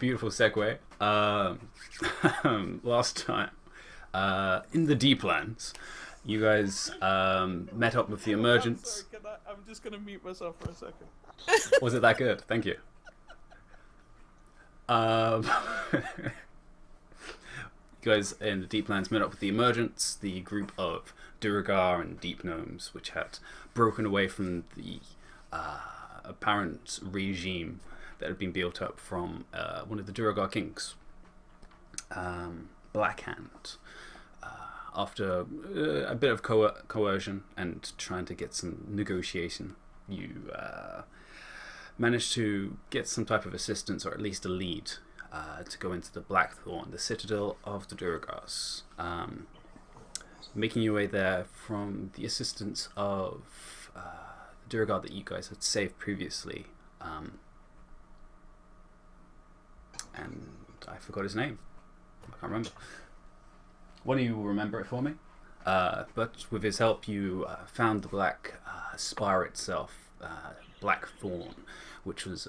beautiful segue. Last time, in the Deep Lands, you guys met up with the Emergence. Sorry, I'm just gonna mute myself for a second. Was it that good? Thank you. You guys in the Deeplands met up with the Emergence, the group of Duragar and Deep Gnomes, which had broken away from the apparent regime that had been built up from one of the Duragar kings, Blackhand. After a bit of coercion and trying to get some negotiation, you managed to get some type of assistance, or at least a lead, to go into the Blackthorn, the Citadel of the Duragars. Making your way there from the assistance of the Duragar that you guys had saved previously. And I forgot his name. I can't remember. One of you will remember it for me. But with his help, you found the Black Spire itself, Blackthorn, which was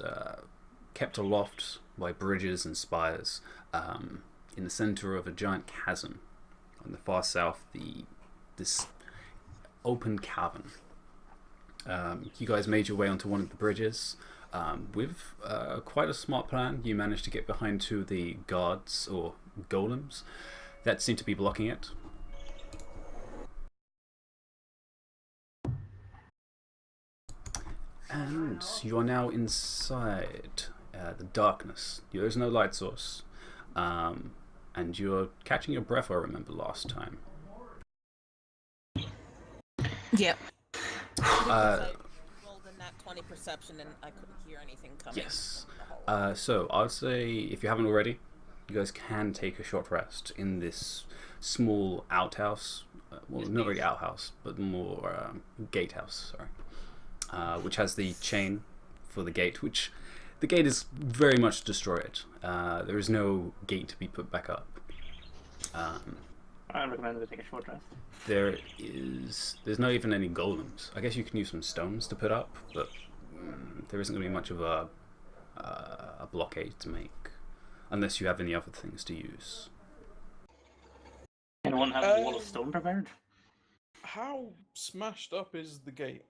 kept aloft by bridges and spires in the center of a giant chasm. On the far south, this open cavern. You guys made your way onto one of the bridges. With quite a smart plan, you managed to get behind two of the guards, or golems, that seemed to be blocking it. And you are now inside the darkness. There's no light source. And you're catching your breath, I remember last time. Yep. I rolled a nat 20 perception and I couldn't hear anything coming. Yes. So I'd say, if you haven't already, you guys can take a short rest in this small outhouse. Well, not really outhouse, but more gatehouse, sorry. Which has the chain for the gate, which the gate is very much destroyed. There is no gate to be put back up. I recommend we take a short rest. There's not even any golems. I guess you can use some stones to put up, but there isn't going to be much of a blockade to make, unless you have any other things to use. Anyone have a wall of stone prepared? How smashed up is the gate?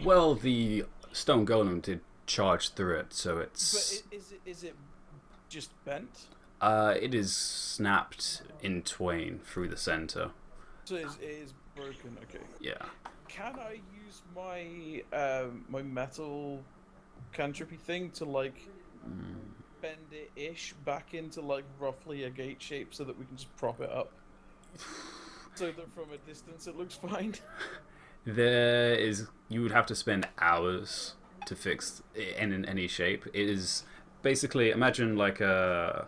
Well, the stone golem did charge through it, so it's... But is it just bent? It is snapped in twain through the center. So it is broken, okay. Yeah. Can I use my my metal cantripy thing to like bend it-ish back into like roughly a gate shape so that we can just prop it up? So that from a distance it looks fine? You would have to spend hours to fix it in any shape. It is basically, imagine like when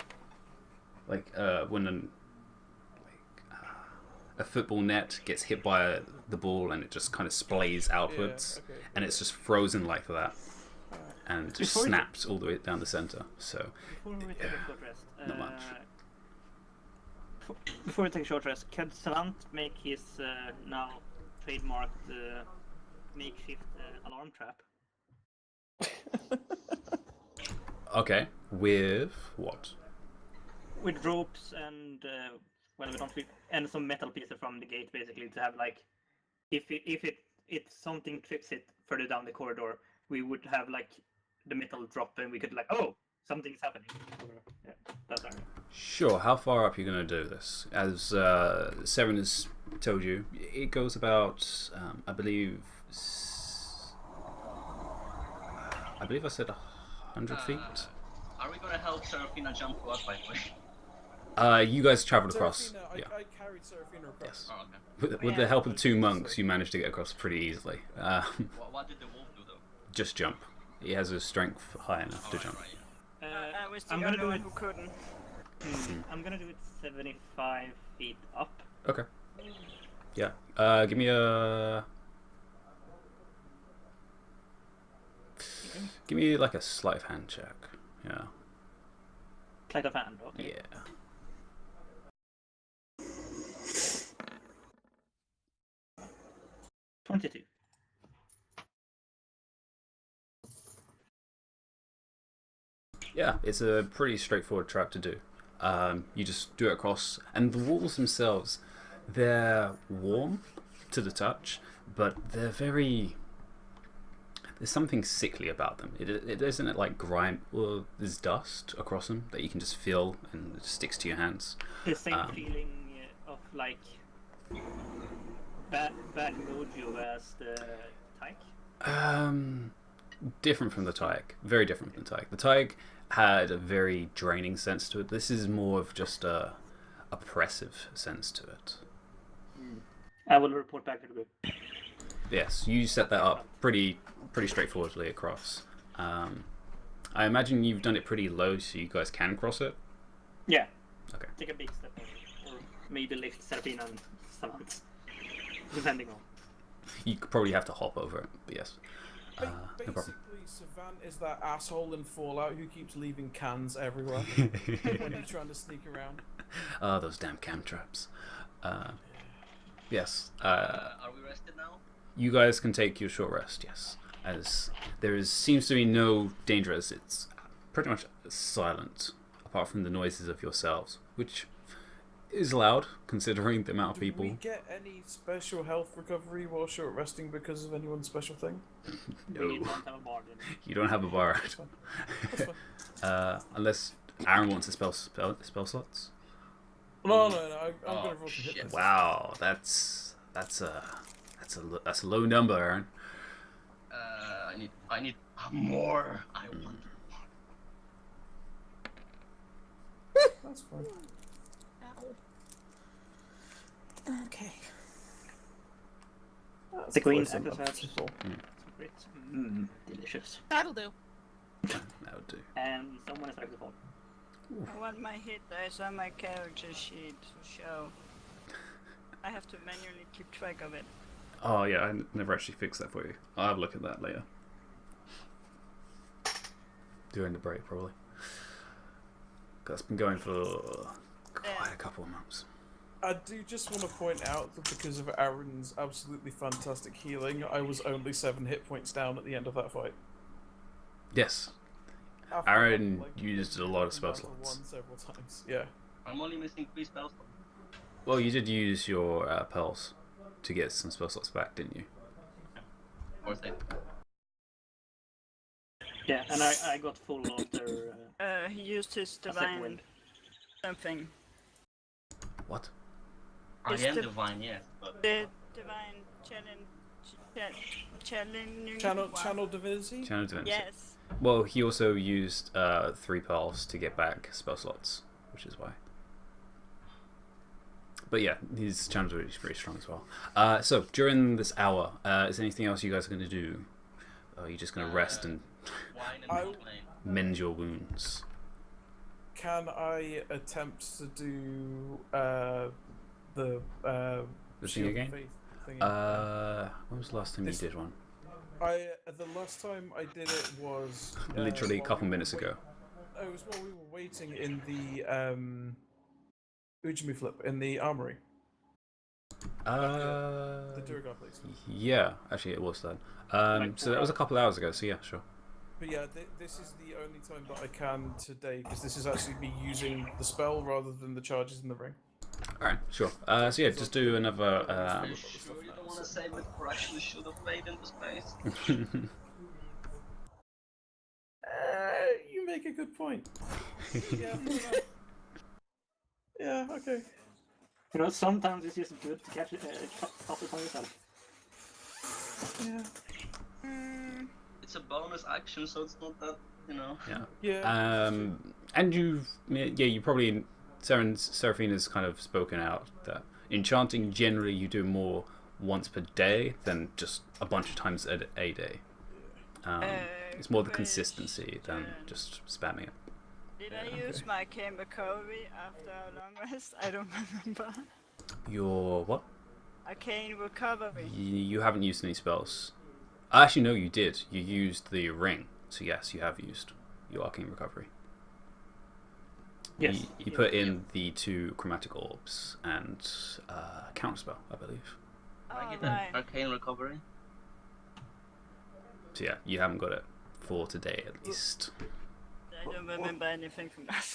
a football net gets hit by the ball and it just kind of splays outwards, Yeah, okay. and it's just frozen like that, and just snaps all the way down the center. So Before we take a short rest, not much. Before we take a short rest, could Salant make his now trademarked makeshift alarm trap? Okay, with what? With ropes and and some metal pieces from the gate, basically, to have like, if something trips it further down the corridor, we would have like the metal drop, and we could like, oh, something's happening. Yeah, that's our... Sure. How far up are you going to do this? As Seren has told you, it goes about, I believe I said 100 feet. Are we gonna help Serafina jump to us, by the way? You guys travelled across. Serafina, Yeah. I carried Serafina across. Yes. Oh, okay. With the help of two monks, you managed to get across pretty easily. What did the wolf do, though? Just jump. He has a strength high enough to jump. Right. I was the I'm only gonna do one it. who couldn't. I'm gonna do it 75 feet up. Okay. Yeah. Give me a. Give me like a sleight of hand check. Yeah. Sleight of hand, okay. Yeah. $22. Yeah, it's a pretty straightforward trap to do. You just do it across, and the walls themselves, they're warm to the touch, but they're very. There's something sickly about them. It isn't it like grime or there's dust across them that you can just feel and it sticks to your hands. The same feeling of like bad mojo as the tyke. Different from the tyke. Very different from the tyke. The tyke had a very draining sense to it. This is more of just a oppressive sense to it. I will report back to the group. Yes, you set that up pretty straightforwardly across. I imagine you've done it pretty low so you guys can cross it? Yeah. Okay. Take a big step over, or maybe lift Serafina and Savant, depending on. You could probably have to hop over it, but yes. No Basically, problem. Savant is that asshole in Fallout who keeps leaving cans everywhere when you're trying to sneak around. Oh, those damn cam traps. Yes. Are we rested now? You guys can take your short rest, yes. As seems to be no danger, as it's pretty much silent, apart from the noises of yourselves, which is loud considering the amount of Do people. we get any special health recovery while short resting because of anyone's special thing? No. We don't have a bargain. You don't have a bar. That's fine. That's fine. Unless Aaron wants to spell slots. No, I'm Oh, gonna roll some hit shit. points. Wow, that's a low number, Aaron. I need more. I want. That's fine. Okay. That's The queen close enough. episode. Delicious. That'll do. That would do. And someone is like the phone. I want my hit dice on my character sheet to show. I have to manually keep track of it. Oh yeah, I never actually fixed that for you. I'll have a look at that later. During the break, probably. That's been going for quite a couple of months. I do just want to point out that because of Aaron's absolutely fantastic healing, I was only 7 hit points down at the end of that fight. Yes, After Aaron like, used a lot of spell down to slots. 1 several times. Yeah. I'm only missing 3 spells. Well, you did use your pearls to get some spell slots back, didn't you? Or they. Yeah, and I got full after He used his second divine wind. something. What? I Is am the- divine, yes, but The divine challenge. Channel divinity? Channel Divinity. Yes. Well, he also used 3 pearls to get back spell slots, which is why. But yeah, his channel divinity is pretty strong as well. So during this hour, is there anything else you guys are going to do? Or are you just going to rest and wine and I- complain. mend your wounds? Can I attempt to do the The thing Shield of again? Faith thing? When was the last time This- you did one? The last time I did it was Literally a while couple we were minutes ago. It was while we were waiting in the Ujimi flip in the armory, the Durgar place. Yeah, actually it was then. Like So that was a couple hours ago, so yeah, sure. But yeah, this is the only time that I can today because this is actually me using the spell rather than the charges in the ring. Alright, sure. So yeah, just do another... Are you sure you don't want to save it for actually shoot a fade into space? You make a good point. Yeah, fair enough. Yeah, okay. You know, sometimes it's just good to catch it, stop it on yourself. Yeah. It's a bonus action, so it's not that, you know. yeah. Yeah. And you probably... Seraphina's kind of spoken out that enchanting generally you do more once per day than just a bunch of times a day. It's more the consistency than just spamming it. Did I use my cane recovery after a long rest? I don't remember. Your what? Arcane recovery. You haven't used any spells. Actually, no, you did. You used the ring. So yes, you have used your arcane recovery. Yes. You put in the 2 chromatic orbs and counterspell, I believe. Can I get Alright. an arcane recovery? So yeah, you haven't got it for today at least. I don't remember anything from that.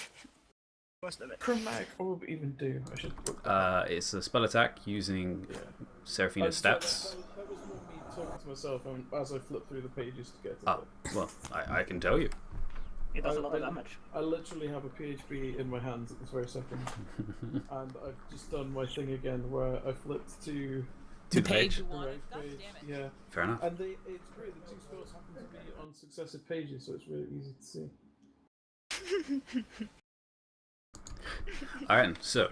Most of it. Chromatic orb even do? I should look It's a spell attack using Seraphina's stats. That was more me talking to myself as I flip through the pages to get to Ah, well, I can tell you. It does a lot of damage. I literally have a PHB in my hands at this very second, and I've just done my thing again where I flipped to To the page page. you the wanted. right God page. damn it. Yeah, Fair enough. and it's great. The two spells happen to be on successive pages, so it's really easy to see. Alright, so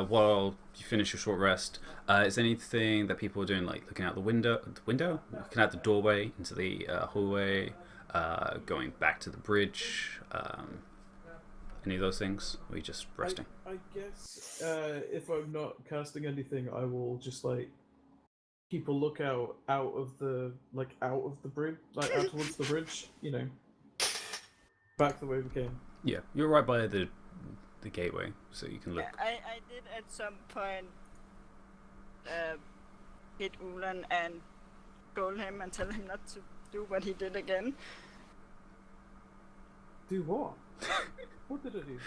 while you finish your short rest, is there anything that people are doing, like looking out the window, looking out the doorway into the hallway, going back to the bridge, any of those things? Or are you just resting? I guess if I'm not casting anything, I will just like keep a lookout out of the bridge, like out towards the bridge. You know, back the way we came. Yeah, you're right by the gateway, so you can look. I did at some point hit Ulan and scold him and tell him not to do what he did again. Do what? What did I do?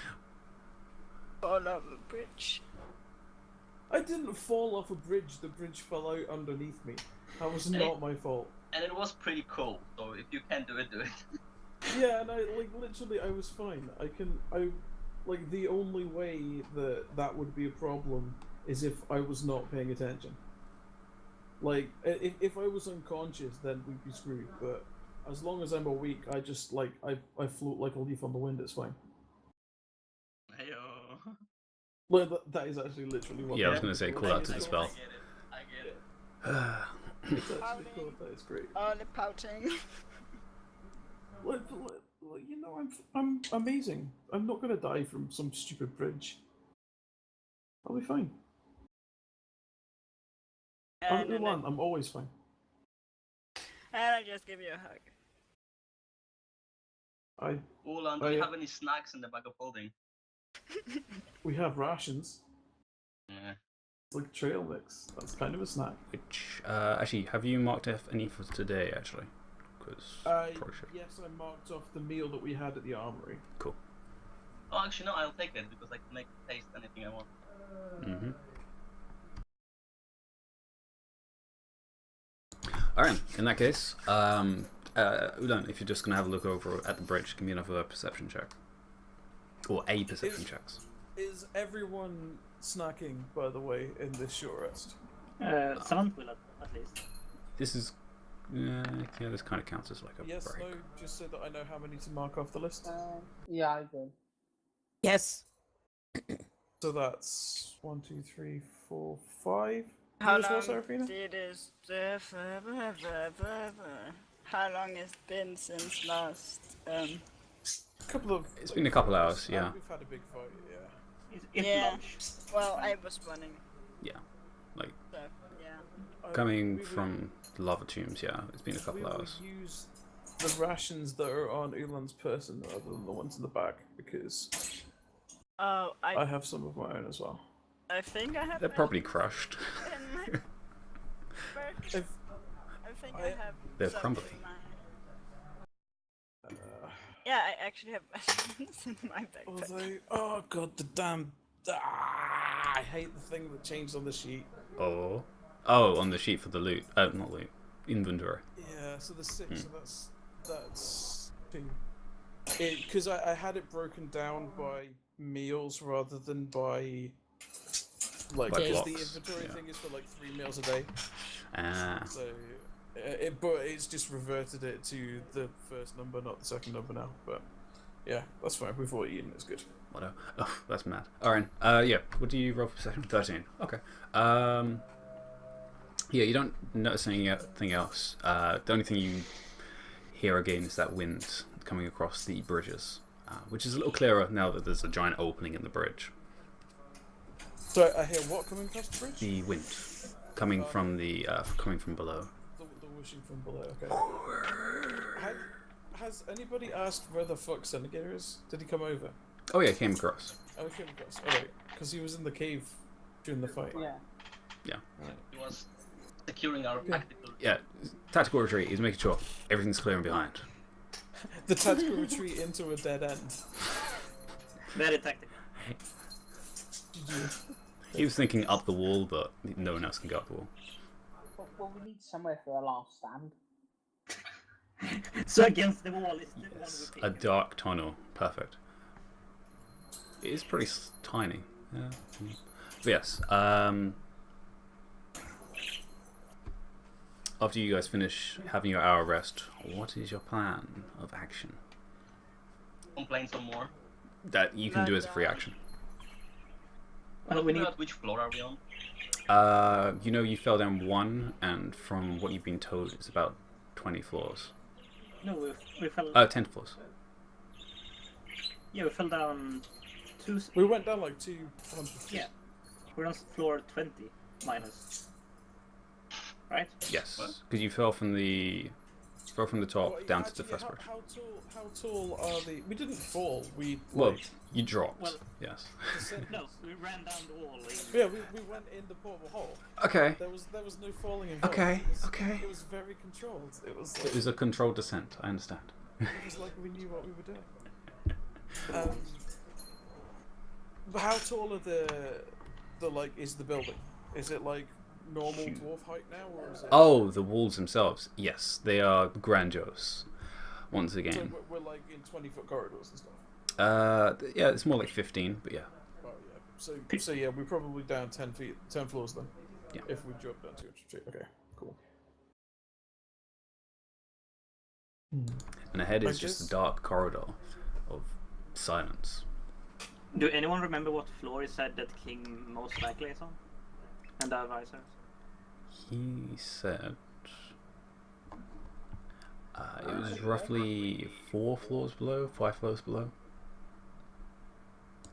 Fall off a bridge. I didn't fall off a bridge. The bridge fell out underneath me. That was not my fault. And it was pretty cool, so if you can do it, do it. Yeah, and I literally I was fine. The only way that would be a problem is if I was not paying attention. Like if I was unconscious, then we'd be screwed. But as long as I'm awake, I just I float like a leaf on the wind. It's fine. Heyo. Like that is actually literally what. Yeah, I was going to say, call out to the I spell. get it. I get it. It's actually cool. That is great. All the pouting. Like, you know, I'm amazing. I'm not gonna die from some stupid bridge. I'll be fine. I'm And, then, Ulan. I'm always fine. and I just give you a hug. Ulan, do you have any snacks in the bag of holding? We have rations. Yeah. It's like trail mix. That's kind of a snack. Which, actually, have you marked any for today, actually? Because probably should. Yes, I marked off the meal that we had at the armory. Cool. Oh, actually, no, I'll take it because I can make it taste anything I want. Mm-hmm. Alright, in that case, Ulan, if you're just going to have a look over at the bridge, give me another perception check. Or a perception check. Is everyone snacking, by the way, in this short rest? Some will at least. This is... yeah, this kind of counts as like a Yes, break. no, just so that I know how many to mark off the list. Yeah, I did. Yes. So that's 1, 2, 3, 4, 5. How Yours was, long Seraphina? did this? How long it's been since last? It's been a couple hours, yeah. We've had a big fight, yeah. It's Yeah. lunch. Well, I was running. Yeah. Like, So yeah. coming from the lava tombs, yeah. It's been a couple We will hours. use the rations that are on Ulan's person rather than the ones in the back because Oh, I have some of my own as well. I think I have. They're probably crushed. in my fridge. If, I think I- I have. They're some crumbling. in my- uh, Yeah, I actually have vegetables in my backpack. although, oh god, the damn! I hate the thing that changed on the sheet. Oh. Oh, on the sheet for the loot. Not loot. Inventory. Yeah, so the 6, so that's 2. Because I had it broken down by meals rather than by like By because the blocks, inventory yeah. thing is for like 3 meals a day. Ah. So, but it's just reverted it to the first number, not the second number now. But yeah, that's fine. We've all eaten. It's good. Whatever. Oh, that's mad. Alright. Yeah. What do you roll for perception? 13. Okay. Yeah, you don't notice anything else. The only thing you hear again is that wind coming across the bridges, which is a little clearer now that there's a giant opening in the bridge. So I hear what coming across the bridge? The wind coming from the coming from below. The whooshing from below. Okay. Has anybody asked where the fuck Senegator is? Did he come over? Oh yeah, came across. Oh, he came across. Alright, because he was in the cave during the fight. Yeah. Right. It was securing our Yeah. tactical. Yeah, tactical retreat is making sure everything's clear and behind. The tactical retreat into a dead end. Very tactical. He was thinking up the wall, but no one else can go up the wall. Well, we need somewhere for a last stand. So against the wall is the one Yes, we a pick. dark tunnel. Perfect. It is pretty tiny. Yeah. But yes. After you guys finish having your hour rest, what is your plan of action Complain some more. that you can do as a free action? Well, we need. Which floor are we on? You know, you fell down 1, and from what you've been told, it's about 20 floors. No, we fell. 10 floors. Yeah, we fell down 2. We went down like 200 feet. Yeah, we're on floor 20 minus. Right? Yes, What? because you fell from the top Well, down to the actually, first bridge. how tall are the? We didn't fall. We Well, like, you dropped. Well- yes. descended. No, we ran down the wall. Yeah, we went in the portal hole. Okay. There was no falling involved. Okay, It was, okay. It was very controlled. It was It was a controlled descent. I understand. like we knew what we were doing. But how tall are the like is the building? Is it like normal dwarf height now, or is it? Oh, the walls themselves. Yes, they are grandiose. Once So again. we're like in 20-foot corridors and stuff. Yeah, it's more like 15, but yeah. Oh yeah. So yeah, we're probably down 10 floors then. Yeah. If we drop down 200 feet. Okay. Cool. And ahead I is just guess- a dark corridor of silence. Do anyone remember what floor he said that King most likely is on? And the advisors? He said it was roughly 4 floors below, 5 floors below.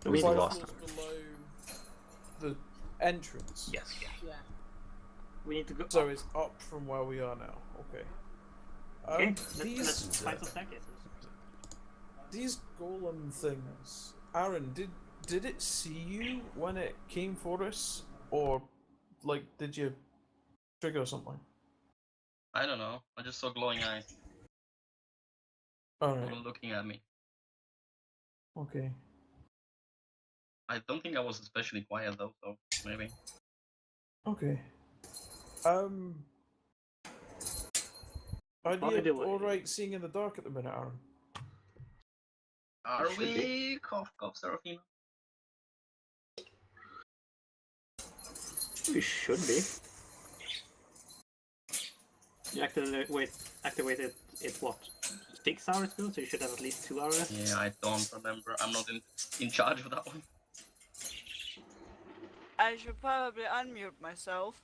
It was the 5 last floors time. below the entrance. Yes. Yeah. We need to go. So it's up from where we are now. Okay. Okay, let's These find some staircases. these golem things. Aaron, did it see you when it came for us, or like did you trigger something? I don't know. I just saw glowing eyes. All They right. were looking at me. Okay. I don't think I was especially quiet though, so maybe. Okay. Are What we you do? all right seeing in the dark at the minute, Aaron? Are Should we? Cough, cough, Seraphina. We should be. You activated it what? 6 hours ago, so you should have at least 2 hours. Yeah, I don't remember. I'm not in charge of that one. I should probably unmute myself.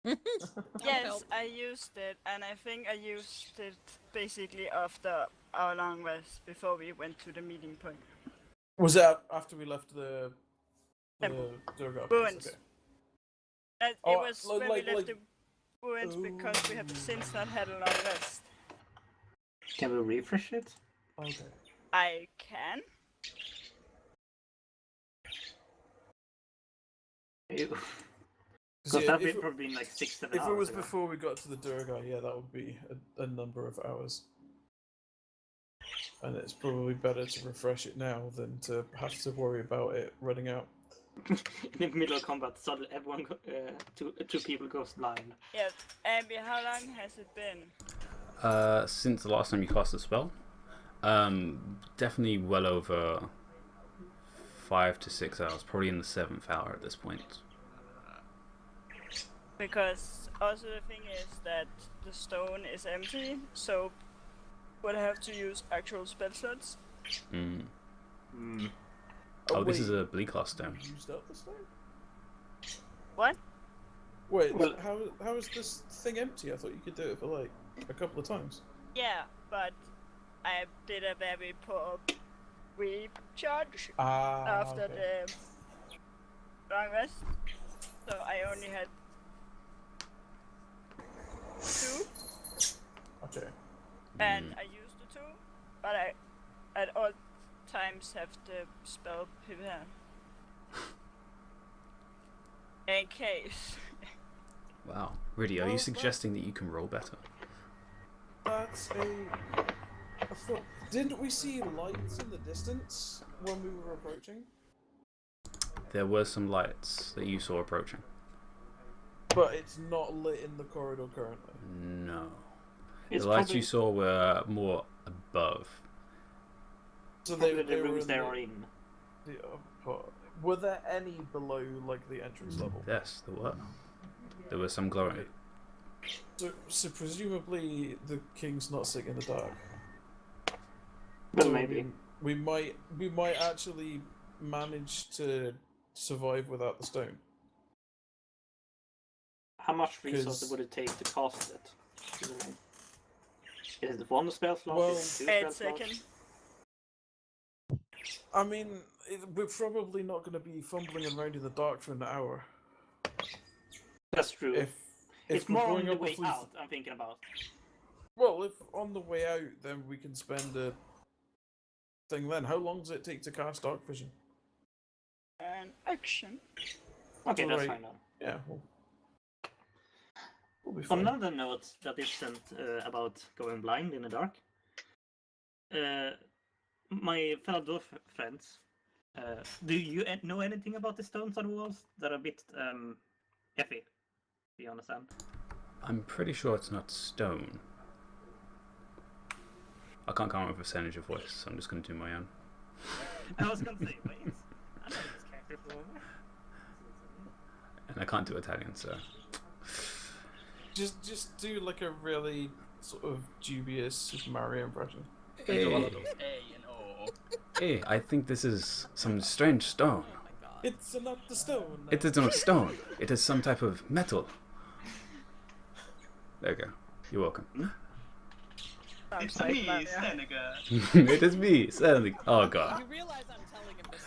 Yes, help. I used it, and I think I used it basically after our long rest before we went to the meeting point. Was that after we left the Temple. Durga? place? Ruins. Okay. And Oh, it was like- when like- we left like- the ruins because we have since not had a long rest. Can we refresh it? Okay. I can. Because yeah, that if would probably been like 6-7 hours. If it was ago. before we got to the Durga, yeah, that would be a number of hours. And it's probably better to refresh it now than to have to worry about it running out. In the middle of combat, suddenly everyone, two people goes blind. Yeah, Abby, how long has it been? Since the last time you cast a spell, definitely well over 5 to 6 hours, probably in the 7th hour at this point. Because also the thing is that the stone is empty, so we'll have to use actual spell slots. Mm. Mm. Oh, this is wait, a bleak class stone. you used up the stone? What? Wait, Well- how is this thing empty? I thought you could do it for like a couple of times. Yeah, but I did a very poor recharge after okay. the long rest, so I only had 2, Okay. and I used the 2, but I at all times have the spell prepare. In case. Wow. Really, are Well, you suggesting that you can roll better? That's a Didn't we see lights in the distance when we were approaching? There were some lights that you saw approaching. But it's not lit in the corridor currently. No. It's The lights probably you saw were more above. So probably they the were rooms in they the, are in. the upper. Were there any below, like, the entrance level? Yes, there were. There was some glowing. So presumably the king's not sitting in the dark. Well, So, I maybe. mean, we might actually manage to survive without the stone. How much resources 'Cause- would it take to cast it? Is it one spell slot? Well, Is it two 8 spell slots? seconds. I mean, we're probably not going to be fumbling around in the dark for an hour. That's true. If it's we're more on going the up a way full- out, I'm thinking about. Well, if on the way out, then we can spend a thing. Then, how long does it take to cast dark vision? An action. Okay, that's Right. fine then. Yeah, we'll be On fine. another note that isn't about going blind in the dark, my fellow dwarf friends, do you know anything about the stones on the walls that are a bit heavy? Do you understand? I'm pretty sure it's not stone. I can't come up with a percentage of voice, so I'm just going to do my own. I was gonna say, wait, I know this character before. And I can't do Italian, so... Just do like a really sort of dubious Super Mario impression. There's one Hey, of those A and O. hey, I think this is some strange stone. Oh my god. It's not the stone. It is not stone. It is some type of metal. There you go. You're welcome. Sounds It's like me, Mario. Seneca. It is me, Sally. Oh god. You realize I'm telling him this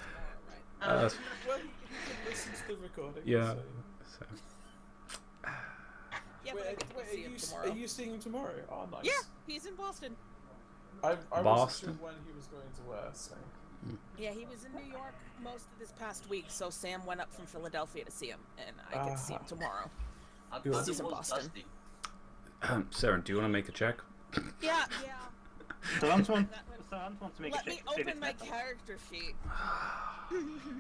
tomorrow, right? Well, he can listen to the recording. Yeah. So. So. Yeah, but I get to go see him tomorrow. Are you seeing him tomorrow? Oh, nice. Yeah, he's in Boston. I wasn't Boston? sure when he was going to where, so. Yeah, he was in New York most of this past week, so Sam went up from Philadelphia to see him, and I get to see him tomorrow. I Good. thought He's it in was Boston. Dusty. Sarah, do you want to make a check? Yeah. So I want to Let make me a check. if open it's my metal. character sheet.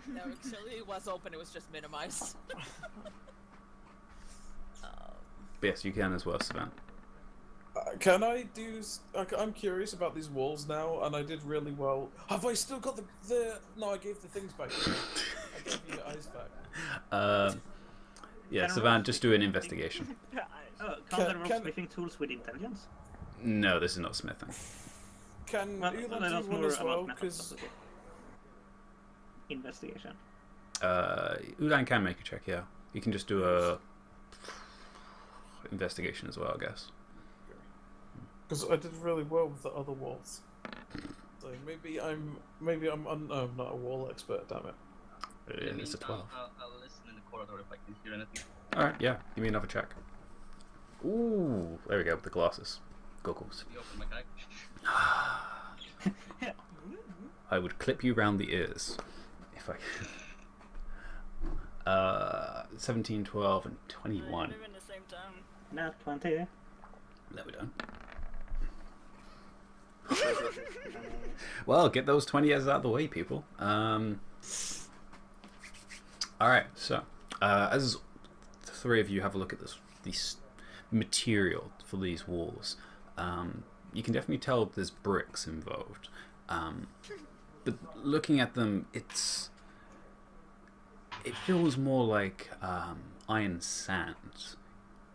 No, actually it was open, it was just minimized. Yes, you can as well, Savannah. Can I do? I'm curious about these walls now, and I did really well. Have I still got the? No, I gave the things back. I gave you your eyes back. Yeah, Can Savannah, roll just do an investigation. Oh, can't I roll Can- smithing tools with intelligence? No, this is not smithing. Can Well, Ulan that's do one more as well? about metal Because stuff, okay. Investigation. Ulan can make a check, yeah. You can just do a investigation as well, I guess. I did really well with the other walls. So maybe I'm no, I'm not a wall expert. Damn it. In the It's a meantime, 12. I'll listen in the corridor if I can hear anything. Alright, yeah. Give me another check. Ooh, there we go, with the glasses. Goggles. You open my character. I would clip you round the ears if I 17, 12, and We 21. live in the same town. Not 20. There we go. Well, get those 20 years out of the way, people. Alright, so as the three of you have a look at this material for these walls, you can definitely tell there's bricks involved. But looking at them, it feels more like iron sand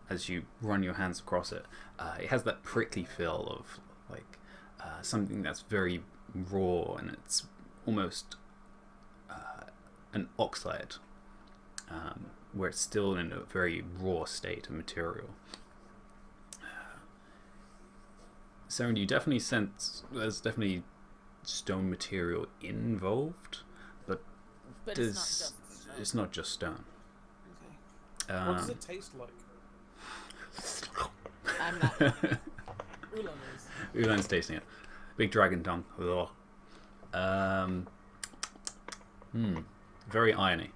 as you run your hands across it. It has that prickly feel of like something that's very raw, and it's almost an oxide, where it's still in a very raw state of material. Sarah, you definitely sense there's definitely stone material involved, but But there's, it's not just stone. it's not just stone. Okay. What does it taste like? I'm not. Ulan is. Ulan's tasting it. Big dragon tongue. Ugh. Very irony.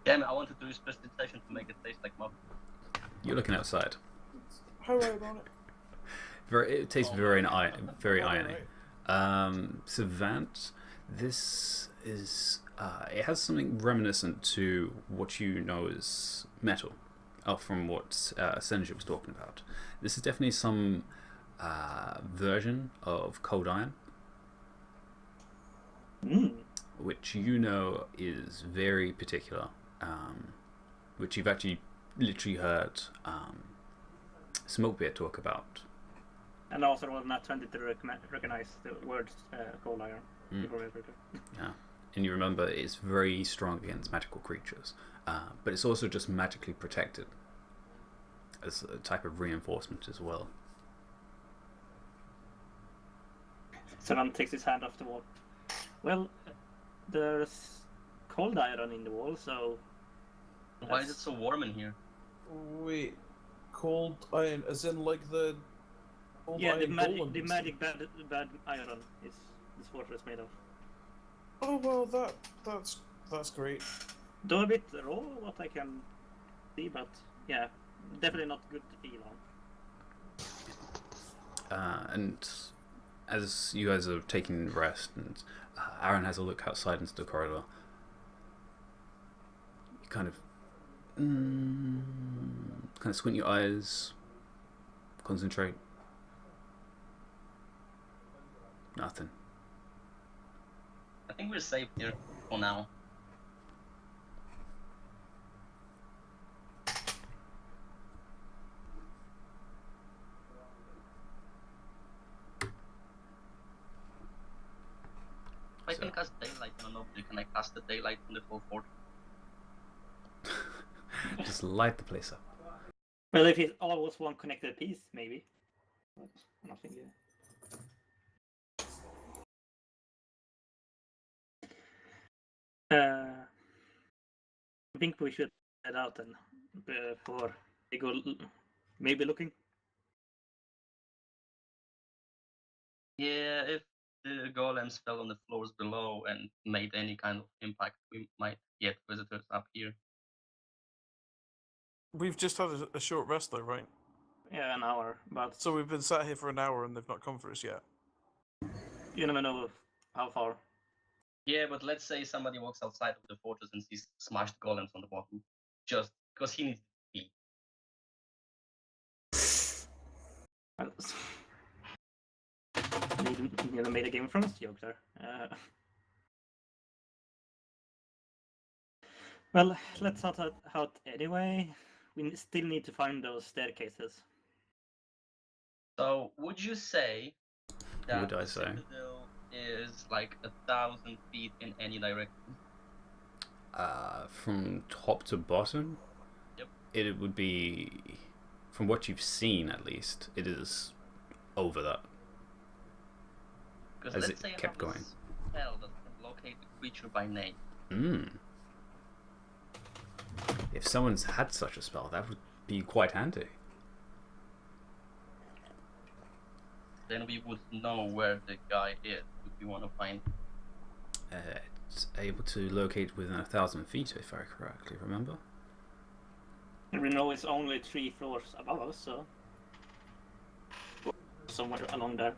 Damn it, I wanted to use prestidigitation to make it taste like mud. You're looking outside. How ironic. It tastes Oh, very okay. very Alright. irony. Savant, this is it has something reminiscent to what you know as metal, from what Senja was talking about. This is definitely some version of cold iron, which you know is very particular, which you've actually literally heard Smokebeard talk about. And also was not tended to recognize the words cold iron. Yeah, and you remember it's very strong against magical creatures, but it's also just magically protected as a type of reinforcement as well. Saran takes his hand off the wall. Well, there's cold iron in the wall, so... Why is it so warm in here? Wait, cold iron, as in like the cold Yeah, iron golem the and magic stuff? bad iron is this water is made of. Oh well, that's great. Though a bit raw, what I can see, but yeah, definitely not good to feel on. And as you guys are taking rest, and Aaron has a look outside into the corridor, you kind of squint your eyes, concentrate. Nothing. I think we're safe here for now. I can cast daylight on a nobody. Can I cast the daylight on the full fort? Just light the place up. Well, if it's always one connected piece, maybe. But nothing yet. I think we should head out then before they go maybe looking. Yeah, if the golems fell on the floors below and made any kind of impact, we might get visitors up here. We've just had a short rest though, right? Yeah, an hour, but So we've been sat here for an hour and they've not come for us yet. you never know how far. Yeah, but let's say somebody walks outside of the fortress and sees smashed golems on the bottom, just because he needs to eat. You made a Game of Thrones joke there. Well, let's head out anyway. We still need to find those staircases. So, would you say that Would I the say? Citadel is like 1,000 feet in any direction? From top to bottom, Yep. it would be, from what you've seen at least, it is over that. Because As let's it say I kept have a going. spell that can locate the creature by name. If someone's had such a spell, that would be quite handy. Then we would know where the guy is if we want to find him. It's able to locate within 1,000 feet, if I correctly remember. We know it's only 3 floors above us, so somewhere along there.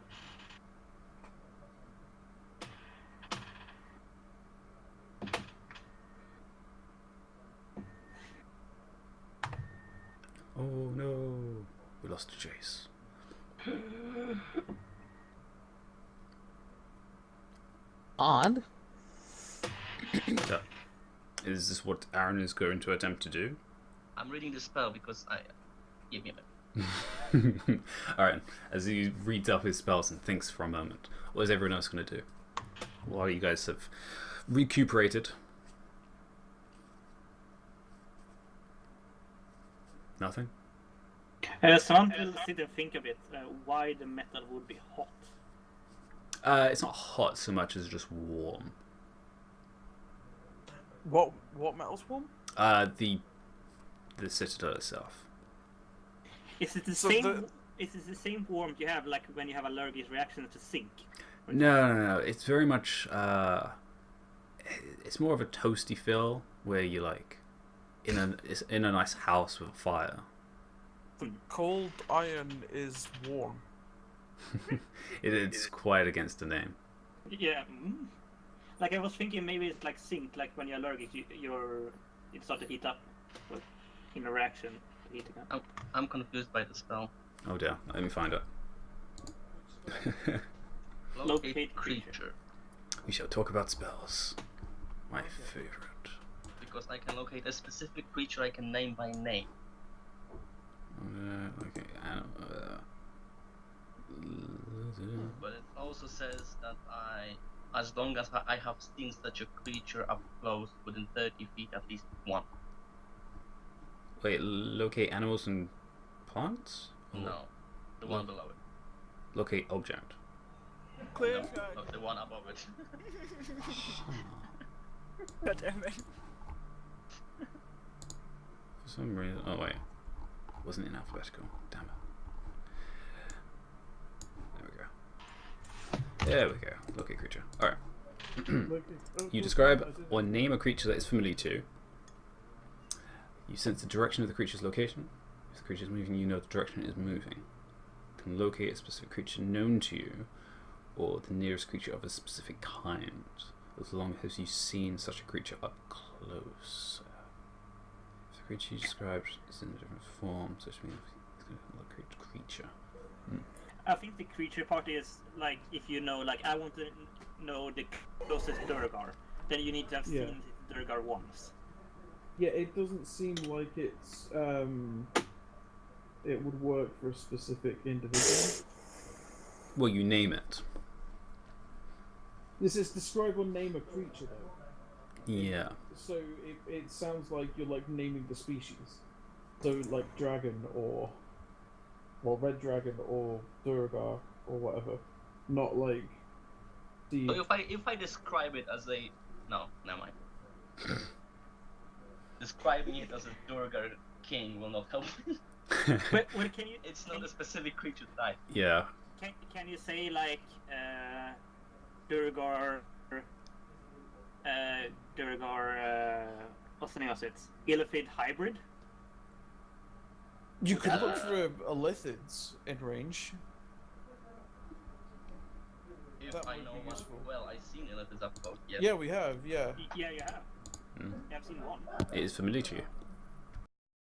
Oh no, we lost the chase. Odd. So, is this what Aaron is going to attempt to do? I'm reading the spell because I... Give me a minute. Alright, as he reads up his spells and thinks for a moment, what is everyone else going to do? While you guys have recuperated. Nothing? Someone will sit and think a bit why the metal would be hot. It's not hot so much as just warm. What metal's warm? The Citadel itself. Is it the So same? Is it the same warmth you have like when you have allergic reactions to zinc? No. It's very much. It's more of a toasty feel where you like in a nice house with a fire. Cold iron is warm. It's quite against the name. Yeah. Like I was thinking maybe it's like sync, like when you're allergic, it starts to heat up, but in a reaction, heating up. I'm confused by the spell. Oh dear, let me find it. Locate creature. We shall talk about spells. My favorite. Because I can locate a specific creature I can name by name. Okay. But it also says that as long as I have seen such a creature up close within 30 feet at least once. Wait, locate animals and plants? No, the one below it. Locate object. Clear No, shot. the one above it. God damn it. For some reason. Oh wait, wasn't in alphabetical. Damn it. There we go. Locate creature. All right. You describe or name a creature that is familiar to you. You sense the direction of the creature's location. If the creature is moving, you know the direction it is moving. You can locate a specific creature known to you, or the nearest creature of a specific kind, as long as you've seen such a creature up close. If the creature you described is in a different form, such means locate creature. I think the creature part is like if you know, like I want to know the closest Durgar, then you need to have seen the Durgar once. Yeah, it doesn't seem like it's it would work for a specific individual. Well, you name it. This is describe or name a creature though. Yeah. So it sounds like you're like naming the species. So like dragon or red dragon or Durgar or whatever. Not like the So if I describe it as a never mind. Describing it as a Durgar king will not help me. But can you? It's not a specific creature type. Yeah. Can you say like Durgar? What's the name of it? Illithid hybrid. you could look for Illithids in range. If That I would know be one, useful. well, I've seen Illithid up close. Yes. Yeah, we have. Yeah. Yeah, you have. Mm. I've seen one. It is familiar to you.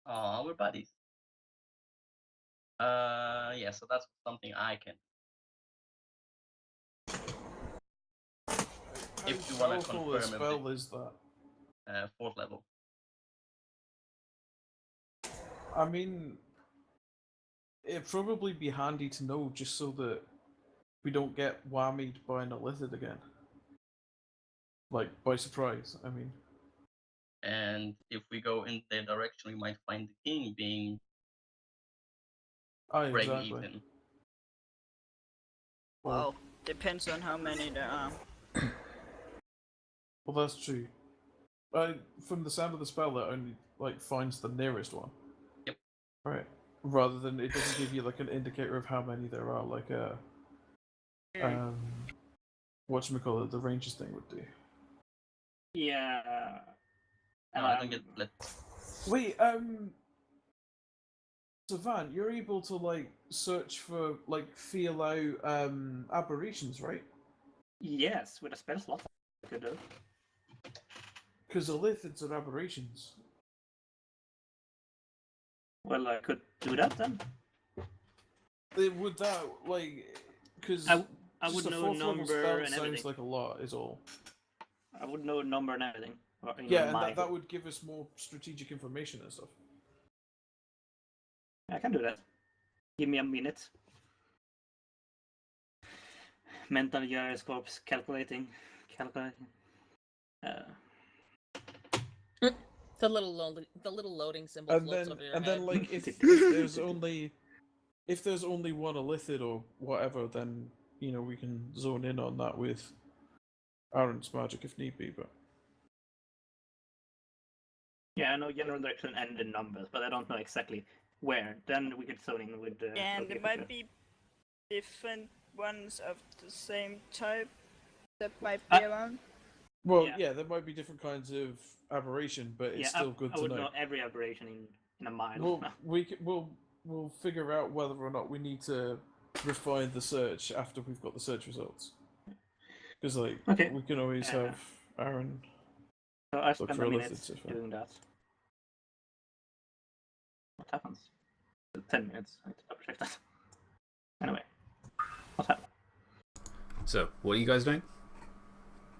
Aw, we're buddies. Yeah, so that's something I can. If you How want to powerful a confirm spell is that? 4th level. I mean, it'd probably be handy to know just so that we don't get whammied by an Illithid again. Like, by surprise, I mean. And if we go in their direction, we might find the king being Oh, brain exactly. eaten. Well, depends on how many there are. Well, that's true. From the sound of the spell, it only like finds the nearest one. Yep. Right. Rather than it doesn't give you like an indicator of how many there are, like a whatchamacallit, the ranges thing would do. Yeah. No, I don't get. Wait, Savant, you're able to like search for like feel out aberrations, right? Yes, with a spell slot. I could do. Because Illithids are aberrations. Well, I could do that then. Would that like because I would know number and sounds everything. like a lot is all. I would know number and everything. Or, Yeah, and that would give us more strategic information and stuff. I can do that. Give me a minute. Mental gyroscopes calculating. The little loading symbol And floats then over your and head. then like if there's only one Illithid or whatever, then you know we can zone in on that with Aaron's magic if need be. But Yeah, I know general direction and the numbers, but I don't know exactly where. Then we could zone in with the. And there might be different ones of the same type that might be around. well, Yeah. yeah, there might be different kinds of aberration, but it's still good I to would know. know every aberration in a mile. We'll figure out whether or not we need to refine the search after we've got the search results. Because like Okay. we can always have Aaron. So I Look spent for a a minute lizard so far. doing that. What happens? 10 minutes. I need to double check that. Anyway, what happened? So, what are you guys doing?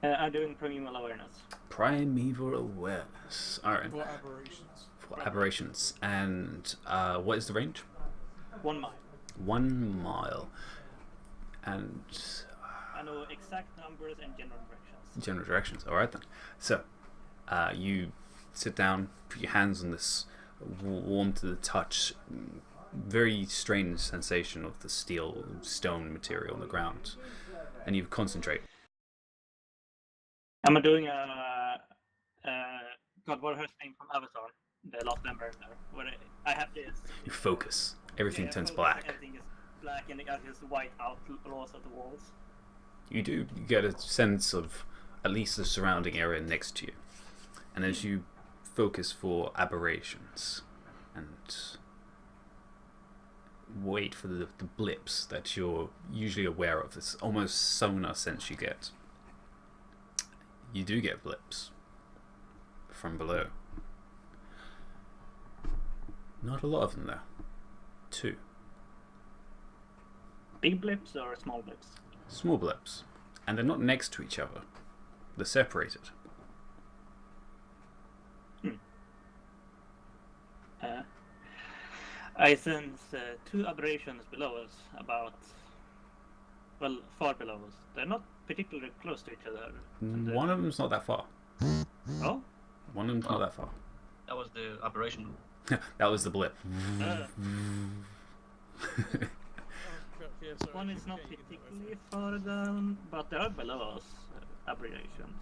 I'm doing primeval awareness. Primeval awareness. Alright. For aberrations. For aberrations. And what is the range? 1 mile. 1 mile. And I know exact numbers and general directions. general directions. Alright then. So, you sit down, put your hands on this warm to the touch, very strange sensation of the stone material on the ground. And you concentrate. I'm doing God, what her name from Avatar? The last member there. Where I have this. You focus. Everything turns focus, black. Everything is black and it has white outlaws of the walls. You get a sense of at least the surrounding area next to you. And as you focus for aberrations and wait for the blips that you're usually aware of, this almost sonar sense you get. You do get blips from below. Not a lot of them though. 2. Big blips or small blips? Small blips. And they're not next to each other. They're separated. I sense 2 aberrations below us, far below us. They're not particularly close to each other. One of them's not that far. Oh? One of them's not that far. That was the aberration. That was the blip. One is not particularly far down, but they are below us, aberrations.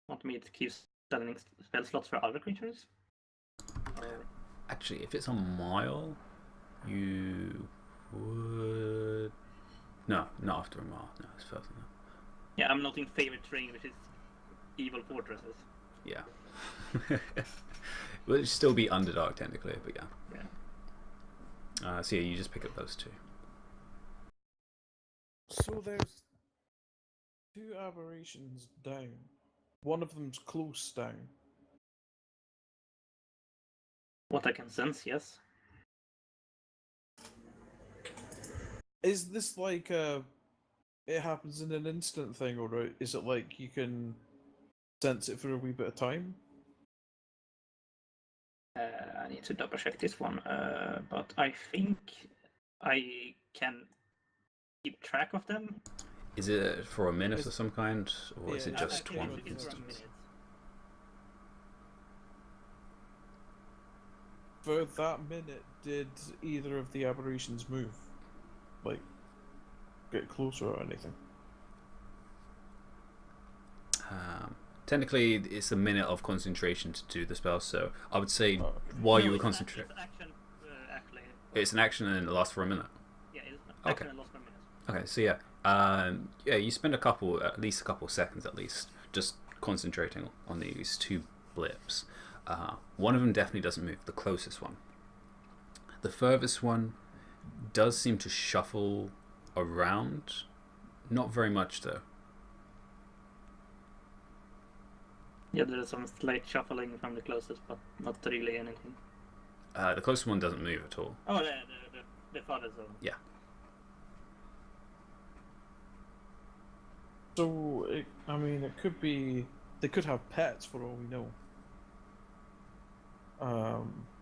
Want me to keep selling spell slots for other creatures? Actually, if it's a mile, you would... No, not after a mile. No, it's further than that. Yeah, I'm not in favorite terrain, which is evil fortresses. Yeah. It would still be Underdark technically, but yeah. So yeah, you just pick up those 2. So there's 2 aberrations down. One of them's close down. What I can sense, yes. Is this like it happens in an instant thing, or is it like you can sense it for a wee bit of time? I need to double check this one, but I think I can keep track of them. Is it for a minute of some kind, or is it Yeah, just I one think it's for a instance? minute. For that minute, did either of the aberrations move? Like, get closer or anything? Technically, it's a minute of concentration to do the spell, so I would say while you were concentrating, It's action, actually. it's an action and it lasts for a minute. Yeah, it's Okay. action and lost for a minute. Okay, so yeah, you spend at least a couple seconds at least, just concentrating on these 2 blips. One of them definitely doesn't move, the closest one. The furthest one does seem to shuffle around, not very much though. Yeah, there's some slight shuffling from the closest, but not really anything. The closest one doesn't move at all. Oh, the farthest one. Yeah. So, it could be... They could have pets for all we know.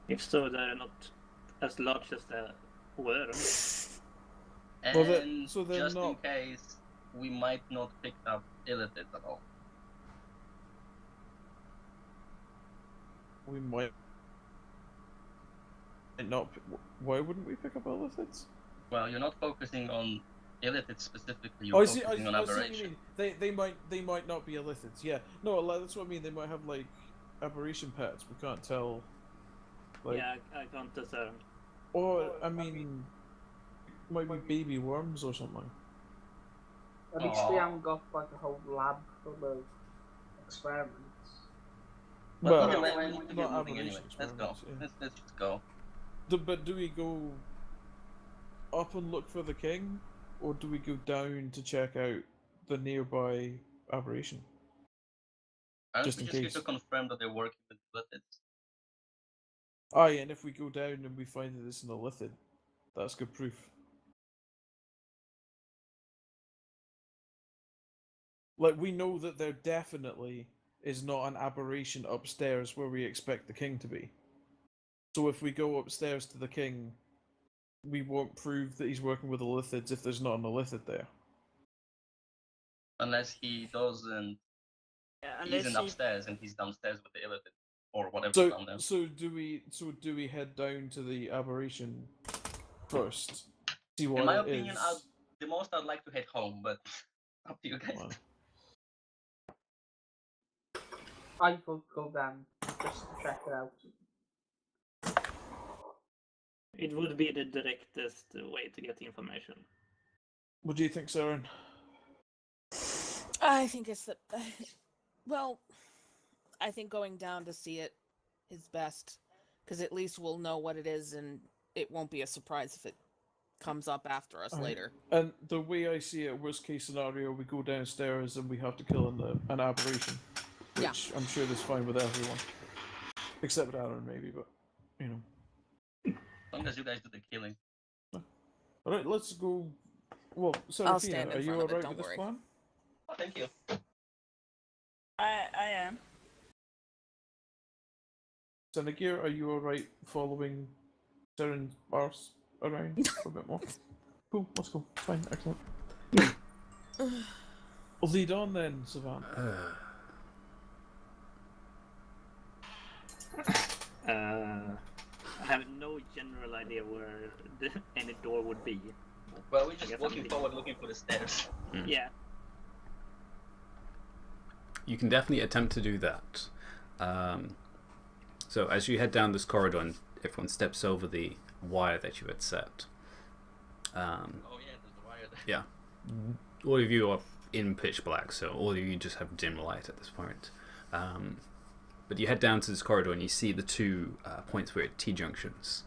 If so, they're not as large as they were. And Well, so they're just in not- case, we might not pick up illithid at all. We might not... Why wouldn't we pick up illithids? Well, you're not focusing on illithid specifically, you're I focusing on see what you aberration. mean. They might not be illithids. Yeah, no, that's what I mean. They might have like aberration pets. We can't tell. Like, Yeah, I can't discern. or I mean, might be baby worms or something. At least we haven't got like a whole lab full of experiments. But Well, okay, we need to not get moving anyway. aberration Let's go. experiments, yeah. Let's just go. But do we go up and look for the king, or do we go down to check out the nearby aberration? Aren't Just we in just here case. to confirm that they're working with lithids? Aye, and if we go down and we find that it's an illithid, that's good proof. Like, we know that there definitely is not an aberration upstairs where we expect the king to be. So if we go upstairs to the king, we won't prove that he's working with illithids if there's not an illithid there. Unless he doesn't. Yeah, He isn't unless he upstairs and he's downstairs with the illithid or whatever's So, down there. so do we head down to the aberration first? See what In my it opinion, is? the most I'd like to head home, but up to you guys. Well, I will go down just to check it out. It would be the directest way to get information. what do you think, Saren? I think it's the. Well, I think going down to see it is best, because at least we'll know what it is, and it won't be a surprise if it comes up after us Aye. later. And the way I see it, worst case scenario, we go downstairs and we have to kill an aberration, Yeah. which I'm sure is fine with everyone, except Aaron maybe, but you know. As long as you guys do the killing. All right, let's go. Well, I'll stand Seraphina, in are you front of it, alright don't with this worry. plan? Oh, thank you. I am. Senegir, are you alright following Saren's bars around for a bit more? Cool, let's go. Fine, excellent. We'll lead on then, Savannah. I have no general idea where any door would be. Well, we're I just guess walking I'm- forward looking for the stairs. Yeah. You can definitely attempt to do that. So as you head down this corridor and everyone steps over the wire that you had set, Oh yeah, there's the wire there. yeah, all of you are in pitch black, so all of you just have dim light at this point. But you head down to this corridor and you see the two points where T-junctions,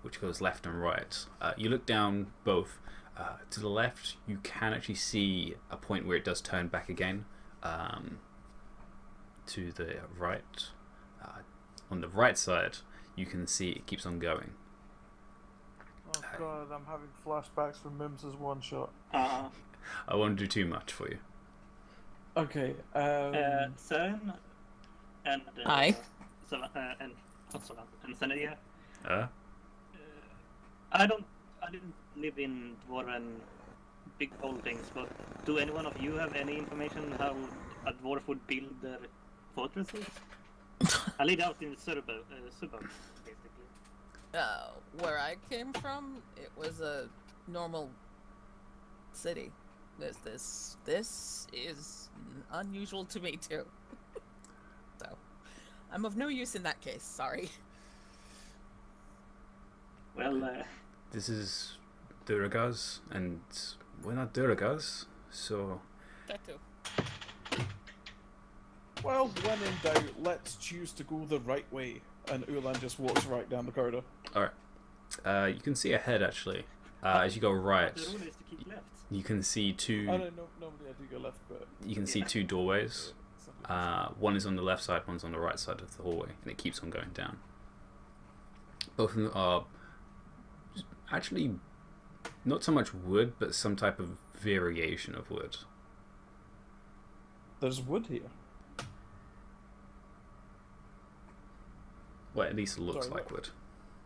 which goes left and right. You look down both. To the left, you can actually see a point where it does turn back again. To the right, on the right side, you can see it keeps on going. Oh god, I'm having flashbacks from Mims's one shot. Uh, I won't do too much for you. Okay, Søren and Aye. And not Savan and Senadia. I didn't live in dwarven big holdings, but do any one of you have any information how a dwarf would build their fortresses? I laid out in the suburbs, basically. Where I came from, it was a normal city. This is unusual to me too. So, I'm of no use in that case. Sorry. Well, This is Duragaz, and we're not Duragaz, so That too. well, when in doubt, let's choose to go the right way. And Ulan just walks right down the corridor. alright. You can see ahead actually. As you go right, the rule is to keep left. you can see two. I don't know, normally I do go left, but You can see two doorways. One is on the left side, one's on the right side of the hallway, and it keeps on going down. Both of them are actually not so much wood, but some type of variation of wood. there's wood here. Well, at least it looks Sorry, like wood.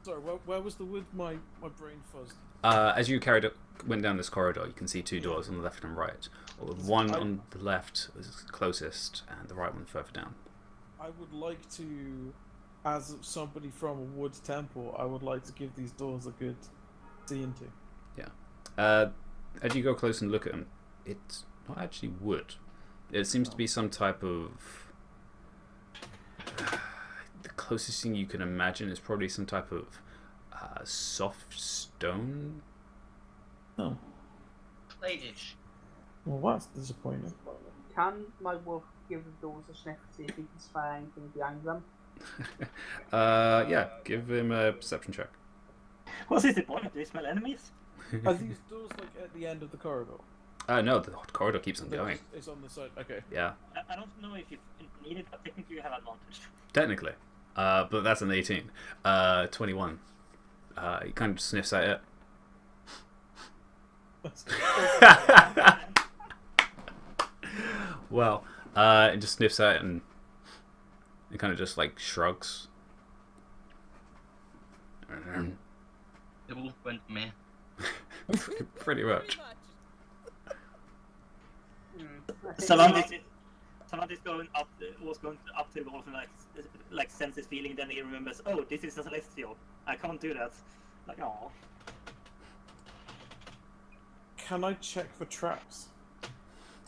Sorry, where was the wood? My brain fuzzed. As you went down this corridor, you can see two doors on the left and right. Well, the one on the left is closest, and the right one further down. I would like to, as somebody from a wood temple, I would like to give these doors a good see into. As you go close and look at them, it's not actually wood. It seems to be some type of... the closest thing you can imagine is probably some type of soft stone. Oh, Clayish. well, that's disappointing. can my wolf give the doors a sniff to see if he can spy anything behind them? Yeah, give him a perception check. What is the point? Do you smell enemies? Are these doors like at the end of the corridor? No, the corridor keeps on They're going. just- It's on the side. Okay. Yeah, I don't know if you need it, but technically you have advantage. technically. But that's an 18. 21. He kind of sniffs at it. Well, it just sniffs at it and it kind of just like shrugs. The wolf went meh. Pretty much. I think Savantis was going up to the wolf and like sense his feeling. Then he remembers, oh, this is a celestial. I can't do that. Like, oh. Can I check for traps?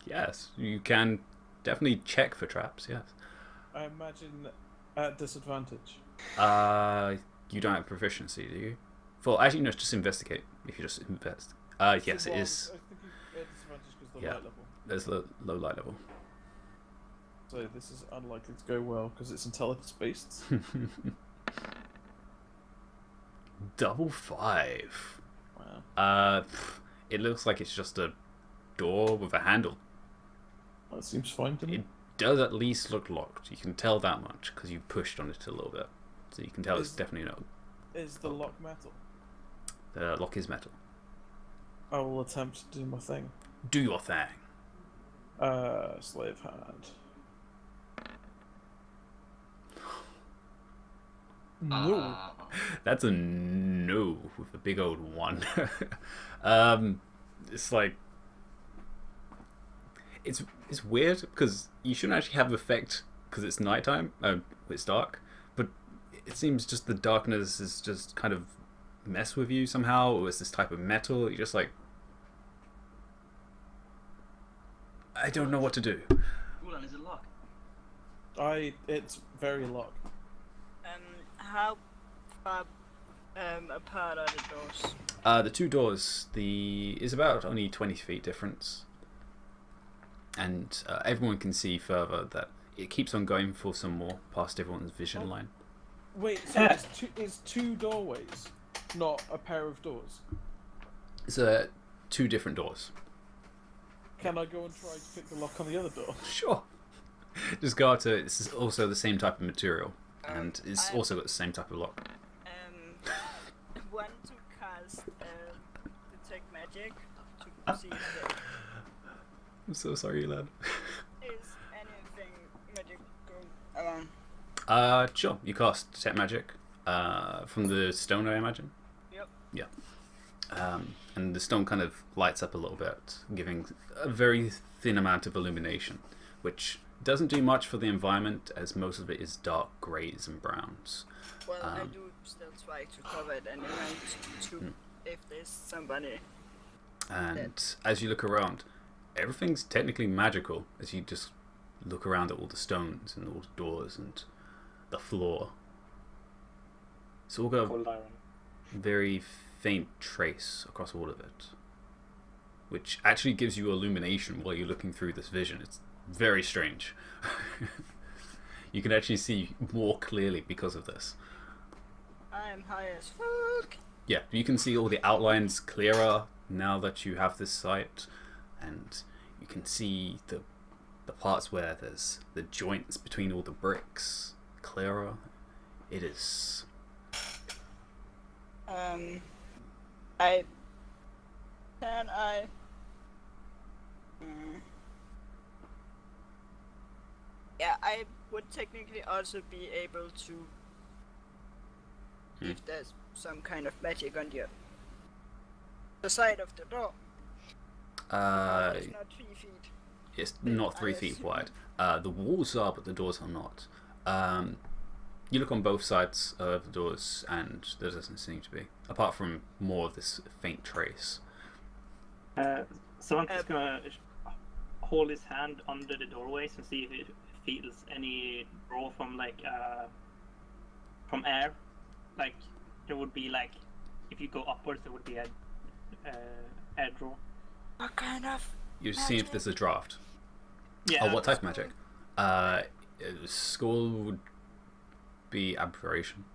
Yes, you can definitely check for traps, yes. I imagine at disadvantage. You don't have proficiency, do you? For actually, no, just investigate. If you just invest. Yes, it Well, is. I think at disadvantage because the Yeah. light level. There's the low light level. So this is unlikely to go well because it's intelligence based. Double 5. Wow. It looks like it's just a door with a handle. That seems fine to me. It does at least look locked. You can tell that much because you pushed on it a little bit. So you can tell it's definitely not. Is the lock metal? The lock is metal. I will attempt to do my thing. Do your thing. Slave hand. No. That's a no with a big old 1. It's like it's weird because you shouldn't actually have effect because it's nighttime. It's dark, but it seems just the darkness is just kind of mess with you somehow, or it's this type of metal. You're just like, I don't know what to do. Ulan, is it locked? It's very locked. How far apart are the doors? The two doors, is about only 20 feet difference, and everyone can see further that it keeps on going for some more past everyone's vision line. Wait, so it's two doorways, not a pair of doors. It's two different doors. Can I go and try to pick the lock on the other door? Sure. Just go out to. It's also the same type of material, and it's also got the same type of lock. Want to cast detect magic to see if I'm so sorry, lad. there is anything magic going around. Sure. You cast detect magic from the stone, I imagine. Yep. Yeah. And the stone kind of lights up a little bit, giving a very thin amount of illumination, which doesn't do much for the environment, as most of it is dark greys and browns. Well, I do still try to cover it anyway to if there's somebody. And as you look around, everything's technically magical as you just look around at all the stones and all the doors and the floor. It's all got Cold iron. a very faint trace across all of it, which actually gives you illumination while you're looking through this vision. It's very strange. You can actually see more clearly because of this. I am high as fuck. Yeah, you can see all the outlines clearer now that you have this sight, and you can see the parts where there's the joints between all the bricks clearer. It is. Yeah, I would technically also be able to if there's some kind of magic on the side of the door. It's not 3 feet. It's not 3 feet wide. The walls are, but the doors are not. You look on both sides of the doors, and there doesn't seem to be, apart from more of this faint trace. Someone's gonna hold his hand under the doorways and see if it feels any draw from from air. Like there would be if you go upwards, there would be a air draw. What kind of? You see if there's a draft. Yeah. Oh, what type of magic? School would be aberration.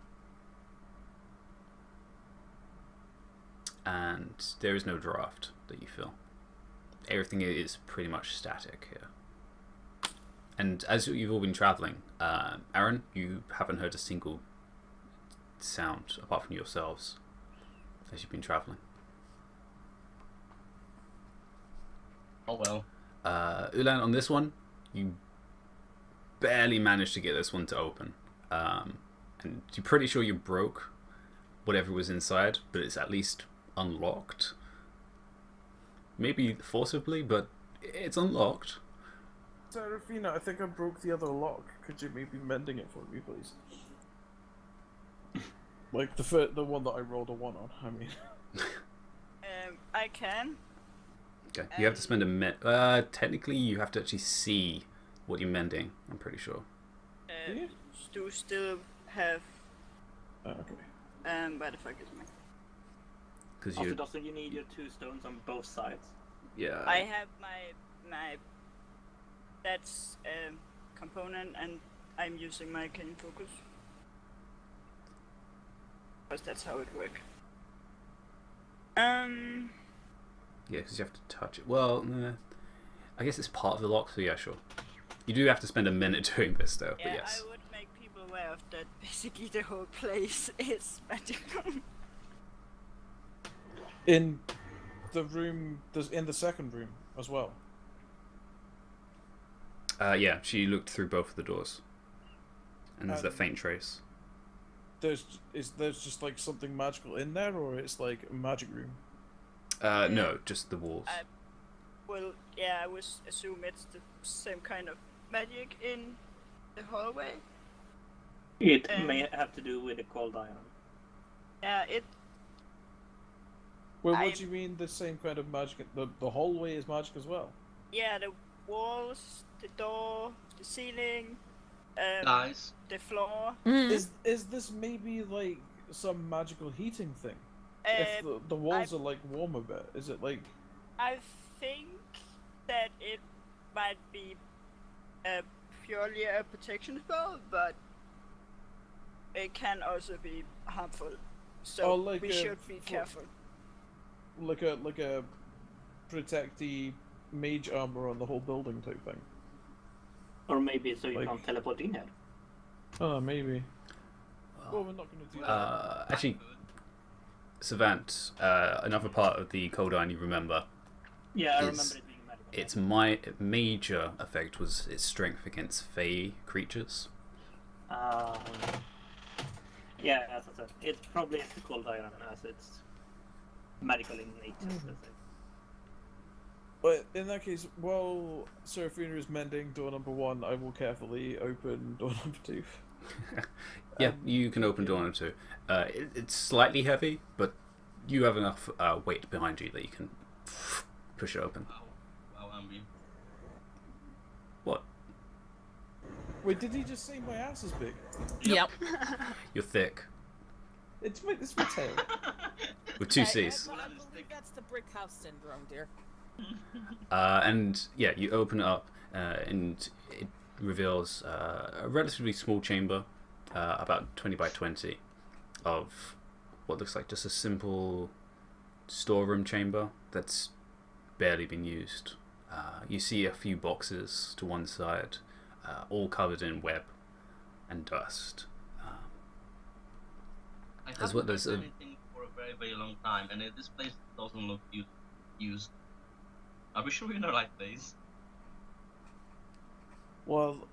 And there is no draft that you feel. Everything is pretty much static here. And as you've all been travelling, Aaron, you haven't heard a single sound apart from yourselves as you've been travelling. Oh well. Ulan, on this one, you barely managed to get this one to open. And you're pretty sure you broke whatever was inside, but it's at least unlocked. Maybe forcibly, but it's unlocked. Serafina, I think I broke the other lock. Could you maybe mending it for me, please? Like the one that I rolled a 1 on, I mean. I can. Okay, you have to spend a minute. Technically, you have to actually see what you're mending, I'm pretty sure. Yeah. Do still have. Okay. Where the fuck is my? Because Also, you. Dustin, you need your 2 stones on both sides. Yeah. I have my that's component, and I'm using my cane focus. Because that's how it works. Yeah, because you have to touch it. Well, I guess it's part of the lock, so yeah, sure. You do have to spend a minute doing this, though, Yeah, but yes. I would make people aware of that. Basically, the whole place is magical. In the room, in the second room as well. Yeah, she looked through both of the doors. And there's a Um, faint trace. There's just like something magical in there, or it's like a magic room. No, just the walls. Well, yeah, I would assume it's the same kind of magic in the hallway. It may have to do with the cold iron. Yeah, it. Well, what do you mean the same kind of magic? The hallway is magic as well. Yeah, the walls, the door, the ceiling, Guys, the floor. Is this maybe like some magical heating thing? If the walls are like warm a bit, is it like? I think that it might be purely a protection spell, but it can also be harmful. So like we should be careful. Like a protecty mage armor on the whole building type thing. Or maybe so you Like- can't teleport in here. Oh, maybe. Well, we're not going to do that. Actually, Savant, another part of the cold iron you remember. Yeah, I Is- remember it being magical. Its major effect was its strength against fey creatures. Yeah, as I said, it's probably the cold iron as it's magical in nature. Let's say. But in that case, while Serafina is mending door number 1, I will carefully open door number 2. Yeah, you can open door number 2. It's slightly heavy, but you have enough weight behind you that you can push it open. wow, Ambi. What? Wait, did he just say my ass is big? Yep. You're thick. It's my tail. With 2 C's. I believe that's the brick house syndrome, dear. And yeah, you open it up, and it reveals a relatively small chamber, about 20 by 20, of what looks like just a simple storeroom chamber that's barely been used. You see a few boxes to one side, all covered in web and dust. I As well haven't as done anything for a very, very long time, and this place doesn't look used. Are we sure we're in the right place? Well,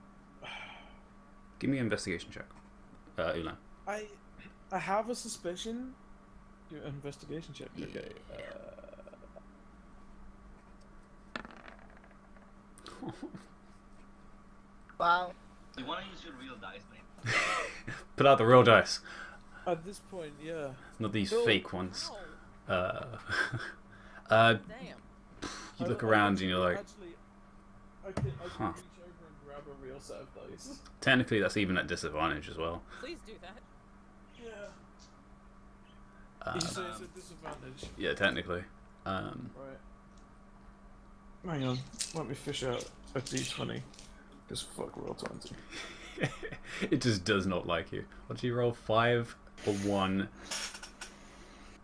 Give me an investigation check, Ulan. I have a suspicion. Your investigation check. Okay. Wow. You want to use your real dice, mate? Put out the real dice, At this point, yeah. not these No. fake ones. Oh, You damn. look around and you're like, Actually, I can Huh. reach over and grab a real set of dice. technically that's even at disadvantage as well. Please do that. Yeah. You say it's a disadvantage. Yeah, technically. Right. Hang on. Let me fish out a d20. Just fuck roll 20. It just does not like you. What did you roll? 5, a 1,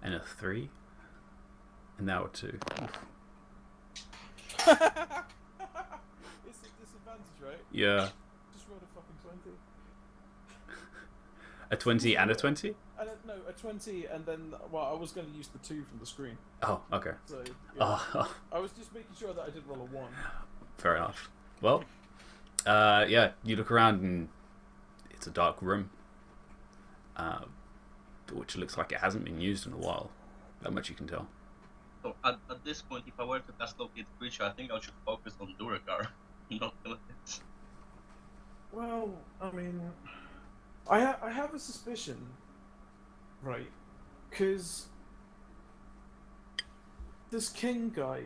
and a 3? And now a 2. It's a disadvantage, right? Yeah. Just rolled a fucking 20. A 20 and a 20? No, a 20, and then, well, I was going to use the 2 from the screen. Oh, okay. So, yeah. Oh, I was just making sure that I didn't roll a 1. fair enough. Well, yeah, you look around and it's a dark room, which looks like it hasn't been used in a while. That much you can tell. So at this point, if I were to cast Locate Creature, I think I should focus on Duragar, not Elephants. Well, I mean, I have a suspicion, right? Because this king guy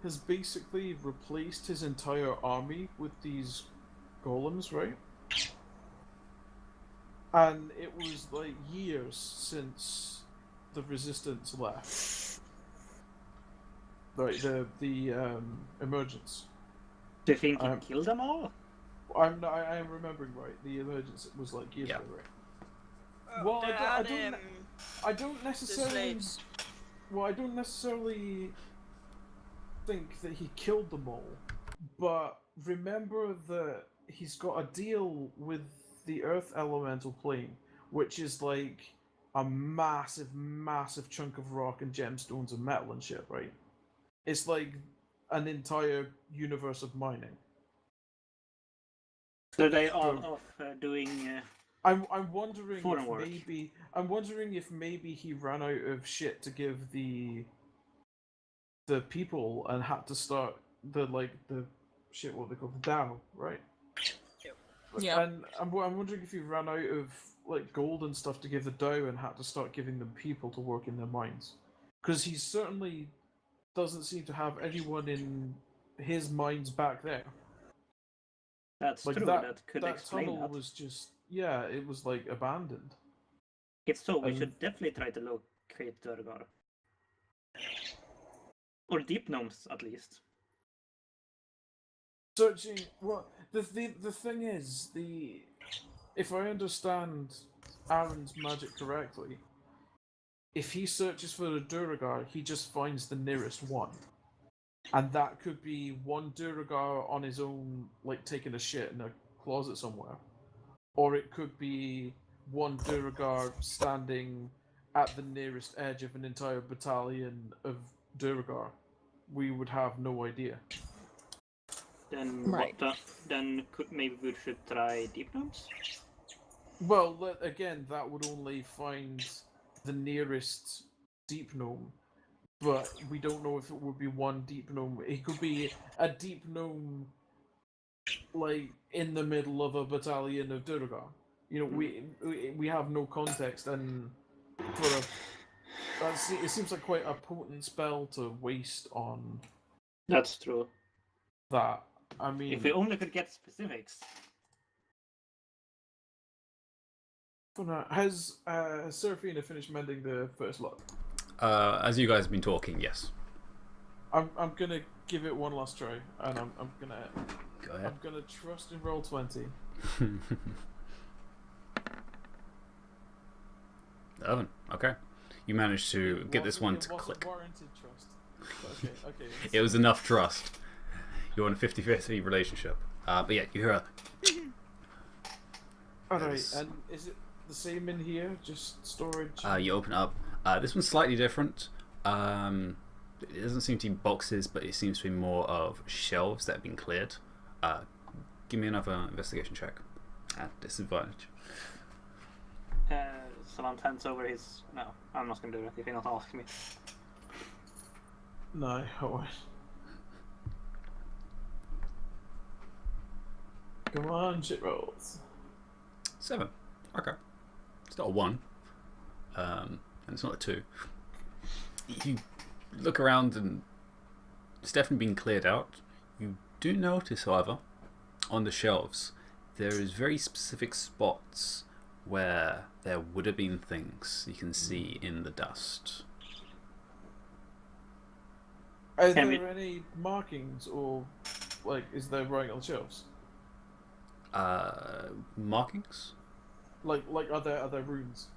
has basically replaced his entire army with these golems, right? And it was like years since the resistance left. Right, the emergence. Do you think he killed them all? I am remembering right. The emergence was like years ago, right? Well, I don't necessarily. Well, I don't necessarily think that he killed them all, but remember that he's got a deal with the Earth Elemental Plane, which is like a massive, massive chunk of rock and gemstones and metal and shit, right? It's like an entire universe of mining. So they are off doing. I'm wondering foreign if work. maybe he ran out of shit to give the people and had to start the shit, what they call the Tao, right? Yeah. And I'm wondering if he ran out of like gold and stuff to give the Tao and had to start giving them people to work in their mines, because he certainly doesn't seem to have anyone in his mines back there. That's Like true. That could explain tunnel that. was just it was like abandoned. If so, we and- should definitely try to locate Durgar. Or deep gnomes, at least. Searching. Well, the thing is, if I understand Aaron's magic correctly, if he searches for the Duragar, he just finds the nearest one, and that could be one Duragar on his own, like taking a shit in a closet somewhere, or it could be one Duragar standing at the nearest edge of an entire battalion of Duragar. We would have no idea. Then Right. Maybe we should try deep gnomes? Well, again, that would only find the nearest deep gnome, but we don't know if it would be one deep gnome. It could be a deep gnome, like in the middle of a battalion of Duragar. You know, we have no context, and it seems like quite a potent spell to waste on That's true. that. I mean, If we only could get specifics. has Seraphina finished mending the first lock? As you guys have been talking, yes. I'm gonna give it one last try, and I'm gonna Go ahead. I'm gonna trust in roll 20. 11. Okay. You managed to get this one to It wasn't click. warranted trust. Okay. It was enough trust. You're in a 50-50 relationship. But yeah, you hear a... Alright, Yes. and is it the same in here? Just storage? You open it up. This one's slightly different. It doesn't seem to be boxes, but it seems to be more of shelves that have been cleared. Give me another investigation check. At disadvantage. Salant hands over his. No, I'm not gonna do it if you're not asking me. No, hold on. Come on, shit rolls. 7. Okay. It's not a 1. And it's not a 2. You look around and it's definitely been cleared out. You do notice, however, on the shelves, there is very specific spots where there would have been things you can see in the dust. Are Can there any markings or Like, is there writing on the shelves? Markings? Like are there runes?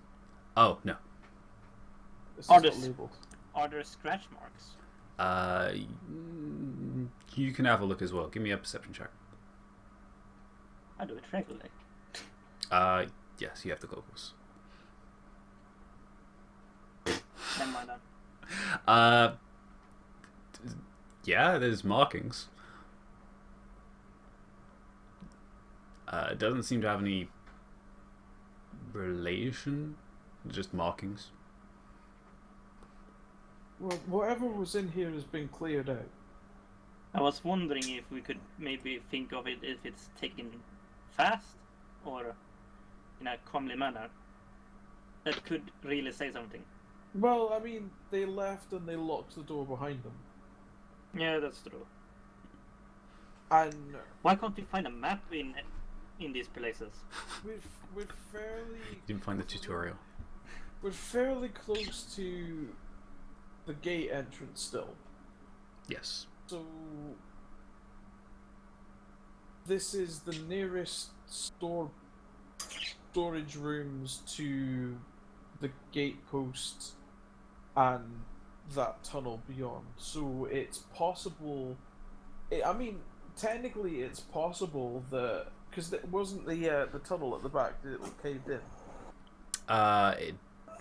Oh no. It's Are just not there- labeled. Are there scratch marks? You can have a look as well. Give me a perception check. I do it regularly. Yes, you have the goggles. Never mind that. Yeah, there's markings. It doesn't seem to have any relation, just markings. Well, whatever was in here has been cleared out. I was wondering if we could maybe think of it if it's taken fast or in a comely manner. That could really say something. Well, I mean, they left and they locked the door behind them. Yeah, that's true. And Why can't we find a map in these places? we're fairly. You didn't find the tutorial. We're fairly close to the gate entrance still. Yes. So this is the nearest storage rooms to the gate post and that tunnel beyond. So it's possible. I mean, technically, it's possible that because it wasn't the tunnel at the back that it caved in.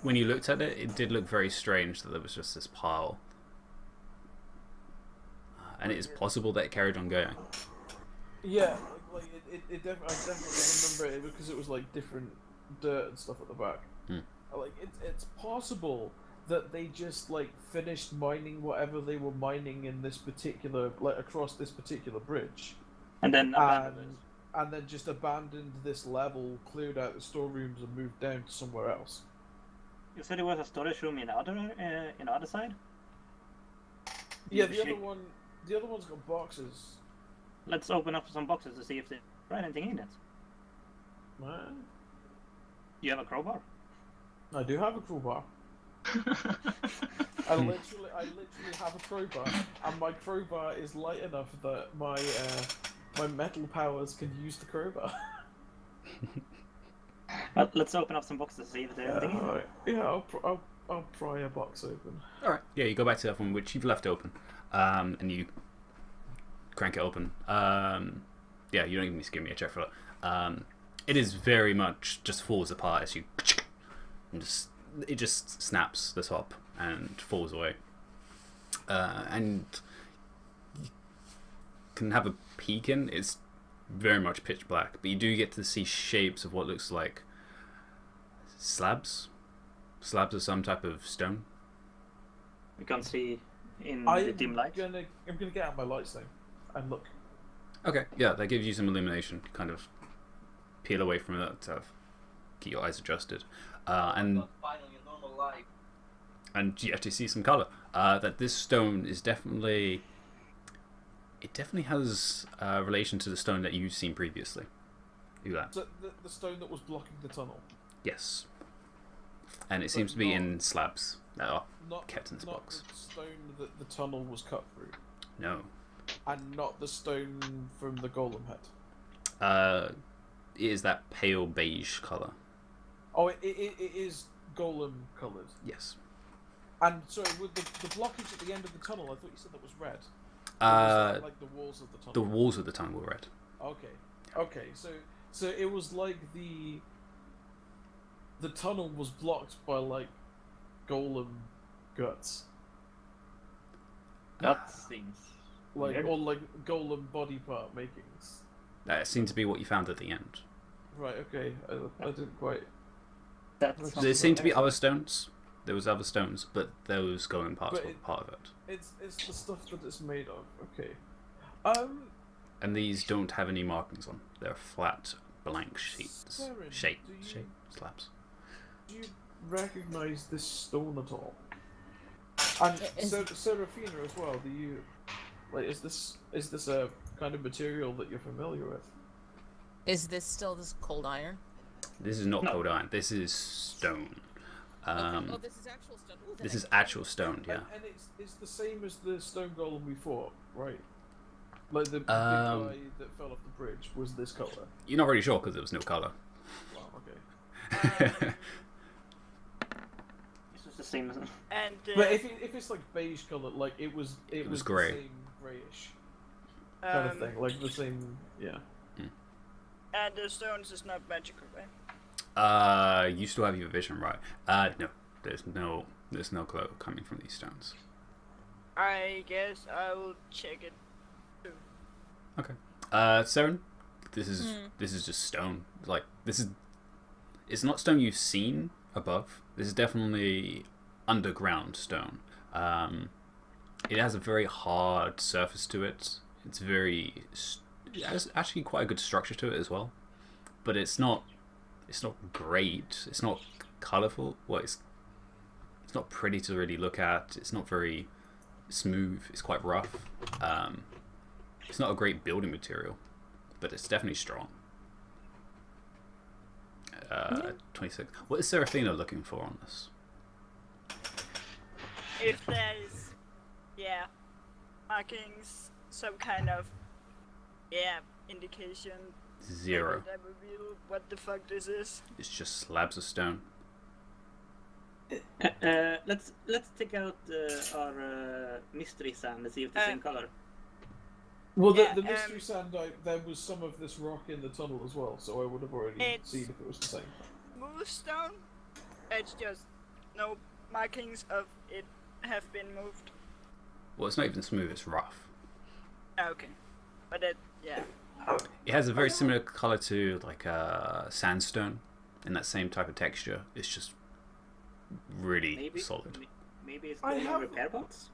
When you looked at it, it did look very strange that there was just this pile. And it is possible that it carried on going. Yeah, like I definitely remember it because it was like different dirt and stuff at the back. Like it's possible that they just like finished mining whatever they were mining in this particular across this particular bridge, And then abandon it. and then just abandoned this level, cleared out the storerooms, and moved down to somewhere else. You said there was a storage room in the other side? Yeah, Maybe the other one's got boxes. Let's open up some boxes to see if there's anything in it. Man, You have a crowbar? I do have a crowbar. I literally have a crowbar, and my crowbar is light enough that my metal powers can use the crowbar. Well, let's open up some boxes to see if there's anything in it. Alright. Yeah, I'll pry a box open. Alright. Yeah, you go back to that one which you've left open. And you crank it open. Yeah, you don't even need to give me a check for that. It is very much just falls apart as you and it just snaps the top and falls away. And you can have a peek in. It's very much pitch black, but you do get to see shapes of what looks like slabs of some type of stone. We can't see in the dim light. I'm gonna get out my lights now and look. Okay, yeah, that gives you some illumination. Kind of peel away from it to keep your eyes adjusted, and Finally, a normal life. and you actually see some color. That this stone is definitely. It definitely has relation to the stone that you've seen previously. So the stone that was blocking the tunnel. Yes. And it But seems to be not- in slabs that are Not kept in this not box. the stone that the tunnel was cut through, No. and not the stone from the golem head. It is that pale beige colour. Oh, it is golem coloured. Yes. And sorry, with the blockage at the end of the tunnel, I thought you said that was red. Or was that, like the walls of the tunnel. The walls of the tunnel were red. Okay. So it was like the tunnel was blocked by like golem guts, That seems like weird. or like golem body part makings. That seemed to be what you found at the end. Right. Okay. I didn't quite. That's There There seemed to be other stones. There was other stones, but those golem parts But were part of it. It's the stuff that it's made of. Okay. And these don't have any markings on. They're flat, blank sheets. Saren, Shape do you- slabs. Do you recognize this stone at all? And Serafina as well. Do you like? Is this a kind of material that you're familiar with? Is this still this cold iron? This is not No. cold iron. This is stone. Oh, this is actual stone. Ooh, This is actual stone. Yeah. And it's the same as the stone golem we fought, right? Like the big guy that fell off the bridge was this color. You're not really sure because it was no color. Wow. Okay. This was the same as And But if it's like beige color, like it was grey. the same greyish kind of thing, like the same. Yeah. and the stones is not magical, right? You still have your vision, right? No, there's no glow coming from these stones. I guess I will check it too. Okay. Saren, this is just stone. Like it's not stone you've seen above. This is definitely underground stone. It has a very hard surface to it. It has actually quite a good structure to it as well. But it's not great. It's not colorful. Well, it's not pretty to really look at. It's not very smooth. It's quite rough. It's not a great building material, but it's definitely strong. 26. What is Seraphina looking for on this? If there's, markings, some kind of, indication. 0. That reveal what the fuck this is. It's just slabs of stone. let's take out our mystery sand and see if it's the same color. Well, the mystery sand, there was some of this rock in the tunnel as well, so I would have already seen if it was the same. Smooth stone. It's just no markings of it have been moved. Well, it's not even smooth. It's rough. Okay, but it, It has a very similar color to like sandstone, in that same type of texture. It's just really solid. Maybe it's I going have- on repair bots?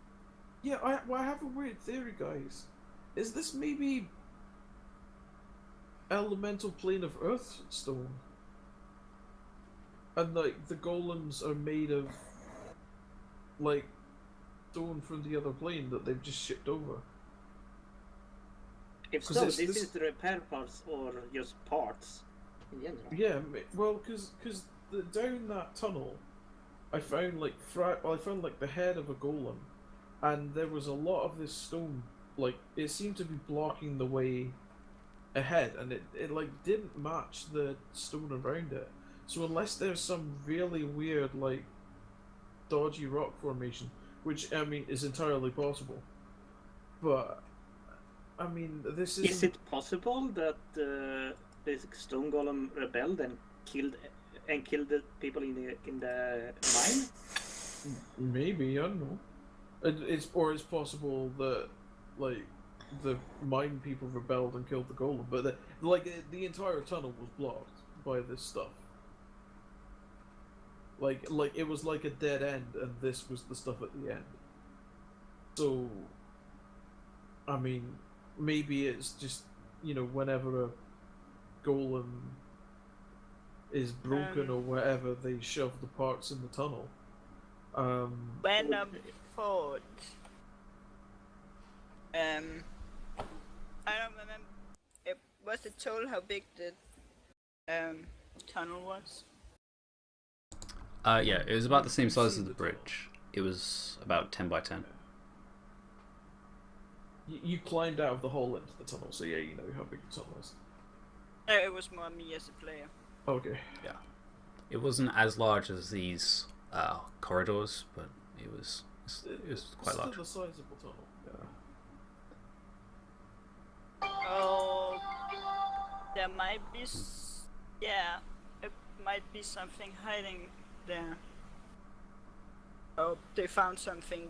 Yeah, I have a weird theory, guys. Is this maybe elemental plane of earth stone? And like the golems are made of like stone from the other plane that they've just shipped over. If 'Cause so, this- this is the repair parts or just parts in general. Yeah, well, because down that tunnel, I found like the head of a golem, and there was a lot of this stone. Like it seemed to be blocking the way ahead, and it like didn't match the stone around it. So unless there's some really weird like dodgy rock formation, which I mean is entirely possible, but I mean this is. Is it possible that the stone golem rebelled and killed the people in the mine? Maybe, I don't know. It's possible that like the mine people rebelled and killed the golem, but the entire tunnel was blocked by this stuff. Like it was like a dead end, and this was the stuff at the end. So, I mean, maybe it's just whenever a golem is broken or whatever, they shove the parts in the tunnel. Venom Fort. I don't remember. Was it told how big the tunnel was? Yeah, it was about the same size as the bridge. It was about 10 by 10. You climbed out of the hole into the tunnel, so yeah, you know how big the tunnel is. It was more me as a player. Okay. Yeah. It wasn't as large as these corridors, but it was quite large. Still a sizable tunnel. Yeah. Oh, there might be. It might be something hiding there. Oh, they found something.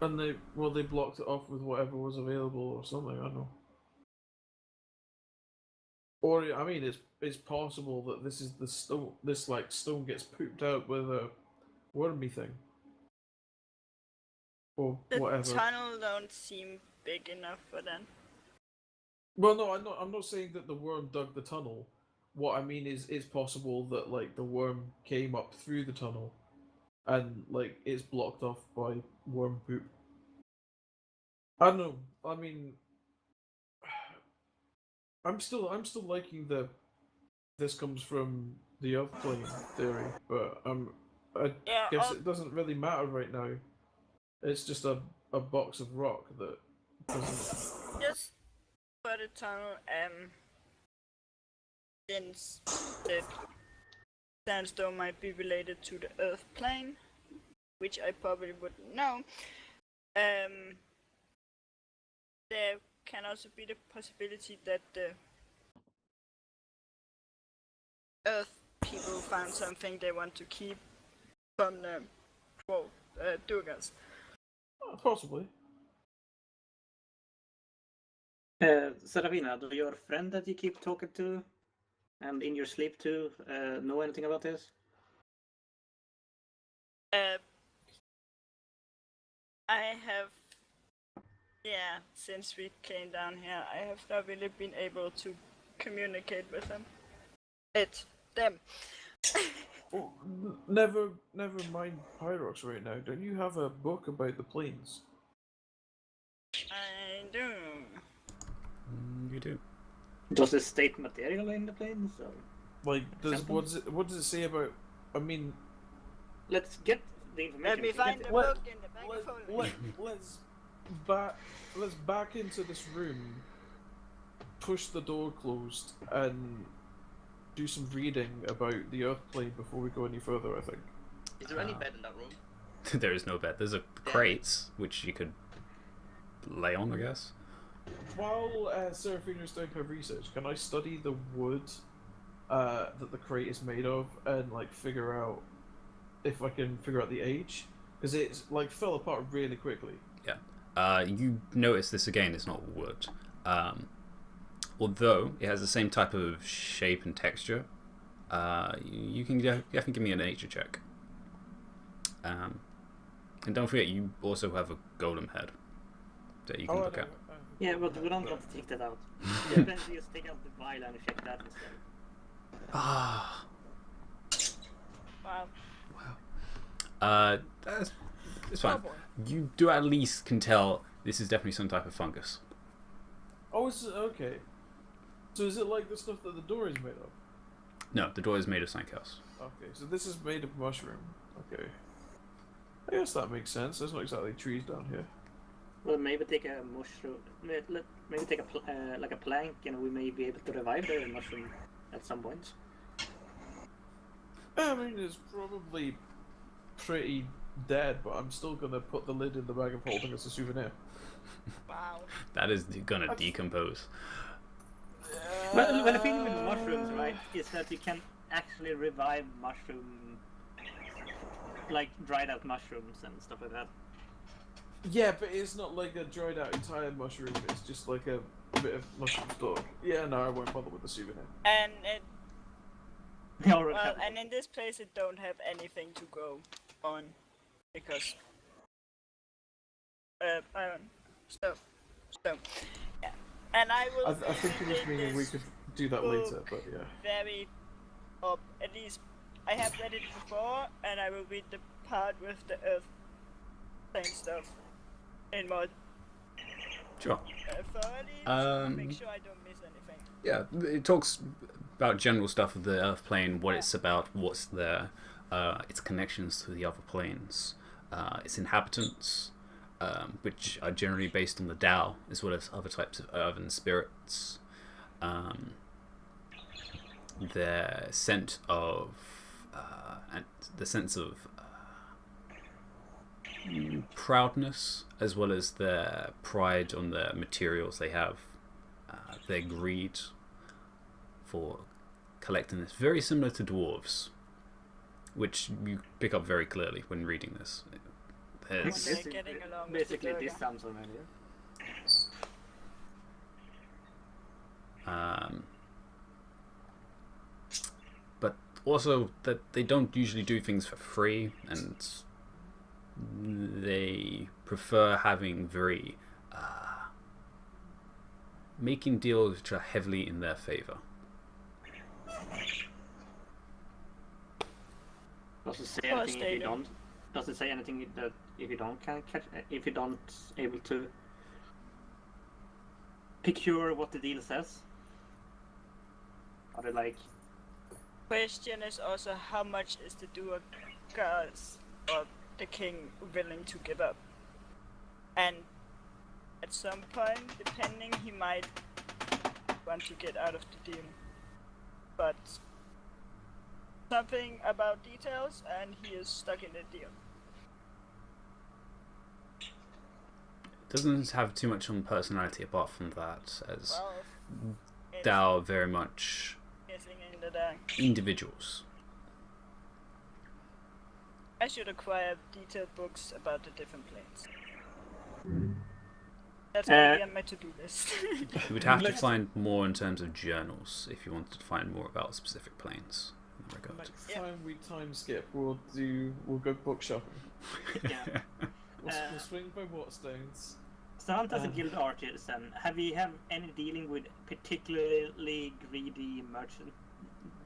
And they blocked it off with whatever was available or something. I don't know. Or I mean, it's possible that this is the stone. This stone gets pooped out with a wormy thing, or The whatever. tunnel don't seem big enough for that. Well, no, I'm not saying that the worm dug the tunnel. What I mean is, it's possible that the worm came up through the tunnel, and it's blocked off by worm poop. I don't know. I mean, I'm still liking this comes from the Earth plane theory, but I guess it doesn't really matter right now. It's just a box of rock that doesn't Just for the tunnel, since the sandstone might be related to the earth plane, which I probably wouldn't know, there can also be the possibility that the earth people found something they want to keep from the Durgas. Possibly. Serafina, do your friend that you keep talking to and in your sleep too know anything about this? I have, since we came down here, I have not really been able to communicate with them. Them. Oh, never mind Pyrox right now. Don't you have a book about the planes? I do. You do. Does it state material in the planes? Or Like, Something? what does it say about? I mean, let's get the information. Let me find the Let- book in the back of the let's back into this room, push the door closed, and do some reading about the Earth plane before we go any further. I think. Is there any bed in that room? There is no bed. There's a crates which you could lay on, I guess. While Seraphina's doing her research, can I study the wood that the crate is made of and like figure out if I can figure out the age? Because it's like fell apart really quickly. Yeah. You notice this again. It's not wood. Although it has the same type of shape and texture. You can definitely give me a nature check. And don't forget, you also have a golem head that you can look at. Yeah, but we don't want to take that out. Then we just take out the vial and check that instead. Ah. Wow. It's fine. You do at least can tell this is definitely some type of fungus. Oh, it's okay. So is it like the stuff that the door is made of? No, the door is made of something else. Okay, so this is made of mushroom. Okay. I guess that makes sense. There's not exactly trees down here. Well, maybe take a mushroom. Maybe take a like a plank, and we may be able to revive the mushroom at some point. I mean, it's probably pretty dead, but I'm still gonna put the lid in the bag of holding as a souvenir. Wow. That is gonna decompose. Well, the thing with mushrooms, right, is that you can actually revive mushroom, like dried out mushrooms and stuff like that. Yeah, but it's not like a dried out entire mushroom. It's just like a bit of mushroom stock. Yeah, no, I won't bother with the souvenir. And it, They already well, have and in this place it don't have anything to go on because iron stuff. So yeah, and I will. I think it was read meaning we this could do that book later, but yeah. Very up. At least I have read it before, and I will read the part with the earth plane stuff in more Sure. thoroughly to make sure I don't miss anything. Yeah, it talks about general stuff of the Earth plane, what it's about, what's there, its connections to the other planes, its inhabitants, which are generally based on the Tao, as well as other types of earthen spirits. Their sense of proudness, as well as their pride on the materials they have, their greed for collecting this, very similar to dwarves, which you pick up very clearly when reading this. There's, They're getting along with the basically, this burger. sounds familiar. but also that they don't usually do things for free, and they prefer having very making deals which are heavily in their favor. Does it say Of course anything if they you do. don't? Does it say anything that if you don't can catch, if you don't able to picture what the deal says? Are they like? Question is also how much is the Durgas or the king willing to give up? And At some point, depending, he might want to get out of the deal. But something about details, and he is stuck in the deal. Doesn't have too much on personality apart from that, as Well, it's they are very much guessing in the dark. individuals. I should acquire detailed books about the different planes. That's gonna be on my to-do list. You would have to find more in terms of journals if you wanted to find more about specific planes in that regard. Next time we time skip, we'll go book shopping. Yeah. We'll swing by Waterstones. Samantha as a guild artisan, have you have any dealing with particularly greedy merchant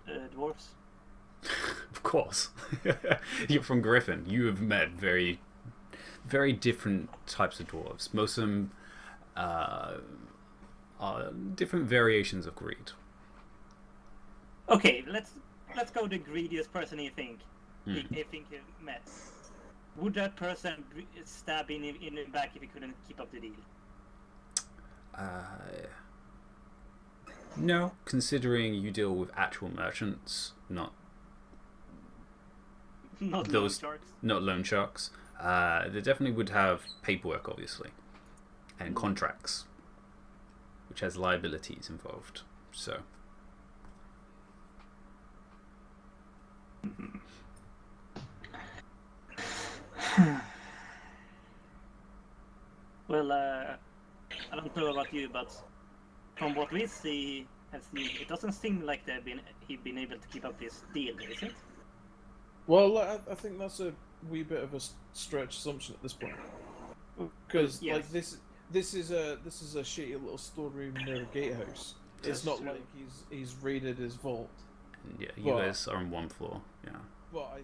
dwarves? Of course. You're from Griffin. You have met very, very different types of dwarves. Most of them are different variations of greed. Okay, let's go the greediest person you think you think you met. Would that person stab in the back if he couldn't keep up the deal? No, considering you deal with actual merchants, not Not those, loan sharks. not loan sharks. They definitely would have paperwork, obviously, and contracts, which has liabilities involved. So, Well, I don't know about you, but from what we see, it doesn't seem like he's been able to keep up his deal, is it? Well, I think that's a wee bit of a stretch assumption at this point, because Yes. like this is a shitty little storeroom near a gatehouse. It's That's not true. like he's raided his vault. yeah, you Well- guys are on one floor. Yeah. But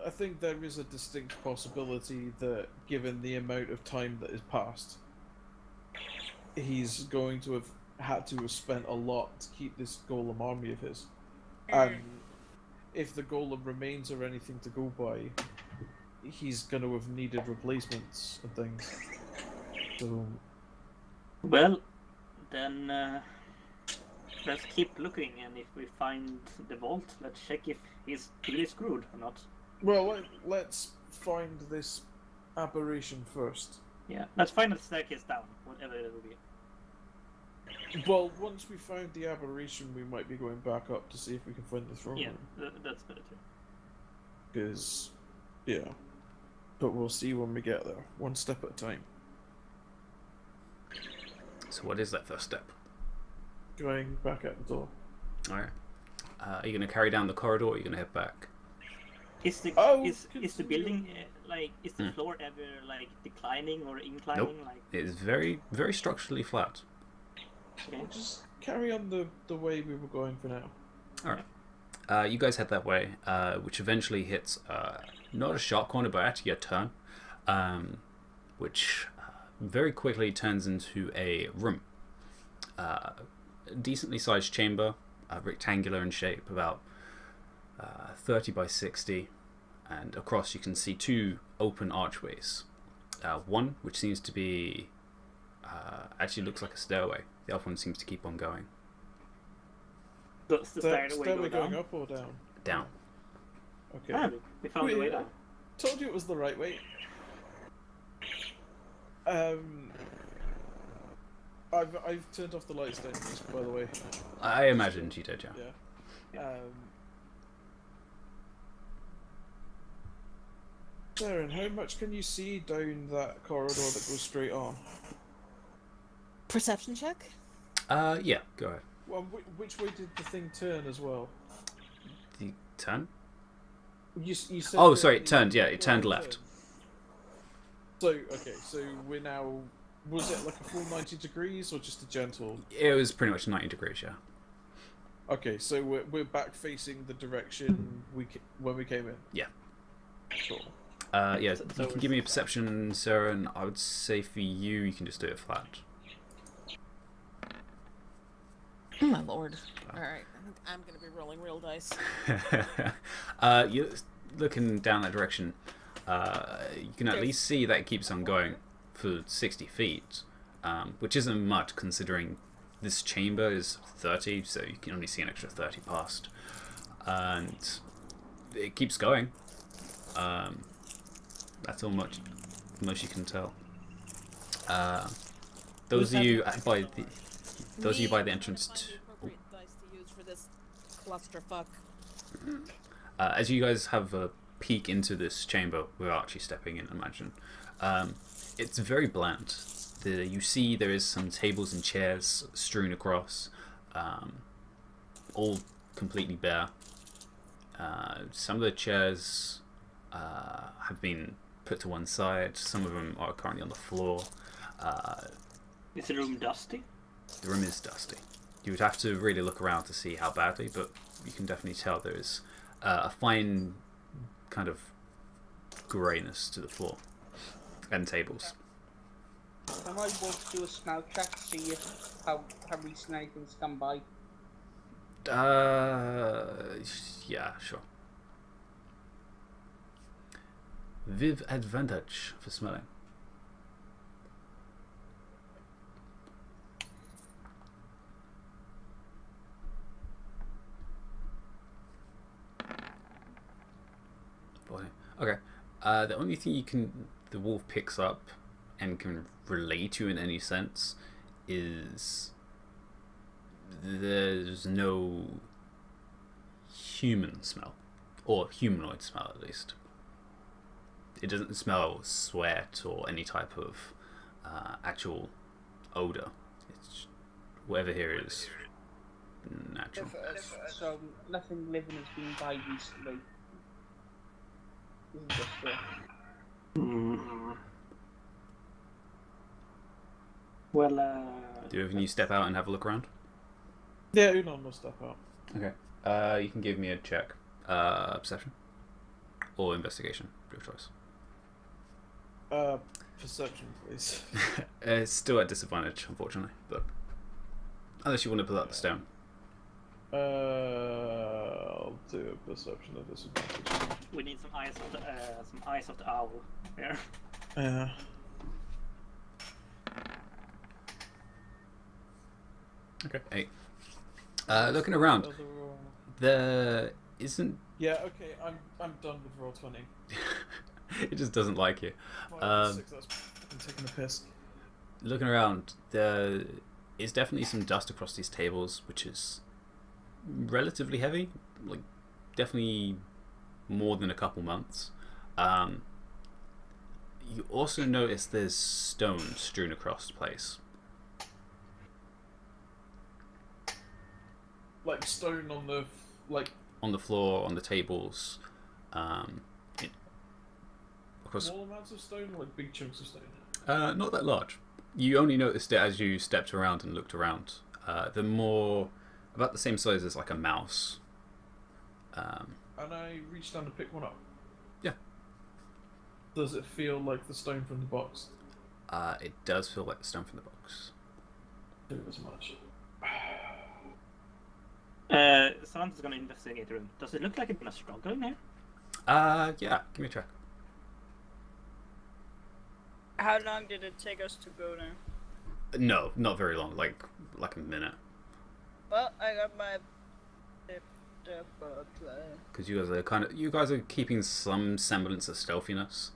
I think there is a distinct possibility that, given the amount of time that has passed, he's going to have had to have spent a lot to keep this golem army of his. And if the golem remains or anything to go by, he's going to have needed replacements and things. So, Well, then let's keep looking, and if we find the vault, let's check if he's really screwed or not. well, let's find this aberration first. Yeah, let's find the staircase down, whatever it will be. Well, once we found the aberration, we might be going back up to see if we can find the throne Yeah, room. that's better too. Because, yeah. But we'll see when we get there, one step at a time. So, what is that first step? Going back out the door. All right. Are you going to carry down the corridor? Or are you going to head back? Is the Oh, is the continue. building is the floor ever like declining or inclining? Nope. Like It is very, very structurally flat. okay. Just carry on the way we were going for now. All right. You guys head that way, which eventually hits not a sharp corner, but actually a turn, which very quickly turns into a room. A decently sized chamber, rectangular in shape, about 30 by 60, and across you can see two open archways. One which seems to be actually looks like a stairway. The other one seems to keep on going Does the stairway Stairway go going down? up or down? down. Okay. Ah, we found the way Wait, down. Told you it was the right way. I've turned off the lights down, just by the way. I imagined you did, yeah. Yeah. Darren, how much can you see down that corridor that goes straight on? Perception check? Yeah, go ahead. Well, which way did the thing turn as well? The turn? You said Oh, that sorry, it the- turned, yeah, it the turned right left. turn. So, okay, so we're now... Was it like a full 90 degrees or just a gentle... It was pretty much 90 degrees, yeah. Okay, so we're back facing the direction when we came in? Yeah. Cool. Yeah, So you can give me a perception, Sarah, and I would say for you can just do it flat. Oh my lord. Alright, I'm gonna be rolling real dice. You're looking down that direction. You can at least see that it keeps on going. for 60 feet, which isn't much considering this chamber is 30, so you can only see an extra 30 past. And it keeps going. That's all much most you can tell. Those of you by the entrance. Find the appropriate dice to use for this clusterfuck. As you guys have a peek into this chamber without actually stepping in, imagine, it's very bland. You see there is some tables and chairs strewn across, all completely bare. Some of the chairs have been put to one side. Some of them are currently on the floor. Is the room dusty? The room is dusty. You would have to really look around to see how badly, but you can definitely tell there is a fine kind of greyness to the floor and tables. Am I able to do a smell check to see how recent anything's come by? Yeah, sure. With advantage for smelling. Boy. Okay. The only thing the wolf picks up and can relate to in any sense is there's no human smell, or humanoid smell at least. It doesn't smell sweat or any type of actual odor. It's whatever here is natural. So nothing living has been by recently. This is just Well, Do you even step out and have a look around? Yeah, Unon will step out. Okay. You can give me a check. Perception. Or investigation. Your choice. Perception, please. It's still at disadvantage, unfortunately. But unless you want to pull out the stone. I'll do a perception at disadvantage. we need some eyes of the owl here. Yeah. Okay. 8. Looking around, there isn't. Yeah. Okay. I'm done with roll 20. It just doesn't like you. 5 6, that's fucking taking a piss. Looking around, there is definitely some dust across these tables, which is relatively heavy. Like, definitely more than a couple months. You also notice there's stone strewn across the place. Like stone on the On the floor, on the tables. Across, small amounts of stone, or like big chunks of stone. not that large. You only noticed it as you stepped around and looked around. They're more about the same size as like a mouse. And I reached down to pick one up. Yeah. Does it feel like the stone from the box? It does feel like the stone from the box. Do as much. Samantha's gonna investigate the room. Does it look like it's gonna struggle in here? Yeah. Give me a check. How long did it take us to go there? No, not very long. Like a minute. Well, I got my butler. Because you guys are keeping some semblance of stealthiness.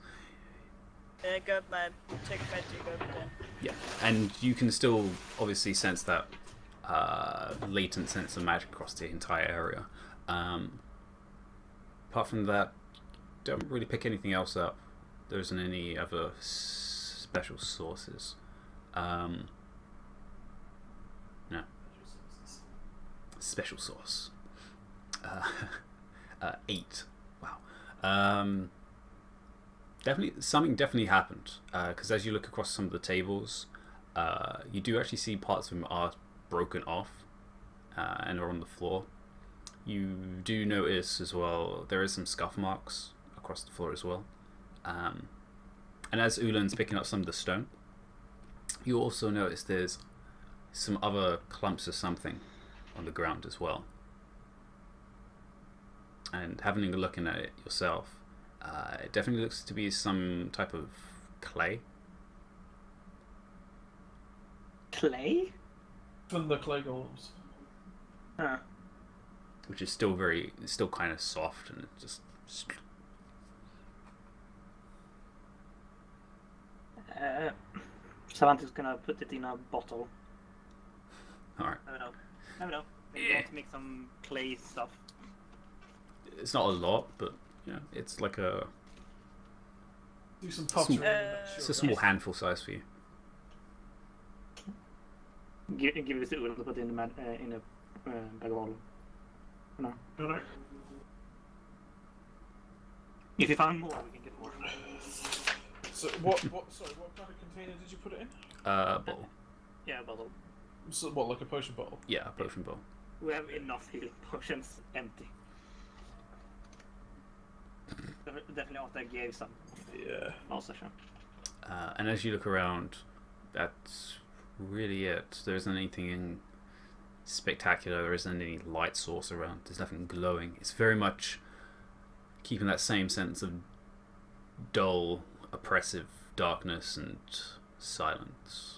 I got my take magic up there. Yeah, and you can still obviously sense that latent sense of magic across the entire area. Apart from that, don't really pick anything else up. There isn't any other special sources. No. Special source. 8. Wow. Something definitely happened. Because as you look across some of the tables, you do actually see parts of them are broken off and are on the floor. You do notice as well there is some scuff marks across the floor as well. And as Ulan's picking up some of the stone, you also notice there's some other clumps of something on the ground as well. And having a look at it yourself, it definitely looks to be some type of clay clay? From the clay golems. Huh. Which is still kind of soft and it just. Savanta's gonna put it in a bottle. All right. Never know. Maybe want to make some clay stuff. It's not a lot, but it's like a. Do some pottery. It's a small handful size for you. Give it to Ul to put in the in a bag of oil. No. No. If you find more, we can get more. So what? Sorry, what kind of container did you put it in? Bottle. Yeah, bottle. So what, like a potion bottle? Yeah, a potion bowl. We have enough healing potions empty. Definitely after I gave some. Yeah. Last session. And as you look around, that's really it. There isn't anything spectacular. There isn't any light source around. There's nothing glowing. It's very much keeping that same sense of dull, oppressive darkness and silence.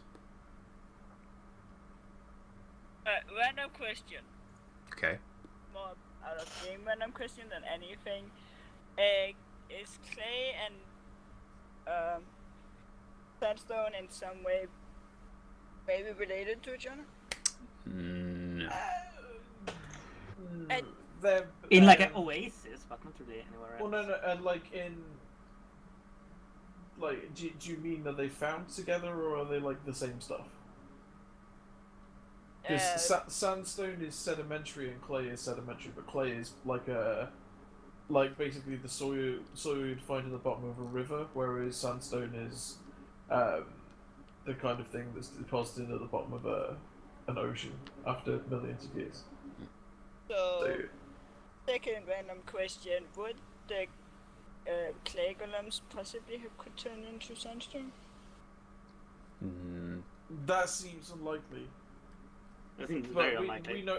Random question. Okay. More out of game random question than anything. Is clay and sandstone in some way maybe related to each other? No. And They're, In like an oasis, but not really anywhere else. Well, no, and like in. Like, do you mean that they found together, or are they like the same stuff? Because sandstone is sedimentary and clay is sedimentary, but clay is like basically the soil you'd find in the bottom of a river, whereas sandstone is the kind of thing that's deposited at the bottom of an ocean after millions of years. so second random question: would the clay golems possibly have could turn into sandstone? That seems unlikely. I think it's But very we unlikely. know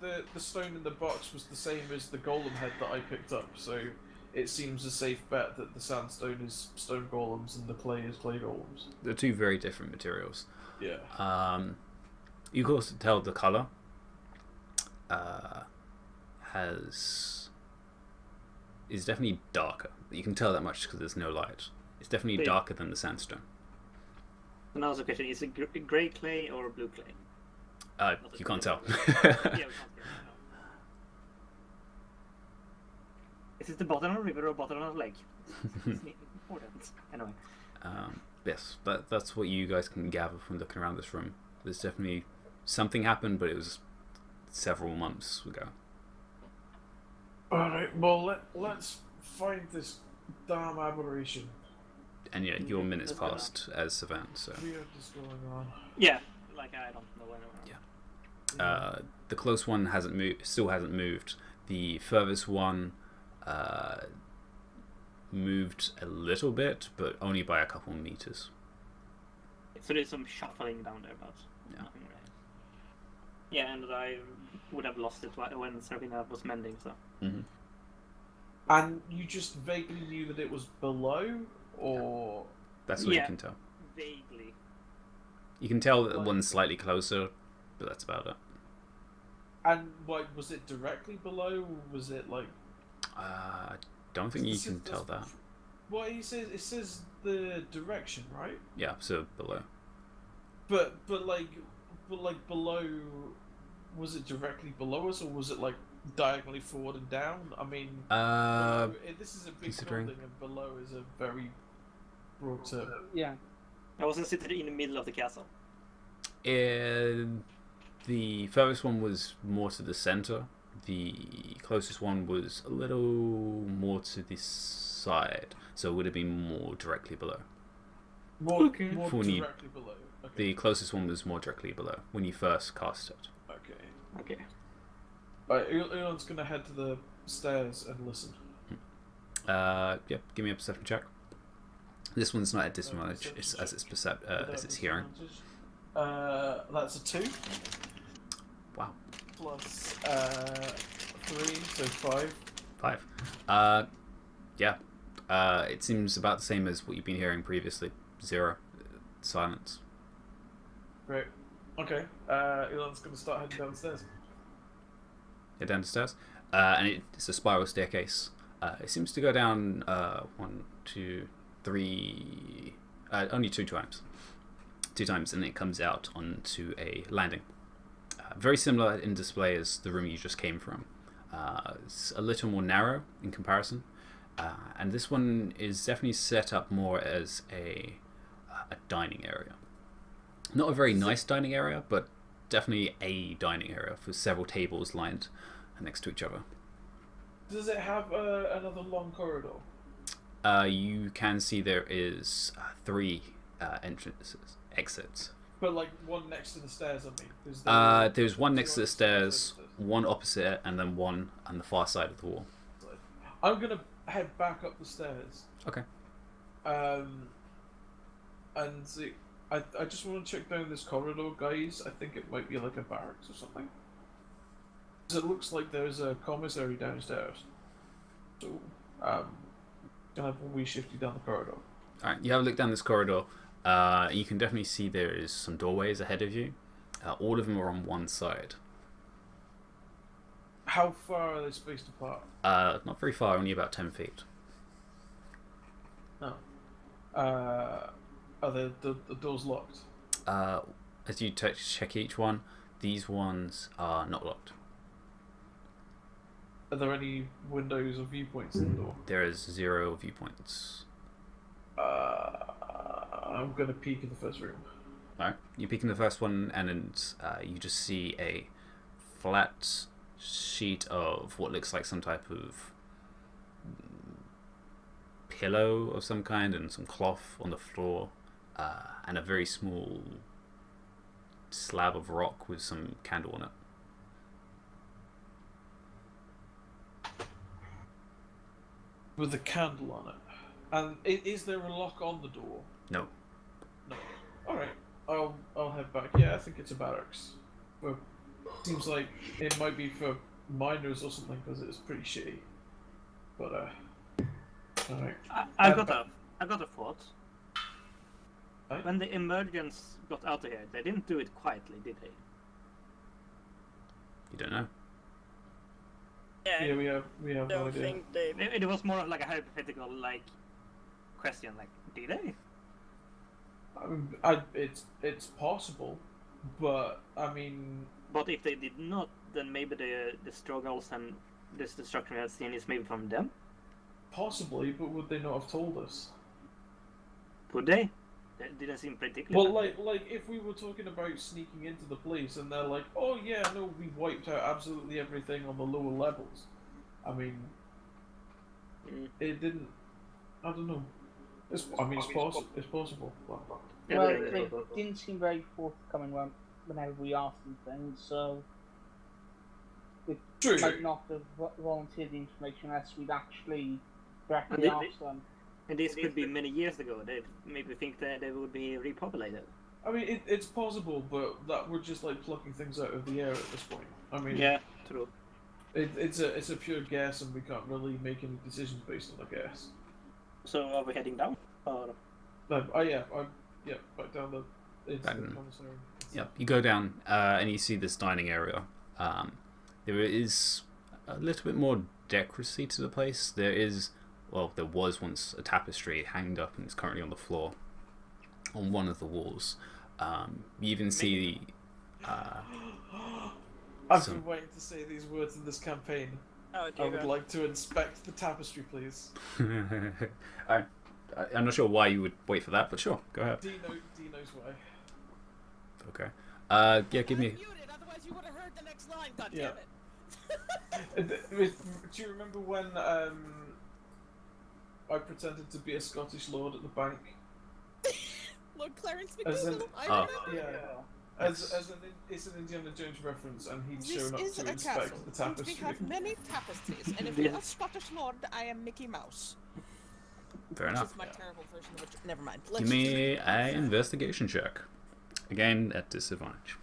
that the stone in the box was the same as the golem head that I picked up, so it seems a safe bet that the sandstone is stone golems and the clay is clay golems. They're two very different materials. Yeah. You can also tell the color is definitely darker. You can tell that much because there's no light. It's definitely Wait. darker than the sandstone. And also, question: is it grey clay or blue clay? You can't tell. Yeah, we can't get it now. Is it the bottom of a river or bottom of a lake? It's important. Anyway. Yes, that's what you guys can gather from looking around this room. There's definitely something happened, but it was several months ago. Alright, well, let's find this damn aberration. And yeah, your minutes Let's go passed as Savant, so. Weird is going on. Yeah, like I don't know anywhere. Yeah. The close one still hasn't moved. The furthest one moved a little bit, but only by a couple meters. So there's some shuffling down there, but nothing really. Yeah, and I would have lost it when Servina was mending, so. Mm-hmm. And you just vaguely knew that it was below, or That's what you can tell. Vaguely. You can tell that one's slightly closer, but that's about it. and like was it directly below, or was it like? I don't think you can tell that. Well, it says the direction, right? Yeah, so below. But like below, was it directly below us, or was it like diagonally forward and down? I mean, below, this is a big considering- building, and below is a very broad term. Yeah. I wasn't sitting in the middle of the castle. The furthest one was more to the center. The closest one was a little more to the side, so it would have been more directly below. More For when you- directly below. Okay. The closest one was more directly below when you first cast it. Okay. Okay. Alright, Elon's gonna head to the stairs and listen. Yeah, give me a perception check. This one's not at disadvantage, it's as its hearing. That's a 2 Wow. plus 3, so 5. 5. Yeah. It seems about the same as what you've been hearing previously. 0. Silence. Great. Okay. Elon's going to start heading downstairs. Head down the stairs, and it's a spiral staircase. It seems to go down 1, 2, 3, only 2 times. 2 times, and it comes out onto a landing. Very similar in display as the room you just came from. It's a little more narrow in comparison, and this one is definitely set up more as a dining area. Not a very nice dining area, but definitely a dining area for several tables lined next to each other. Does it have another long corridor? You can see there is 3 exits. But like one next to the stairs, I mean. There's one next to the stairs, one opposite it, and then one on the far side of the wall. I'm gonna head back up the stairs. Okay. And see, I just want to check down this corridor, guys. I think it might be like a barracks or something. 'Cause it looks like there's a commissary downstairs. So, gonna have a wee shifty down the corridor. Alright, you have a look down this corridor. You can definitely see there is some doorways ahead of you. All of them are on one side. How far are they spaced apart? Not very far, only about 10 feet. No. Are the doors locked? As you check each one, these ones are not locked. Are there any windows or viewpoints in the door? There is 0 viewpoints. I'm gonna peek in the first room. Alright, you peek in the first one, and you just see a flat sheet of what looks like some type of pillow of some kind and some cloth on the floor, and a very small slab of rock with some candle on it. With a candle on it. And is there a lock on the door? No. No. Alright. I'll head back. Yeah, I think it's a barracks. Well, seems like it might be for miners or something because it's pretty shitty. But alright. I got a thought. Aye? When the emergents got out of here, they didn't do it quietly, did they? You don't know. Yeah, we have no don't idea. think they. It was more of like a hypothetical question, like, did they? I mean, it's possible, but I mean, But if they did not, then maybe the struggles and this destruction we have seen is maybe from them. possibly, but would they not have told us? Would they? That didn't seem particularly. Well, like if we were talking about sneaking into the place and they're like, oh yeah, no, we wiped out absolutely everything on the lower levels. I mean, it didn't. I don't know. It's possible. It's possible. Yeah, Well, they- they didn't seem very forthcoming whenever we asked them things, so they True. might not have volunteered the information unless we'd actually directly And they- asked them. And this could be many years ago. They maybe think that they would be repopulated. I mean, it's possible, but that we're just like plucking things out of the air at this point. I mean, Yeah, true. it's a pure guess, and we can't really make any decisions based on a guess. So are we heading down? Or Yeah, back down the Back the in. commissary. Yep, you go down and you see this dining area. There is a little bit more decoracy to the place. There was once a tapestry hanged up and it's currently on the floor on one of the walls. You even see I've Some- been waiting to say these words in this campaign. Oh I dear. would like to inspect the tapestry, please. I'm not sure why you would wait for that, but sure, go ahead. D knows why. Okay. Yeah, give me. Muted, otherwise you would have heard the next line. God Yeah. damn it. Do you remember when I pretended to be a Scottish lord at the bank? Lord Clarence As in- McDougal. I Oh. remember. Yeah. It's an Indiana Jones reference, and he'd This shown up is to a inspect castle, the and tapestry. we have many tapestries, and if you're a Scottish lord, I am Mickey Mouse. Fair Which enough. is my terrible version of it. Never mind. Give me an investigation check. Again, at disadvantage.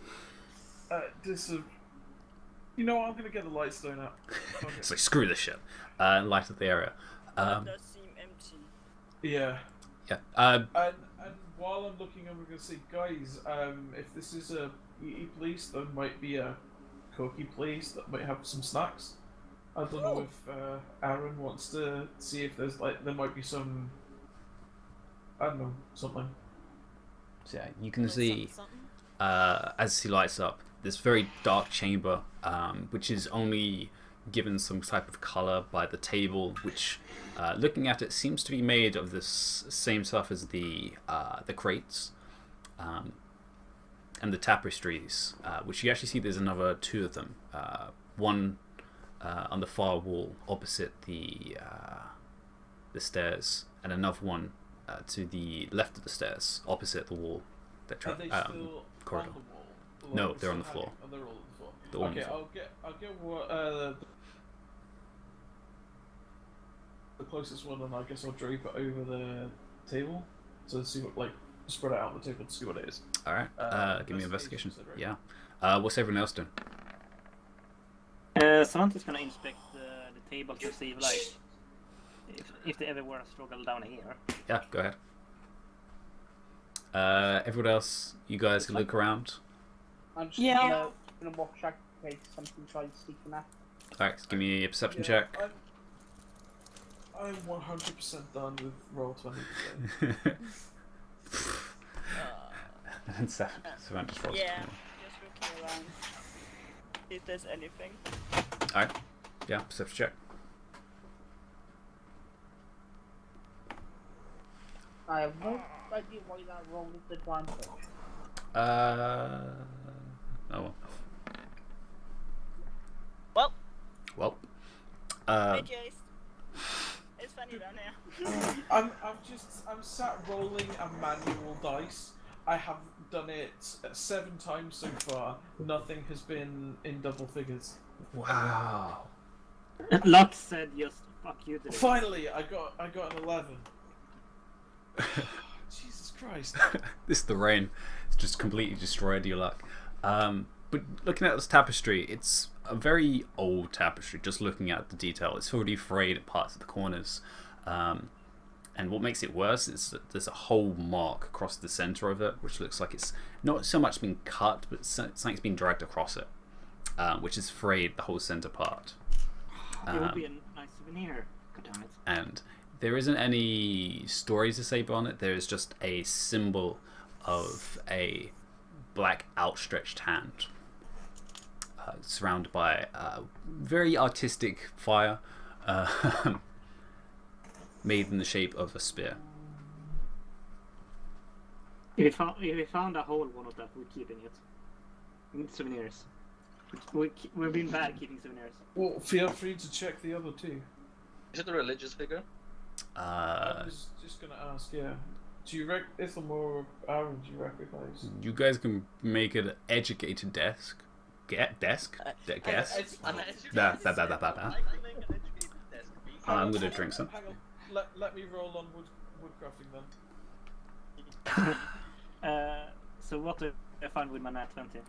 You know what? I'm gonna get the lights down out. It's like, screw this shit. Light up the area. That does seem empty. Yeah. Yeah. And while I'm looking, I'm going to say, guys, if this is a eaty place, there might be a cookie place that might have some snacks. I don't know if Aaron wants to see if there's there might be some. I don't know, something. So yeah, you can see Something. as he lights up this very dark chamber, which is only given some type of color by the table, which, looking at it, seems to be made of this same stuff as the crates and the tapestries, which you actually see there's another 2 of them. One on the far wall opposite the stairs, and another one to the left of the stairs opposite the wall. Are they still corridor. on the wall? No, they're on the floor. Oh, they're all on the floor. They're all on the Okay, floor. I'll get what the closest one, and I guess I'll drape it over the table to see what, spread it out on the table to see what it is. All right, give me investigation. Investigation, Yeah. What's everyone else doing? Samantha's gonna inspect the table to see if there ever were a struggle down here. Yeah, go ahead. Everyone else, you guys can look around. I'm just Yeah. gonna watch out in case something tries to sneak in there. Alright, give me a perception Yeah, check. I'm 100% done with roll 20 today. And seven. So I just rolled Yeah, some just looking around. If there's anything. more. Alright. Yeah, perception check. I have no idea why that roll is advantage. Oh well. Well, Well. hey Jace. It's funny down here. I'm sat rolling a manual dice. I have done it 7 times so far. Nothing has been in double figures. Wow. Luck said just fuck you today. Finally, I got an 11. Jesus Christ. This is the rain. It's just completely destroyed your luck. But looking at this tapestry, it's a very old tapestry. Just looking at the detail, it's already frayed at parts of the corners. And what makes it worse is that there's a whole mark across the center of it, which looks like it's not so much been cut, but something's been dragged across it, which has frayed the whole center part. It would be a nice souvenir. God damn it. And there isn't any stories to say on it. There is just a symbol of a black outstretched hand, surrounded by very artistic fire, made in the shape of a spear. If we found a whole one of that, we're keeping it. We need souvenirs. We've been bad keeping souvenirs. Well, feel free to check the other 2. Is it a religious figure? I was just gonna ask, yeah. Do you Ithamore or Aaron, do you recognize? You guys can make an educated guess. I'm gonna drink some. Hang on. Let me roll on woodcrafting then. So what did I find with my nat 20?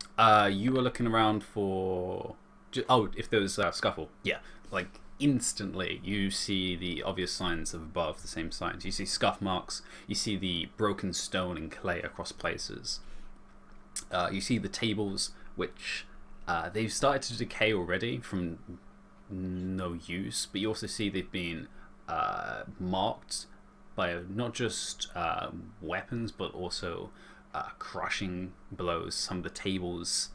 You were looking around for. If there was a scuffle. Yeah, like instantly you see the obvious signs of above the same signs. You see scuff marks. You see the broken stone and clay across places. You see the tables, which they've started to decay already from no use. But you also see they've been marked by not just weapons, but also crushing blows. Some of the tables,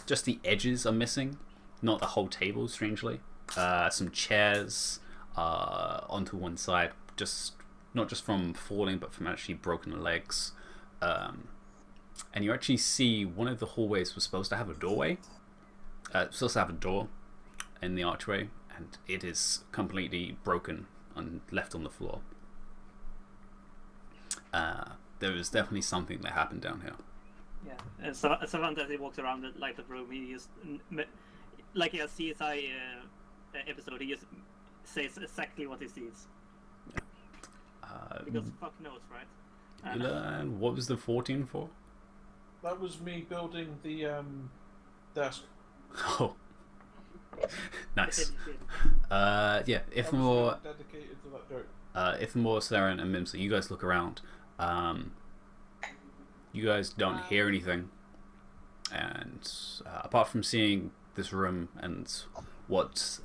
just the edges are missing, not the whole table, strangely. Some chairs onto one side, not just from falling, but from actually broken legs. And you actually see one of the hallways was supposed to have a doorway. Supposed to have a door in the archway, and it is completely broken and left on the floor. There is definitely something that happened down here. Yeah. Savant, as he walks around the lighted room, he just like a CSI episode. He just says exactly what he sees. Because fuck knows, right? And what was the 14 for? That was me building the desk. Oh, nice. Yeah, Ithamore, Dedicated to that joke. Ithamore, Saren, and Mimsy, you guys look around. You guys don't hear anything, and apart from seeing this room and what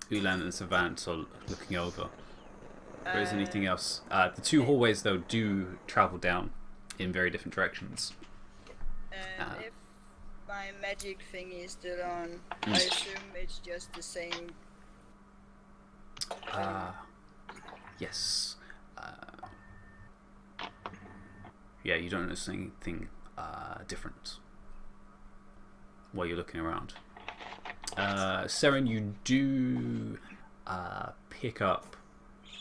Ulan and Savant are looking over, there isn't anything else. The two hallways, though, do travel down in very different directions. And if my magic thing is still on, I assume it's just the same. Yes. Yeah, you don't notice anything different while you're looking around. Seren, you do pick up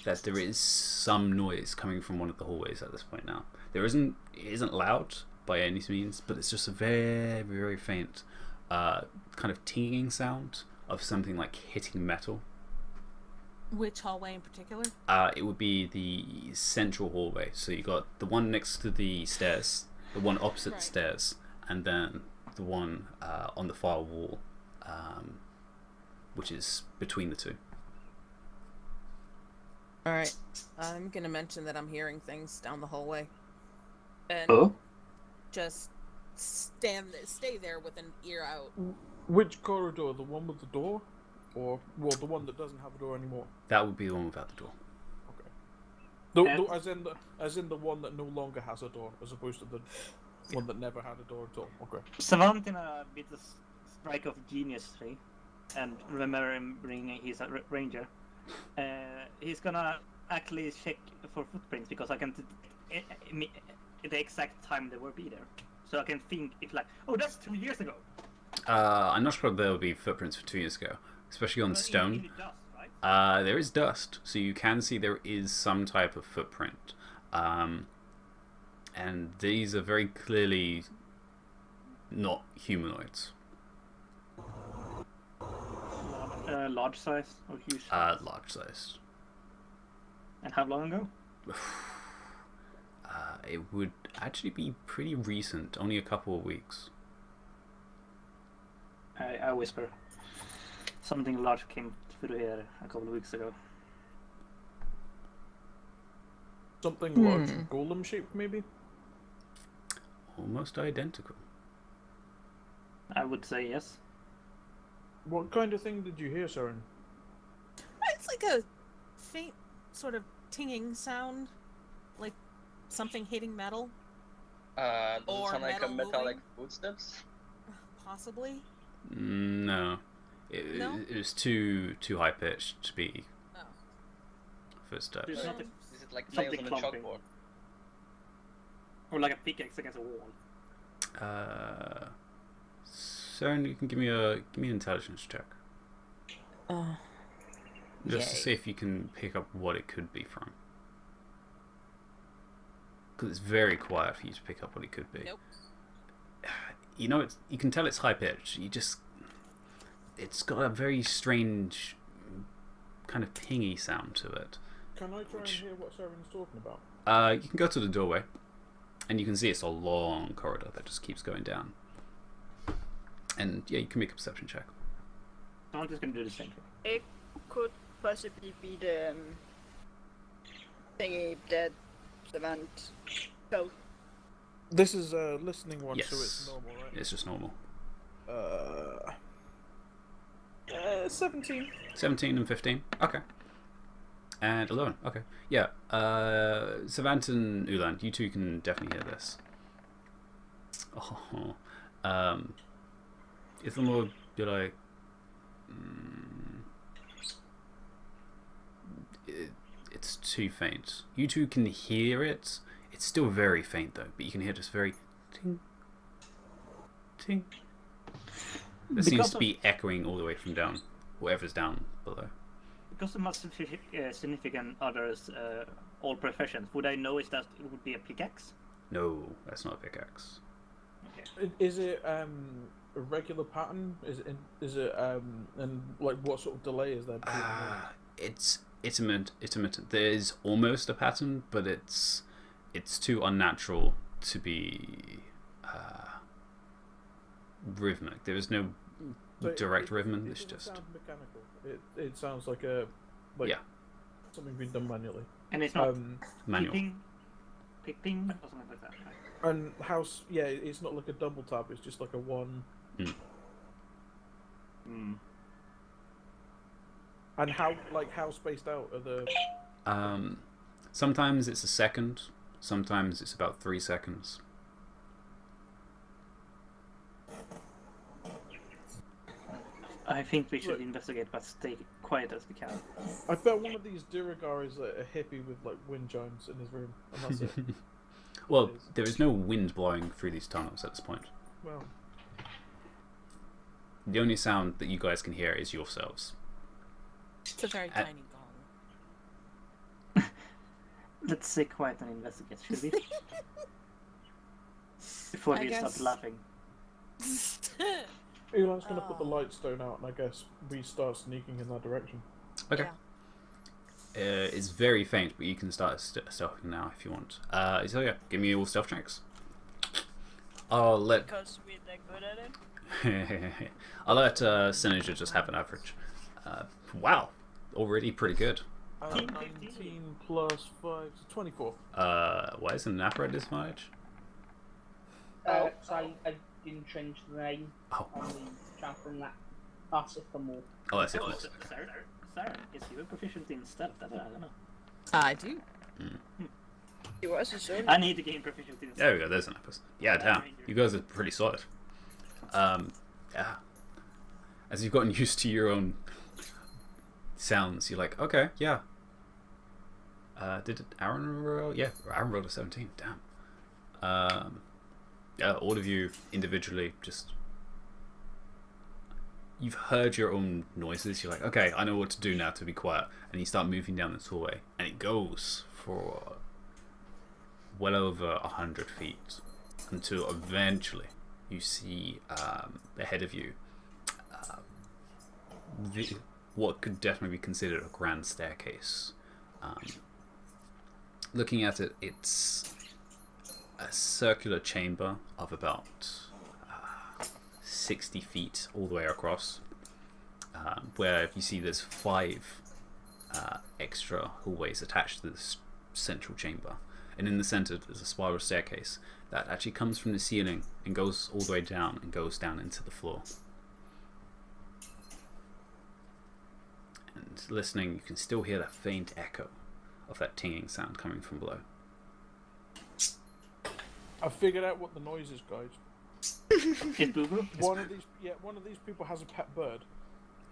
that there is some noise coming from one of the hallways at this point now. It isn't loud by any means, but it's just a very, very faint kind of tinging sound of something like hitting metal. Which hallway in particular? It would be the central hallway. So you got the one next to the stairs, the one opposite the stairs, and then the one on the far wall, which is between the two. Alright, I'm gonna mention that I'm hearing things down the hallway. And just stay there with an ear out. Which corridor? The one with the door? Or, well, the one that doesn't have a door anymore? That would be the one without the door. Okay. As in the one that no longer has a door, as opposed to the one that never had a door at all. Okay. Savant in a bit of strike of genius, and remembering he's a ranger, he's gonna actually check for footprints because I can the exact time they will be there, so I can think if like, oh, that's 2 years ago. I'm not sure there will be footprints for 2 years ago, especially on stone. In the dust, right? There is dust, so you can see there is some type of footprint, and these are very clearly not humanoids. Large size or huge size? Large sized. And how long ago? It would actually be pretty recent, only a couple of weeks. I whisper. Something large came through here a couple of weeks ago. Something large, golem shaped, maybe? Almost identical. I would say yes. What kind of thing did you hear, Saren? It's like a faint sort of tinging sound, like something hitting metal. Does Or it sound like a metal metallic moving? footsteps? Possibly. No. No? It was too high pitched to be Oh. footsteps. There's not Is it like something nails on a clumping. chalkboard? Or like a pickaxe against a wall. Saren, you can give me an intelligence check. Just to see if you can pick up what it could be from. Because it's very quiet for you to pick up what it could be. Nope. You know, you can tell it's high pitched. It's got a very strange kind of pingy sound to it. Can I try and hear what Saren's talking about? You can go to the doorway, and you can see it's a long corridor that just keeps going down. And yeah, you can make a perception check. I'm just gonna do the same thing. It could possibly be the thingy that Savant felt. This is a listening one, Yes. so it's normal, right? It's just normal. 17. 17 and 15. Okay. And 11. Okay. Yeah. Savant and Ulan, you two can definitely hear this. Oh. Ithamor, you're like... it's too faint. You two can hear it. It's still very faint though, but you can hear just very ting, ting. It seems to be echoing all the way from down, whatever's down below. Because of my significant others, all professions, would I know is that it would be a pickaxe? No, that's not a pickaxe. Okay. Is it a regular pattern? Is it and like what sort of delay is there? It's intermittent. There is almost a pattern, but it's too unnatural to be rhythmic. There is no direct rhythm. It's It just sound mechanical. It sounds like something being done manually. And it's not Manual. ping, or something like that. Right? And it's not like a double tap. It's just like a one. And how spaced out are the? Sometimes it's a second. Sometimes it's about 3 seconds. I think we should investigate, but stay quiet as we can. I bet one of these Duragar is a hippie with like wind chimes in his room, and that's it. Well, there is no wind blowing through these tunnels at this point. Well, The only sound that you guys can hear is yourselves. It's a very tiny gong. Let's stay quiet and investigate, should we? Before we start laughing. Ulan's gonna put the light stone out, and I guess we start sneaking in that direction. Okay. It's very faint, but you can start stealthing now if you want. So yeah, give me all stealth checks. I'll let. Because we're that good at it. I'll let Senator just have an average. Wow, already pretty good. 19 plus 5, 24. Why isn't an average disadvantage? So I didn't change the name on the chapter and that's it for more. Oh, that's it. Sarah, is you proficient in stealth? I don't know. I do. It was a show. I need to gain proficiency in stealth. There we go. There's an episode. Yeah, damn. You guys are pretty solid. Yeah. As you've gotten used to your own sounds, you're like, okay, yeah. Did Aaron roll? Yeah, Aaron rolled a 17. Damn. Yeah, all of you individually just. You've heard your own noises. You're like, okay, I know what to do now to be quiet. And you start moving down this hallway, and it goes for well over 100 feet until eventually you see ahead of you what could definitely be considered a grand staircase. Looking at it, it's a circular chamber of about 60 feet all the way across, where you see there's 5 extra hallways attached to this central chamber, and in the center there's a spiral staircase that actually comes from the ceiling and goes all the way down and goes down into the floor. And listening, you can still hear that faint echo of that tinging sound coming from below. I figured out what the noise is, guys. Is Boo Boo? One of these people has a pet bird,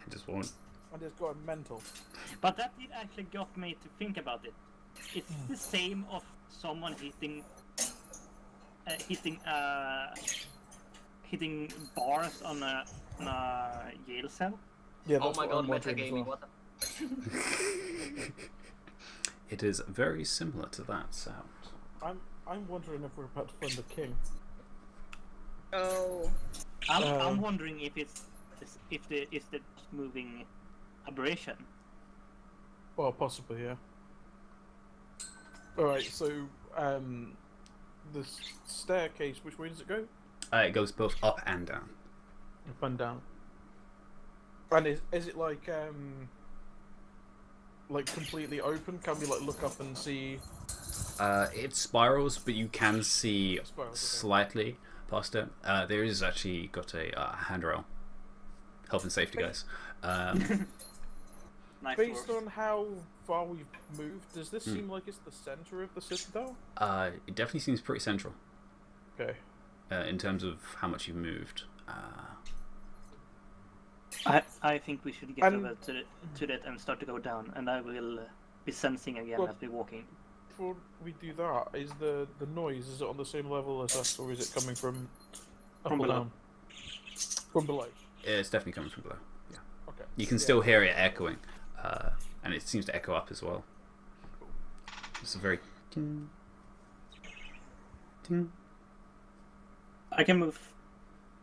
It just won't. and it's got a mental. But that did actually got me to think about it. It's the same of someone hitting bars on a jail cell. Yeah, Oh that's my what god, I'm wondering as metagaming, well. what the... It is very similar to that sound. I'm wondering if we're about to find the king. Oh. I'm wondering if it's the moving aberration. Well, possibly, yeah. All right, so the staircase. Which way does it go? It goes both up and down. Up and down. And is it like completely open? Can we like look up and see? It spirals, but you can see Spirals, okay. slightly past it. There is actually got a handrail. Health and safety, guys. Nice Based work. on how far we've moved, does this seem like it's the center of the Citadel? It definitely seems pretty central Okay. in terms of how much you've moved. I think we should get over to that and start to go down, and I will be sensing again Well- as we're walking. Before we do that, is the noise, is it on the same level as us, or is it coming from up From or below. down? From below. It's definitely coming from below. Yeah, Okay. you can still hear it echoing, and it seems to echo up as well. It's a very ting, ting. I can move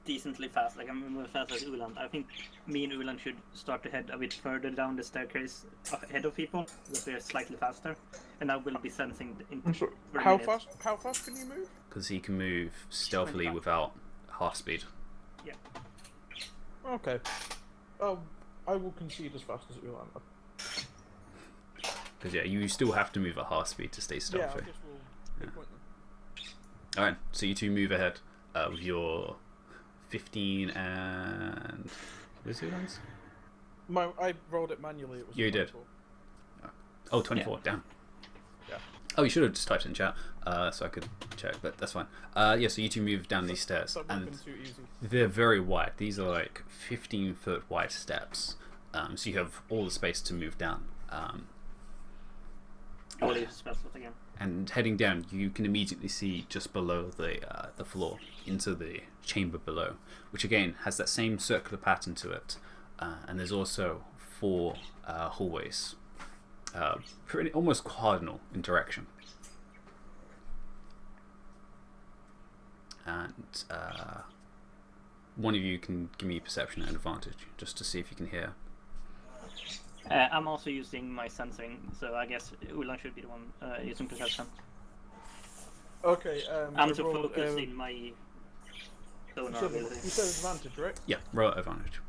decently fast. I can move as fast as Ulan. I think me and Ulan should start to head a bit further down the staircase ahead of people, because we are slightly faster, and I will be sensing I'm sorry, for a how minute. fast can you move? Because he can move stealthily 25. without half speed. Yeah. Okay. I will concede as fast as Ulan. Because yeah, you still have to move at half speed to stay Yeah, I stealthy. guess we'll point them. All right, so you two move ahead with your 15 and where's the ones? I rolled it manually. It was You did. 24. Oh, 24. Damn. Yeah. Oh, you should have just typed in chat so I could check, but that's fine. Yeah, so you two move down these stairs, That would've and been too easy. they're very wide. These are like 15-foot wide steps, so you have all the space to move down. I will use spell slot again. And heading down, you can immediately see just below the floor into the chamber below, which again has that same circular pattern to it. And there's also 4 hallways, pretty almost cardinal in direction. And one of you can give me perception and advantage just to see if you can hear. I'm also using my sensing, so I guess Ulan should be the one using perception. Okay. I'm I so rolled, focused in my sonar you ability. said advantage, right? Yeah, roll advantage.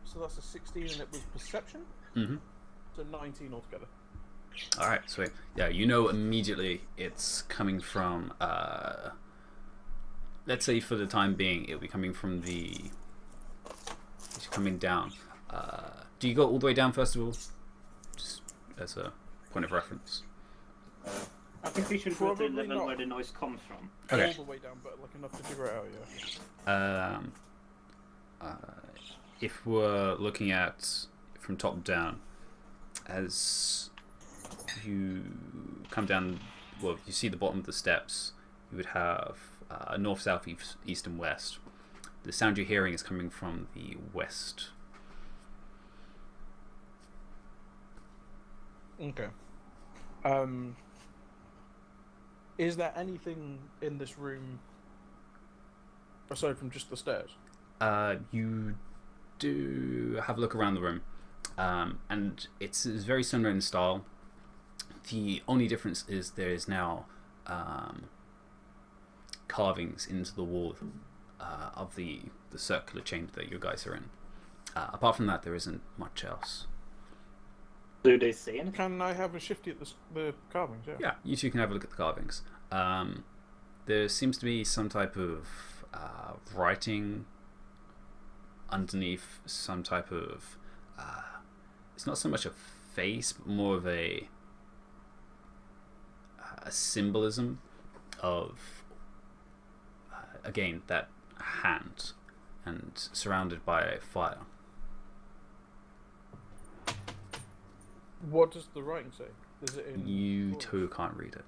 So that's a 16 and it was perception? Mm-hmm. So 19 altogether. Alright, sweet. Yeah, you know immediately it's coming from, let's say for the time being, it'll be coming from it's coming down. Do you go all the way down first of all? Just as a point of reference. I think we should go to the Probably level not. where the noise comes from. Okay. All the way down, but like enough to figure it out, yeah. If we're looking at from top down, as you come down, well, you see the bottom of the steps, you would have north, south, east, and west. The sound you're hearing is coming from the west. Okay. Is there anything in this room aside from just the stairs? You do have a look around the room, and it's very similar in style. The only difference is there is now carvings into the wall of the circular chamber that you guys are in. Apart from that, there isn't much else. Do they say anything? Can I have a shifty at the carvings? Yeah. Yeah, you two can have a look at the carvings. There seems to be some type of writing underneath, some type of it's not so much a face but more of a symbolism of again that hand, and surrounded by fire. What does the writing say? Is it in? You two can't read it.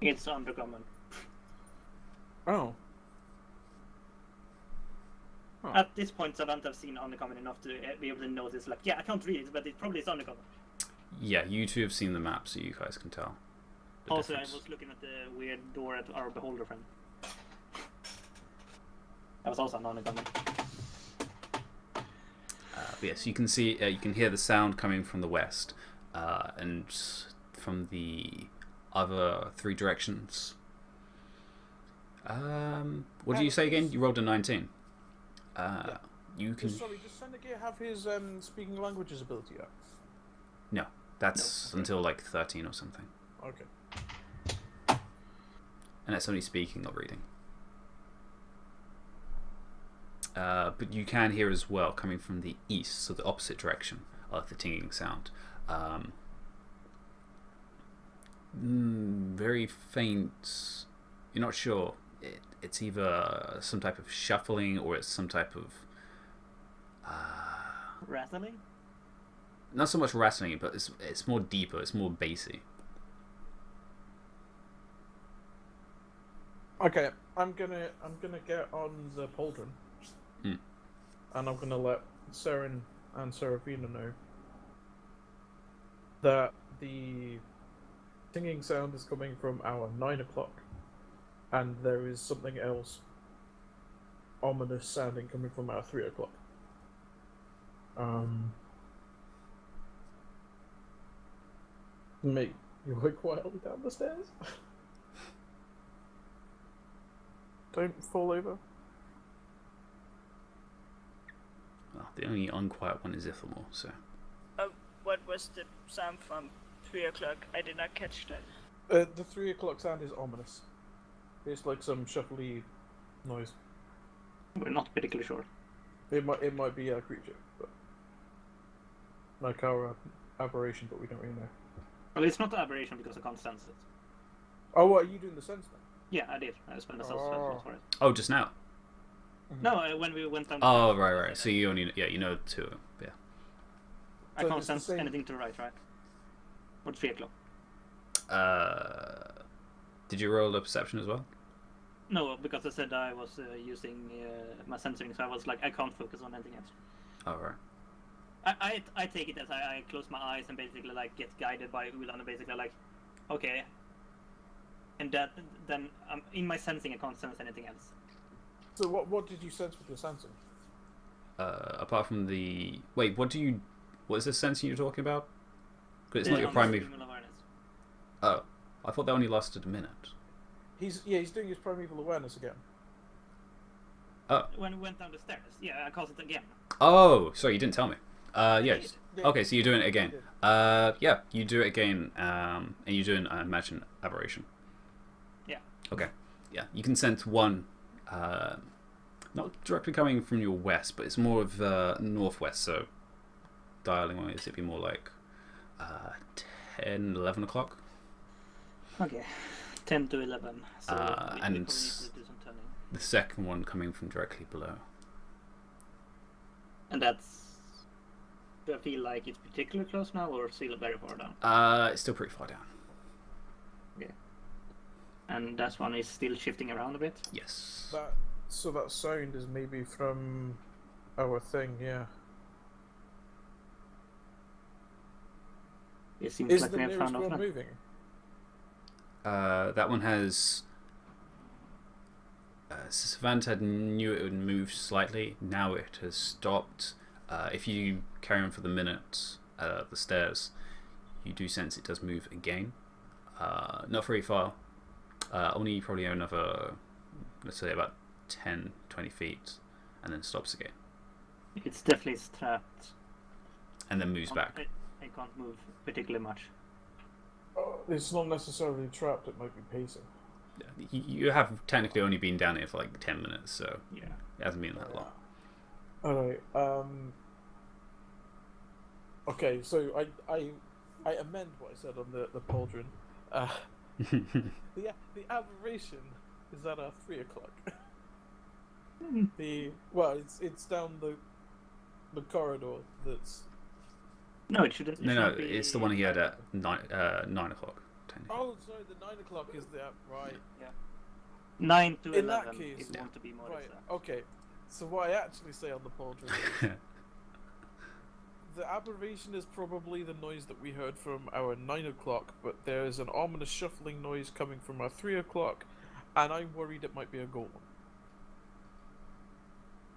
It's undercommon. Oh. At this point, I don't have seen undercommon enough to be able to notice. Like, yeah, I can't read it, but it probably is undercommon. Yeah, you two have seen the map, so you guys can tell. Also, Difference. I was looking at the weird door at our beholder friend. That was also an undercommon. But yes, you can see, you can hear the sound coming from the west, and from the other 3 directions. What did you say again? You rolled a 19. Yeah. You can. Just Senegir have his speaking languages ability up? No, that's until like 13 or something, Okay. and that's only speaking, not reading. But you can hear as well coming from the east, so the opposite direction of the tinging sound. Very faint. You're not sure. It's either some type of shuffling or it's some type of Rattling? not so much rattling, but it's more deeper. It's more bassy. Okay, I'm gonna get on the pauldron, and I'm gonna let Seren and Serafina know that the singing sound is coming from our 9 o'clock, and there is something else ominous sounding coming from our 3 o'clock. Mate, you walk quietly down the stairs. Don't fall over. Well, the only unquiet one is Ithamore, so. What was the sound from? 3 o'clock? I did not catch that. The 3 o'clock sound is ominous. It's like some shuffly noise. We're not particularly sure. It might be a creature, but like our aberration, but we don't really know. Well, it's not an aberration because I can't sense it. Oh, what are you doing the sense then? Yeah, I did. I spent a spell slot for it. Oh, just now. No, when we went down. Oh, right. So you only you know 2. Yeah. I So can't it's the sense same- anything to the right? Or 3 o'clock? Did you roll a perception as well? No, because I said I was using my sensing, so I was like, I can't focus on anything else. Oh, right. I take it as I close my eyes and basically like get guided by Ulan and basically like, okay. And then in my sensing I can't sense anything else. So what did you sense with your sensing? Apart from the what is this sensing you're talking about? Because it's not your primary. Primeval awareness. Oh, I thought that only lasted a minute. He's doing his primeval awareness again. Oh. When we went down the stairs, yeah, I cast it again. Oh, sorry, you didn't tell me. Yes. Yeah. Okay, so you're doing it again. Yeah. Yeah, you do it again, and you're doing, I imagine, aberration. Yeah. Okay. Yeah, you can sense one, not directly coming from your west, but it's more of northwest. So, dialing wise, it'd be more like 10, 11 o'clock. Okay, 10 to 11. So we and probably need to do some turning. The second one coming from directly below. And that's. Do I feel like it's particularly close now, or still very far down? It's still pretty far down. Okay. And that one is still shifting around a bit. Yes. That sound is maybe from our thing, yeah. It seems Is like the we have nearest found one off. moving? That one has. Savant had knew it would move slightly. Now it has stopped. If you carry on for the minute, the stairs, you do sense it does move again. Not very far. Only probably another, let's say about 10, 20 feet, and then stops again. It's definitely trapped. And then moves back. I can't move particularly much. It's not necessarily trapped, it might be pacing. You have technically only been down here for like 10 minutes, so Yeah. it hasn't been that long. Alright, okay, so I amend what I said on the pauldron. The aberration is at 3 o'clock. It's down the corridor that's. No, it shouldn't. No, shouldn't be... it's the one he had at 9 o'clock. Technically. Oh, sorry, the 9 o'clock is the right. Yeah. 9 to In 11. that case, if you want to be more Right. exact. Okay. So what I actually say on the pauldron is the aberration is probably the noise that we heard from our 9 o'clock, but there is an ominous shuffling noise coming from our 3 o'clock, and I'm worried it might be a golem.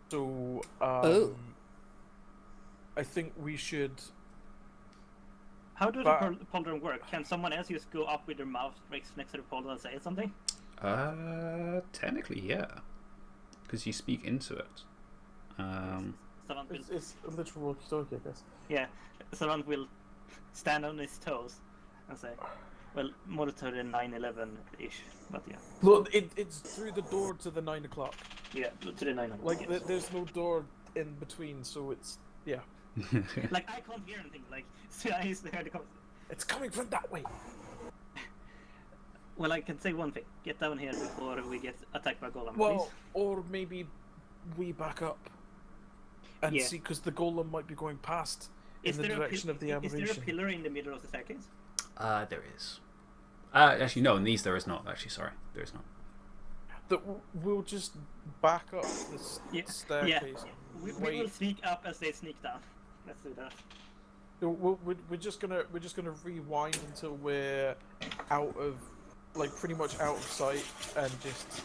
So, I think we should. How does But- the pauldron work? Can someone else just go up with their mouth next to the pauldron and say something? Technically, yeah. Because you speak into it. Someone will, It's a literal walkie-talkie, I guess. yeah, someone will stand on his toes and say, well, more to the 9/11-ish, but yeah. Look, it's through the door to the 9 o'clock. Yeah, to the 9 Like, yes. there's no door in between, so it's. Yeah. Like, I can't hear anything, like, so I used to hear the comments. It's coming from that way! Well, I can say one thing. Get down here before we get attacked by golem, Well, please. or maybe we back up and Yeah. see, because the golem might be going past in the direction of the Is there a aberration. pillar in the middle of the staircase? There is. Actually, no, in these there is not. Actually, sorry. There is not. We'll just back up this Yeah. staircase. We will Wait. sneak up as they sneak down. Let's do that. We're just gonna rewind until we're out of, like, pretty much out of sight, and just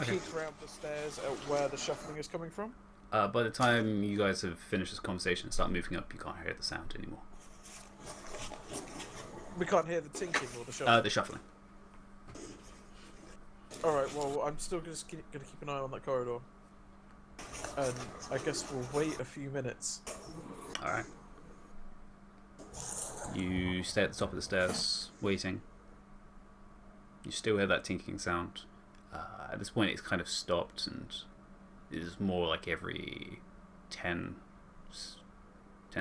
peek around the stairs at where the shuffling is coming from. By the time you guys have finished this conversation and start moving up, you can't hear the sound anymore. We can't hear the tinkling or the shuffling. The shuffling. All right. Well, I'm still just gonna keep an eye on that corridor, and I guess we'll wait a few minutes. Alright. You stay at the top of the stairs, waiting. You still hear that tinkling sound. At this point, it's kind of stopped, and it is more like every 10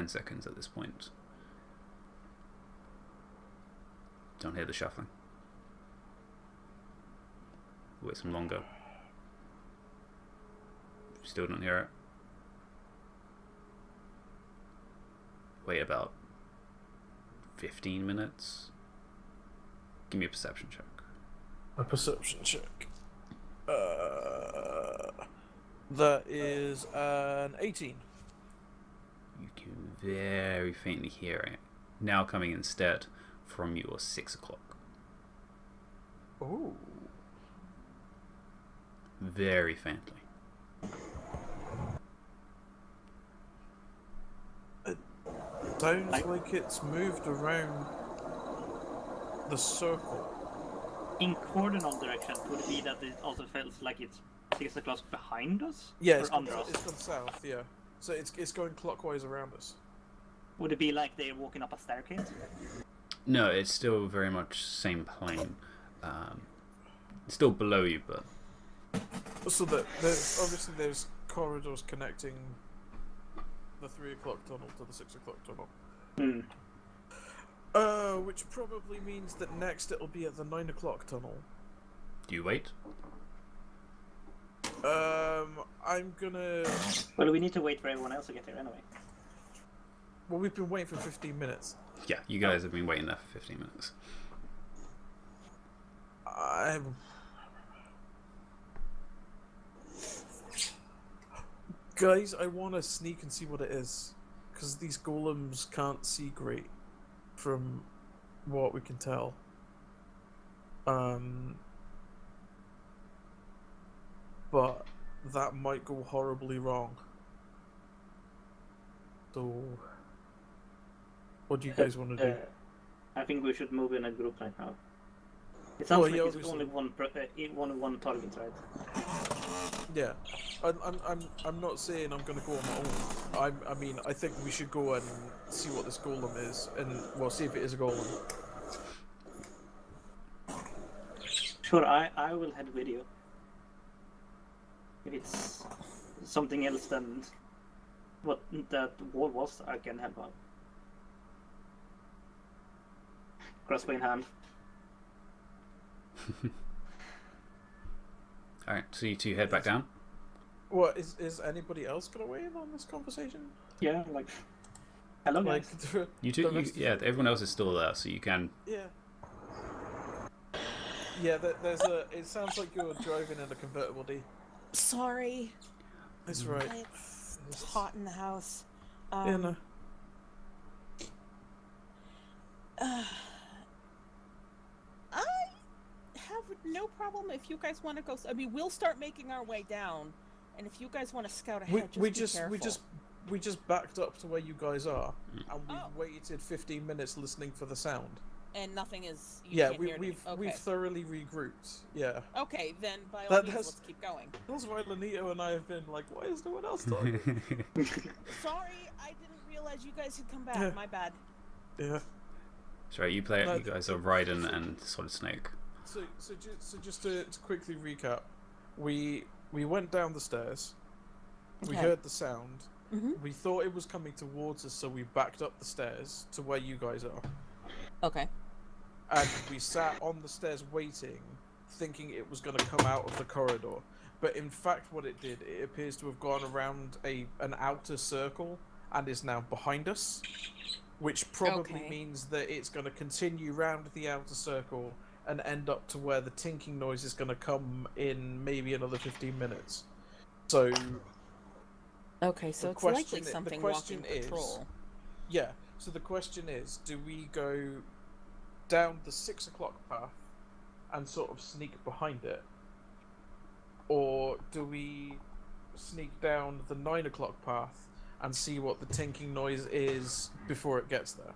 seconds at this point. Don't hear the shuffling. Wait some longer. Still don't hear it. Wait about 15 minutes. Give me a perception check. A perception check. That is an 18. You can very faintly hear it. Now coming instead from your 6 o'clock. Ooh. Very faintly. It sounds like it's moved around the circle. In cardinal direction, would it be that it also feels like it's 6 o'clock behind us? Yeah, or it's under gone, us? it's gone south, yeah. So it's going clockwise around us. Would it be like they're walking up a staircase? No, it's still very much same plane. It's still below you, but So that there's corridors connecting the 3 o'clock tunnel to the 6 o'clock tunnel. Hmm. Which probably means that next it'll be at the 9 o'clock tunnel. do you wait? I'm gonna. Well, we need to wait for everyone else to get here anyway. Well, we've been waiting for 15 minutes. Yeah, you guys have been waiting there for 15 minutes. Guys, I want to sneak and see what it is, because these golems can't see great, from what we can tell. But that might go horribly wrong. So, what do you guys want to do? I think we should move in a group right now. It sounds like it's obviously. only one target, right? Yeah, I'm not saying I'm gonna go on my own. I mean, I think we should go and see what this golem is, and well, see if it is a golem. Sure, I will head with you. If it's something else than what that wall was, I can help out. Crossbow in hand. Alright, so you two head back down? What is anybody else gonna weigh in on this conversation? Yeah, like hello guys. Like, You two, yeah, everyone else is still there, so you can. yeah. Yeah, there's a. It sounds like you're driving in a convertible D. Sorry. That's right. It's hot in the house. Yeah, no. I have no problem if you guys want to go. I mean, we'll start making our way down, and if you guys want to scout ahead, We be careful. we just backed up to where you guys are, and we Oh. waited 15 minutes listening for the sound. And nothing is. Yeah, can't hear we've anything. we've Okay. thoroughly regrouped. Yeah, Okay, then by all That means, has- let's keep going. that's why Lanito and I have been like, why is no one else talking? Sorry, I didn't realize you guys had come back. Yeah. My bad. Yeah. Sorry, you play it, No, you guys are Raiden and Solid Snake. So just to quickly recap, we went down the stairs. We Okay. heard the sound. Mhm. We thought it was coming towards us, so we backed up the stairs to where you guys are. Okay. And we sat on the stairs waiting, thinking it was going to come out of the corridor. But in fact, what it did, it appears to have gone around an outer circle and is now behind us, which probably Okay. means that it's going to continue round the outer circle and end up to where the tinking noise is going to come in maybe another 15 minutes. So, Okay, so The it's likely question- the something question walking is- patrol. yeah. So the question is, do we go down the 6 o'clock path and sort of sneak behind it? Or do we sneak down the 9 o'clock path and see what the tinking noise is before it gets there?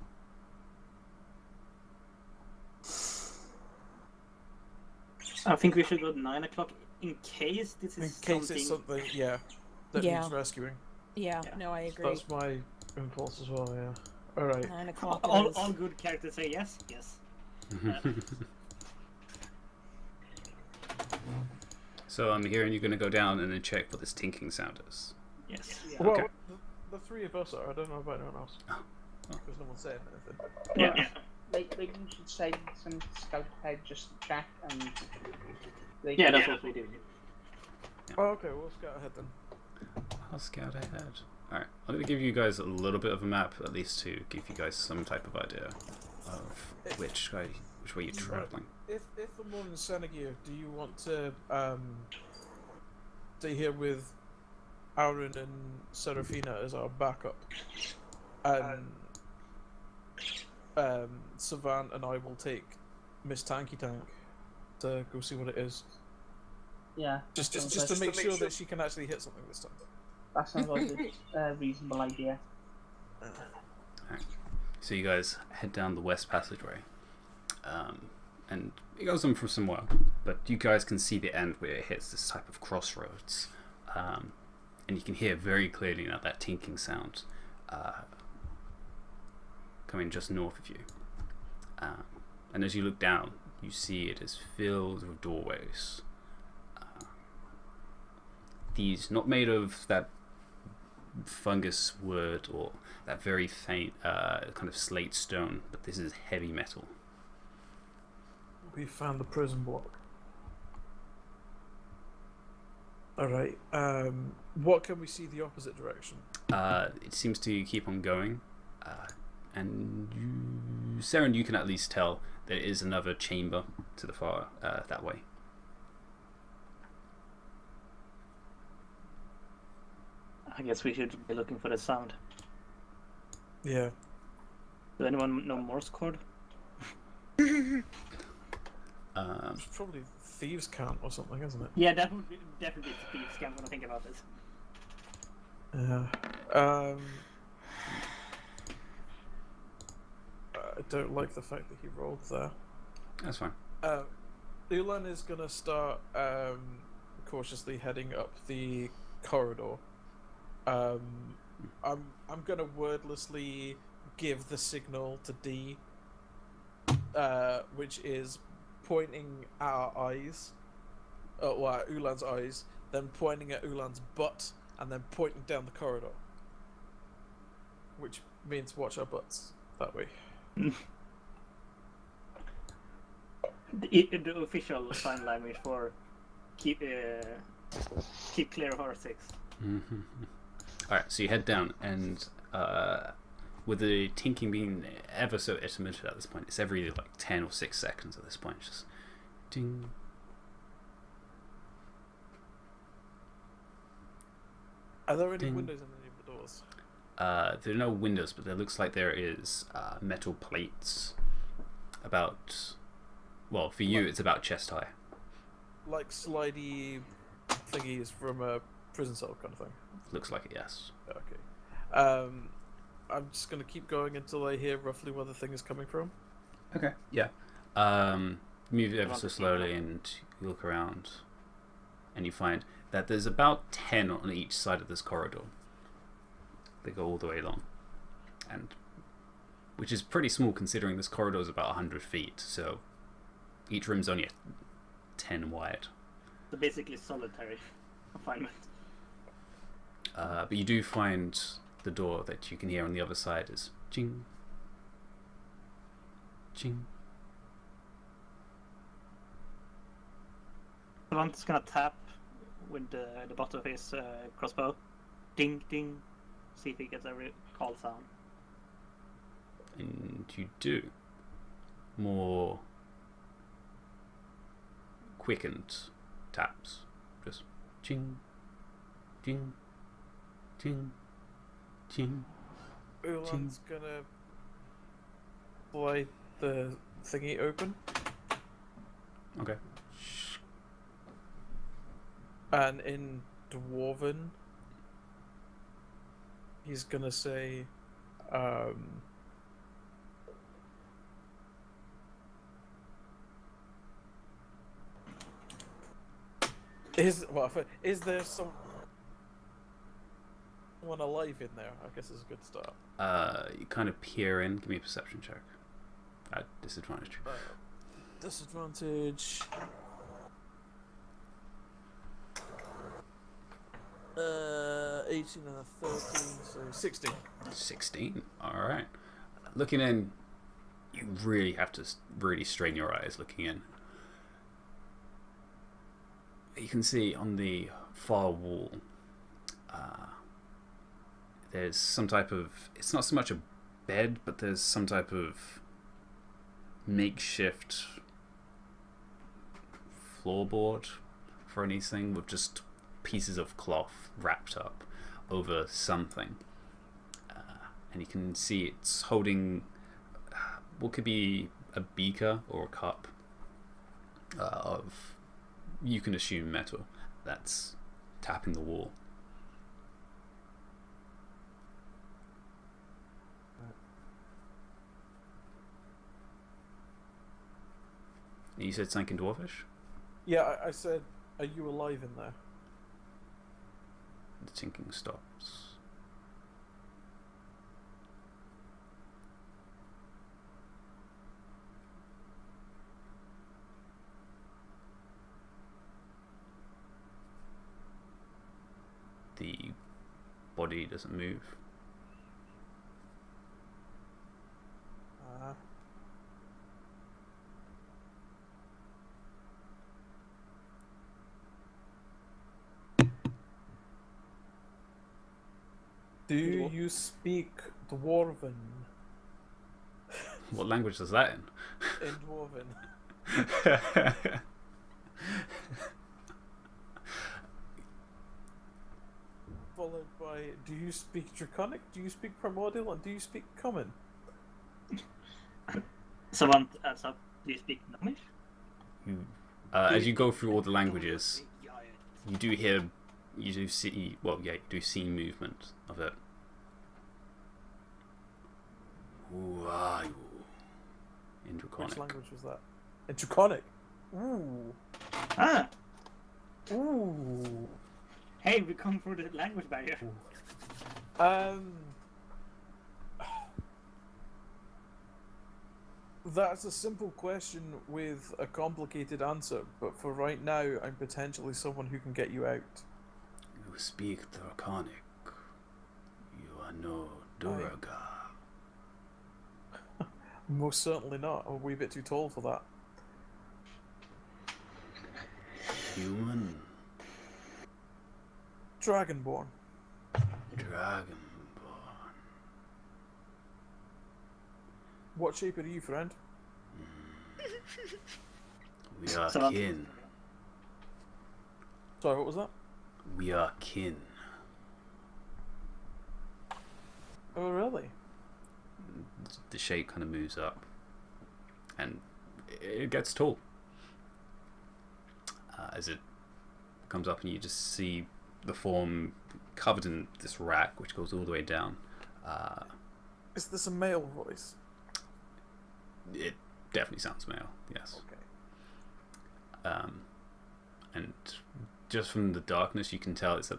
I think we should go 9 o'clock in case this In is case something. it's something, yeah, that Yeah. needs rescuing. Yeah, Yeah. no, I agree. That's my impulse as well, yeah. All right. 9 o'clock. All, it is. all good characters say yes. Yes. So I'm hearing you're going to go down and then check what this tinking sound is. Yes. Yeah. Well, Okay. the three of us are. I don't know about anyone else. Oh. Because no one's saying anything. Yeah. Maybe you should send some scout ahead just to check and. Yeah, that's what we do. Oh, okay, we'll scout ahead then. I'll scout ahead. Alright, I'm going to give you guys a little bit of a map, at least to give you guys some type of idea of which way you're travelling. If the morning Senegier, do you want to stay here with Aaron and Serafina as our backup? And Savant and I will take Miss Tanky Tank to go see what it is. Yeah. Just to make sure that she can actually hit something this time. That sounds like a reasonable idea. Alright, so you guys head down the west passageway. And it goes on for some while, but you guys can see the end where it hits this type of crossroads. And you can hear very clearly now that tinking sound coming just north of you. And as you look down, you see it is filled with doorways. These not made of that fungus wood or that very faint kind of slate stone, but this is heavy metal. We found the prison block. Alright, what can we see the opposite direction? It seems to keep on going. And you, Saren, you can at least tell there is another chamber to the far that way. I guess we should be looking for the sound. Yeah. Does anyone know Morse code? It's probably thieves' cant or something, isn't it? Yeah, that would be definitely Steve Scam when I think about this. Yeah. I don't like the fact that he rolled there. That's fine. Ulan is gonna start cautiously heading up the corridor. I'm gonna wordlessly give the signal to D, which is pointing at our eyes, well, at Ulan's eyes, then pointing at Ulan's butt, and then pointing down the corridor. Which means watch our butts that way. The official sign language for keep clear of R6. Alright, so you head down, and with the tinking being ever so intermittent at this point, it's every like 10 or 6 seconds at this point. It's just ding. Are there any Ding. windows in any of the doors? There are no windows, but there looks like there is metal plates about, well, for you it's about chest high. Like slidey thingies from a prison cell kind of thing. Looks like it, yes. Okay. I'm just gonna keep going until I hear roughly where the thing is coming from. Okay. Yeah. Move ever so slowly, and you look around, and you find that there's about 10 on each side of this corridor. They go all the way along, and which is pretty small considering this corridor is about 100 feet. So each room's only 10 wide. So basically solitary confinement. But you do find the door that you can hear on the other side is ching, ching. Savant's gonna tap with the butt of his crossbow. Ding, ding. See if he gets a call sound. And you do. More quickened taps. Just ching, ching, ching, ching. Ulan's gonna slide the thingy open, Okay. and in Dwarven, he's gonna say, is there some Anyone alive in there? I guess is a good start. You kind of peer in. Give me a perception check. At disadvantage. Disadvantage. 18 and a 13, so 16. 16. All right. Looking in, you really have to really strain your eyes looking in. You can see on the far wall, there's some type of, it's not so much a bed, but there's some type of makeshift floorboard for anything, with just pieces of cloth wrapped up over something. And you can see it's holding what could be a beaker or a cup of, you can assume, metal that's tapping the wall. You said something in Dwarvish? Yeah, I said, are you alive in there? The tinking stops. The body doesn't move. Do you speak Dwarven? What language is that in? In Dwarven. Followed by, do you speak Draconic? Do you speak Primordial? And do you speak Common? Someone adds up. Do you speak Gnomish? As you go through all the languages, you do hear, you do see, well, yeah, you do see movement of it. Who are you? In Draconic. Which language was that? In Draconic? Ooh. Ah! Ooh. Hey, we come through the language barrier. That's a simple question with a complicated answer, but for right now, I'm potentially someone who can get you out. You speak Draconic. You are no Durga. Most certainly not. I'm a wee bit too tall for that. Human. Dragonborn. Dragonborn. What shape are you, friend? We are Someone- kin. Sorry, what was that? We are kin. Oh, really? The shape kind of moves up, and it gets tall. As it comes up, and you just see the form covered in this rack, which goes all the way down. Is this a male voice? It definitely sounds male, yes. Okay. And just from the darkness, you can tell it's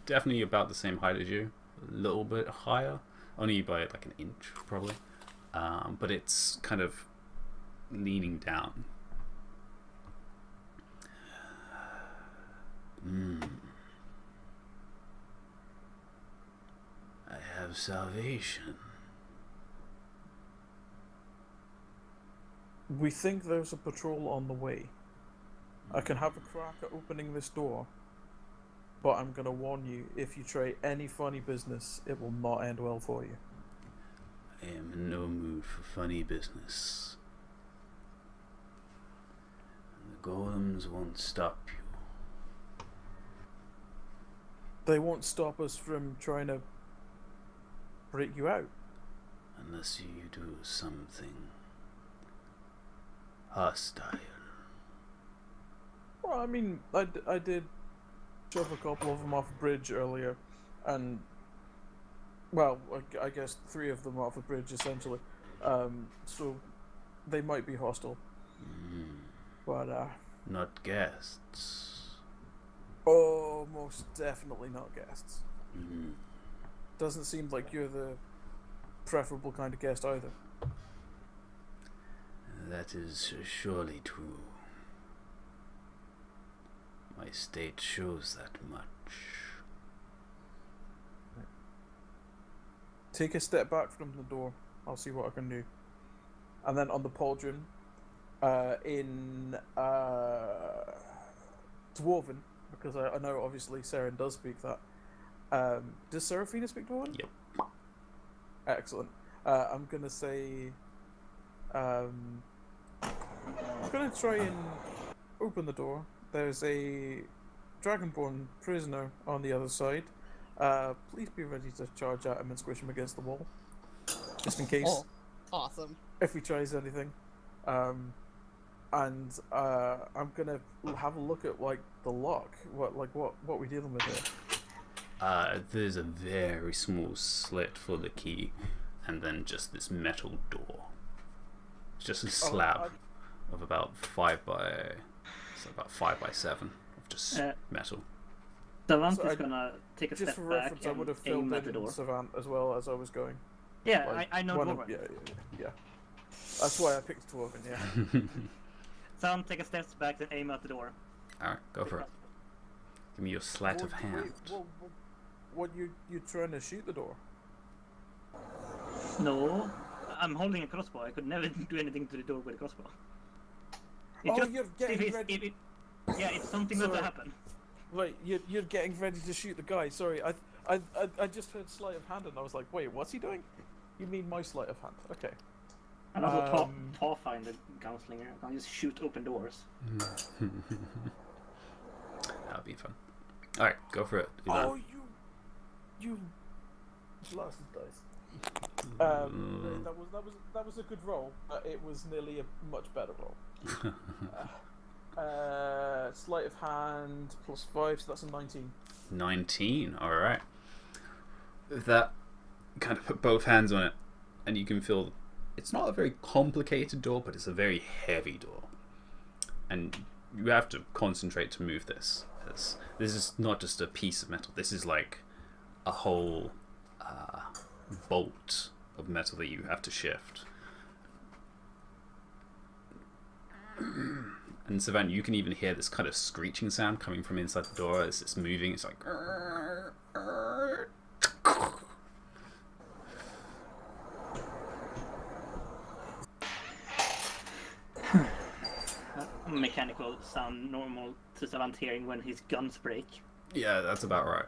definitely about the same height as you, a little bit higher, only by like an inch probably. But it's kind of leaning down. I have salvation. We think there's a patrol on the way. I can have a crack at opening this door, but I'm gonna warn you, if you try any funny business, it will not end well for you. I am in no mood for funny business. The golems won't stop you. They won't stop us from trying to break you out. Unless you do something hostile. Well, I mean, I did shove a couple of them off a bridge earlier, and, well, I guess 3 of them off a bridge, essentially. So they might be hostile. But, Not guests. oh, most definitely not guests. doesn't seem like you're the preferable kind of guest either. That is surely true. My state shows that much. Take a step back from the door. I'll see what I can do. And then on the pauldron, in Dwarven, because I know obviously Saren does speak that. Does Seraphina speak Dwarven? Yep. Excellent. I'm gonna say. I'm gonna try and open the door. There's a dragonborn prisoner on the other side. Please be ready to charge at him and squish him against the wall, just in case. Oh, awesome. If he tries anything. And I'm gonna have a look at like the lock. What we're dealing with here. There's a very small slit for the key, and then just this metal door. It's just a slab of about 5 by 7 of just metal. Savant So is gonna take a Just step for back reference, I would have and filled aim at the in door. Savant as well as I was going. Yeah, Like, I know Dwarven. Yeah. That's why I picked Dwarven. Yeah. Savant, take a step back and aim at the door. Alright, go for it. Give me your sleight of hand. What you trying to shoot the door? No, I'm holding a crossbow. I could never do anything to the door with a crossbow. You're getting ready. Yeah, it's something that will Sorry. happen. Right, you're getting ready to shoot the guy. Sorry, I just heard sleight of hand and I was like, wait, what's he doing? You mean my sleight of hand? Okay. And also Pathfinder gunslinger. I can just shoot open doors. That'll be fun. Alright, go for it. Oh, you blasted dice. That was a good roll, but it was nearly a much better roll. Sleight of hand +5, so that's a 19. 19, alright. That kind of put both hands on it, and you can feel it's not a very complicated door, but it's a very heavy door. And you have to concentrate to move this. This is not just a piece of metal, this is like a whole bolt of metal that you have to shift. And Savannah, you can even hear this kind of screeching sound coming from inside the door as it's moving. It's like... Mechanical sound normal to Savant hearing when his guns break. Yeah, that's about right.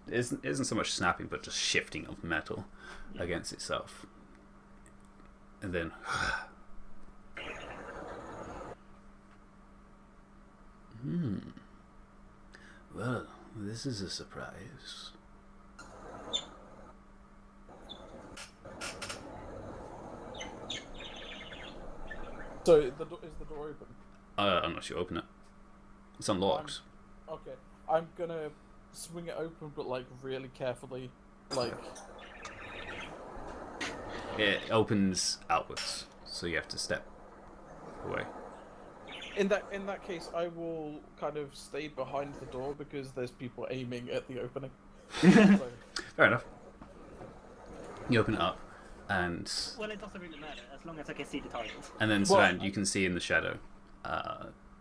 It isn't so much snapping, but just shifting of metal against itself. And then... Well, this is a surprise. So is the door open? Unless you open it. It's unlocked. Okay. I'm gonna swing it open, but like really carefully, like. It opens outwards, so you have to step away. In that case, I will kind of stay behind the door because there's people aiming at the opening. So, Fair enough. You open it up, and Well, it doesn't really matter as long as I can see the target. then Savannah, you can see in the shadow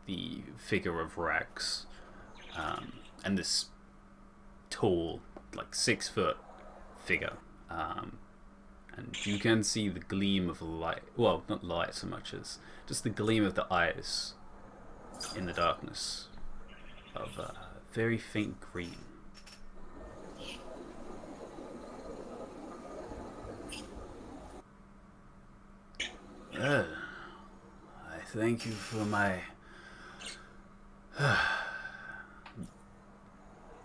the figure of Rags, and this tall, like 6-foot figure, and you can see the gleam of light. Well, not light so much as just the gleam of the eyes in the darkness of very faint green. Well, I thank you for my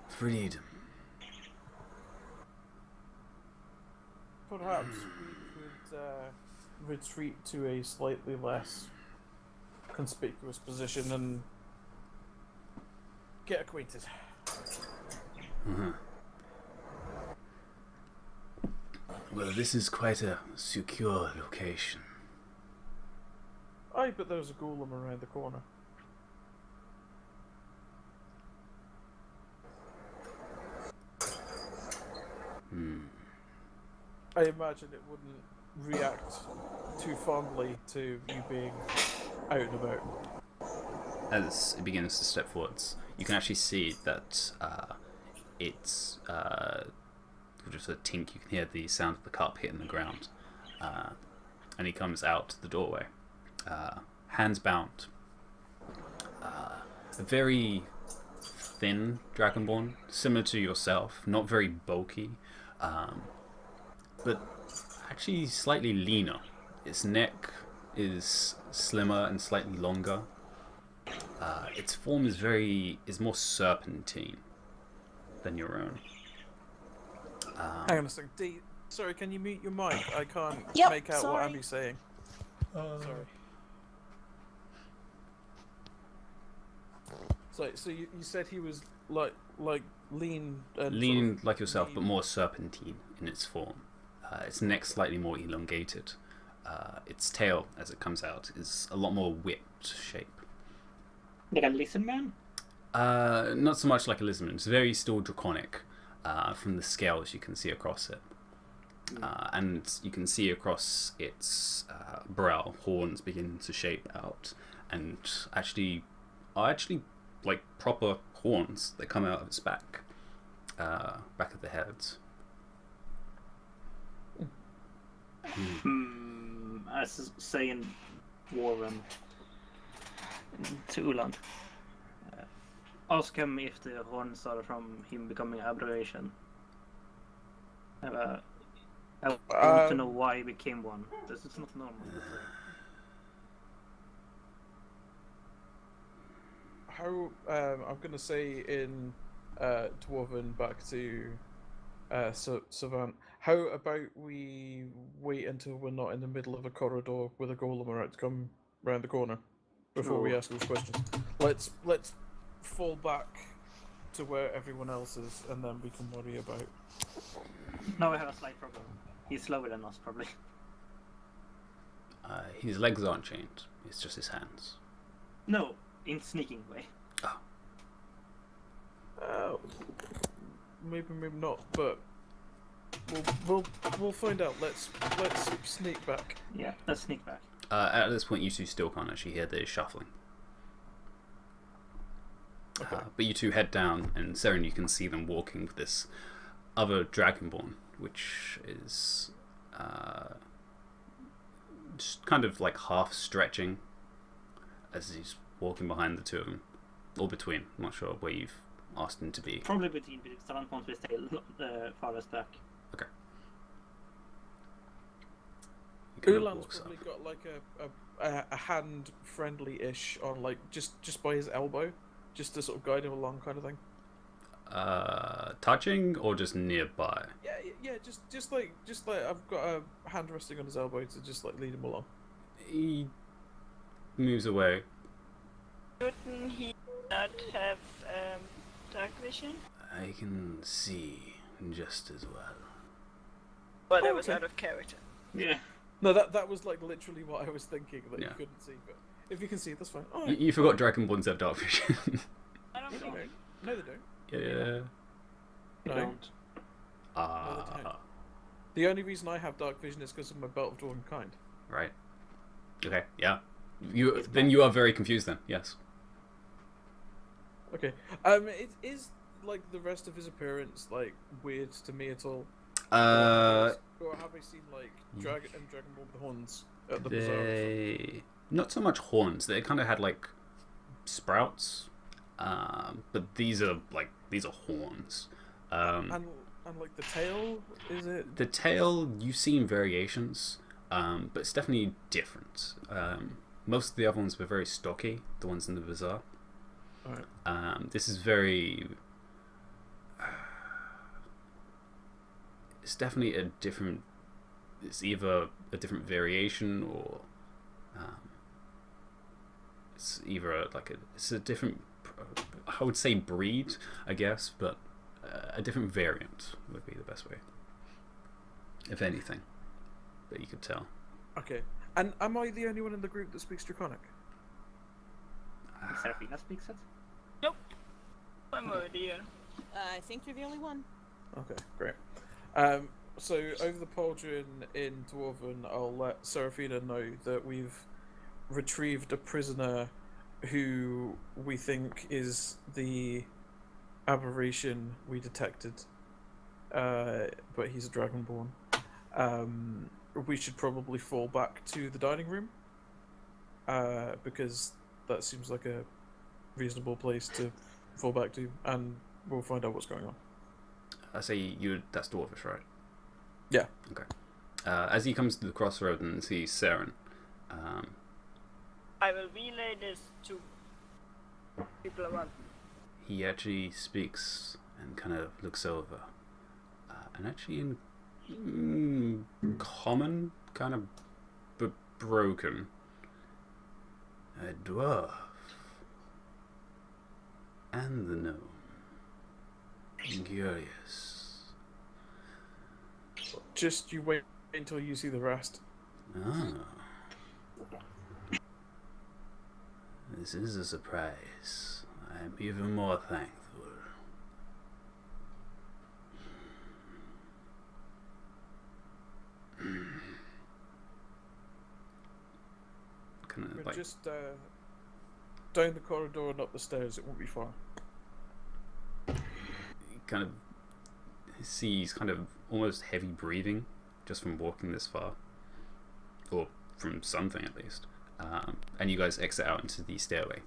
freedom. perhaps we could retreat to a slightly less conspicuous position and get acquainted. Well, this is quite a secure location. Aye, but there's a golem around the corner. I imagine it wouldn't react too fondly to you being out and about. As it begins to step forwards, you can actually see that it's just a tink. You can hear the sound of the cup hitting the ground, and he comes out the doorway, hands bound. A very thin dragonborn, similar to yourself, not very bulky, but actually slightly leaner. Its neck is slimmer and slightly longer. Its form is more serpentine than your own. Hang on a second. D, sorry, can you mute your mic? I can't Yep, make out what sorry. Abby's saying. Sorry. So you said he was like lean and Lean sort of like yourself, but lean. more serpentine in its form. Its neck slightly more elongated. Its tail, as it comes out, is a lot more whipped shape. Like a lizard man? Not so much like a lizardman. It's very still draconic from the scales you can see across it. And you can see across its brow, horns begin to shape out, and actually like proper horns that come out of its back of the head. As saying Warren to Uland. Ask him if the horns are from him becoming aberration. I want to know why he became one. This is not normal. How I'm gonna say in Dwarven back to Savant. How about we wait until we're not in the middle of a corridor with a golem about to come round the corner before we ask those questions? Let's fall back to where everyone else is, and then we can worry about. Now we have a slight problem. He's slower than us, probably. His legs aren't chained. It's just his hands. No, in sneaking way. Maybe not, but we'll find out. Let's sneak back. Yeah, let's sneak back. At this point, you two still can't actually hear the shuffling. Okay. But you two head down, and Seren, you can see them walking with this other dragonborn, which is just kind of like half stretching as he's walking behind the two of them, or between. I'm not sure where you've asked him to be. Probably between, because Savant wants to stay farthest back. Okay. He kind of Ulan's walks probably up. got like a hand friendly-ish on like just by his elbow, just to sort of guide him along, kind of thing. Touching or just nearby? Yeah, just like I've got a hand resting on his elbow to just like lead him along. He moves away. Shouldn't he not have dark vision? I can see just as well. Well, that was okay. out of character. Yeah. No, that was like literally what I was thinking that Yeah. you couldn't see, but if you can see, that's fine. Oh, You forgot dragonborns have dark vision. I don't think. no, they don't. Yeah. You No. don't. The only reason I have dark vision is because of my belt of dwarven kind. Right. Okay. Yeah. You are very confused then. Yes. Okay. Is like the rest of his appearance like weird to me at all? Or have I seen like dragonborn with horns at the bazaar? They not so much horns. They kind of had like sprouts, but these are horns. And like the tail, is it? The tail, you've seen variations, but it's definitely different. Most of the other ones were very stocky, the ones in the bazaar. Alright. This is very... It's definitely a different... It's either a different variation or... it's either it's a different... I would say breed, I guess, but a different variant would be the best way. If anything, that you could tell. Okay. And am I the only one in the group that speaks Draconic? Serafina speaks it. Nope. I'm already here. I think you're the only one. Okay, great. So over the pauldron in Dwarven, I'll let Seraphina know that we've retrieved a prisoner who we think is the aberration we detected. But he's a dragonborn. We should probably fall back to the dining room. Because that seems like a reasonable place to fall back to, and we'll find out what's going on. I say that's Dwarvish, right? Yeah. Okay. As he comes to the crossroad and sees Saren, I will relay this to people around me. he actually speaks and kind of looks over. And actually in common, kind of broken, a dwarf and the gnome. Curious. Just you wait until you see the rest. Ah. This is a surprise. I am even more thankful. Kind of We're like just down the corridor and up the stairs. It won't be far. kind of sees kind of almost heavy breathing just from walking this far, or from something at least. And you guys exit out into the stairway.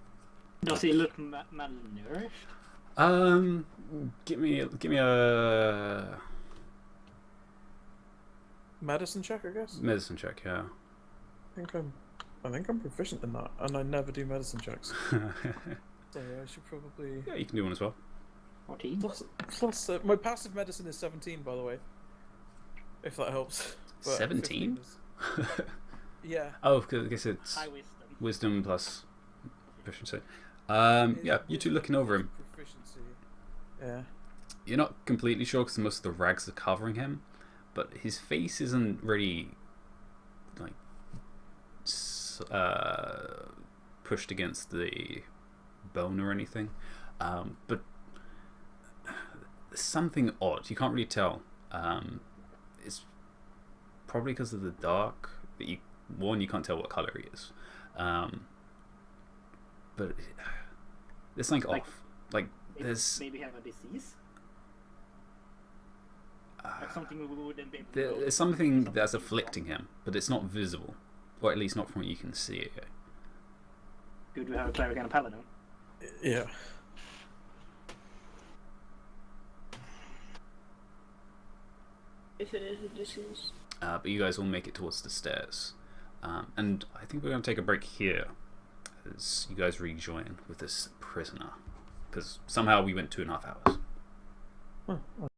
Does he look malnourished? Give me a Medicine check, I guess. medicine check, yeah. I think I'm proficient in that, and I never do medicine checks. So I should probably. Yeah, you can do one as well. 14. Plus, my passive medicine is 17, by the way. If that helps. But 17? 15 is- Yeah. Oh, because I guess it's High wisdom. wisdom plus proficiency. Yeah, you two looking over him. Proficiency. Yeah. You're not completely sure because most of the rags are covering him, but his face isn't really like pushed against the bone or anything. But something odd. You can't really tell. It's probably because of the dark. But you can't tell what color he is. But there's something off. Like there's Maybe have a disease? Like something we wouldn't be able to know. there's something that's afflicting him, but it's not visible, or at least not from what you can see. Good we have a cleric and a paladin. Yeah. If it is a disease. But you guys all make it towards the stairs, and I think we're going to take a break here as you guys rejoin with this prisoner, because somehow we went 2.5 hours. Huh.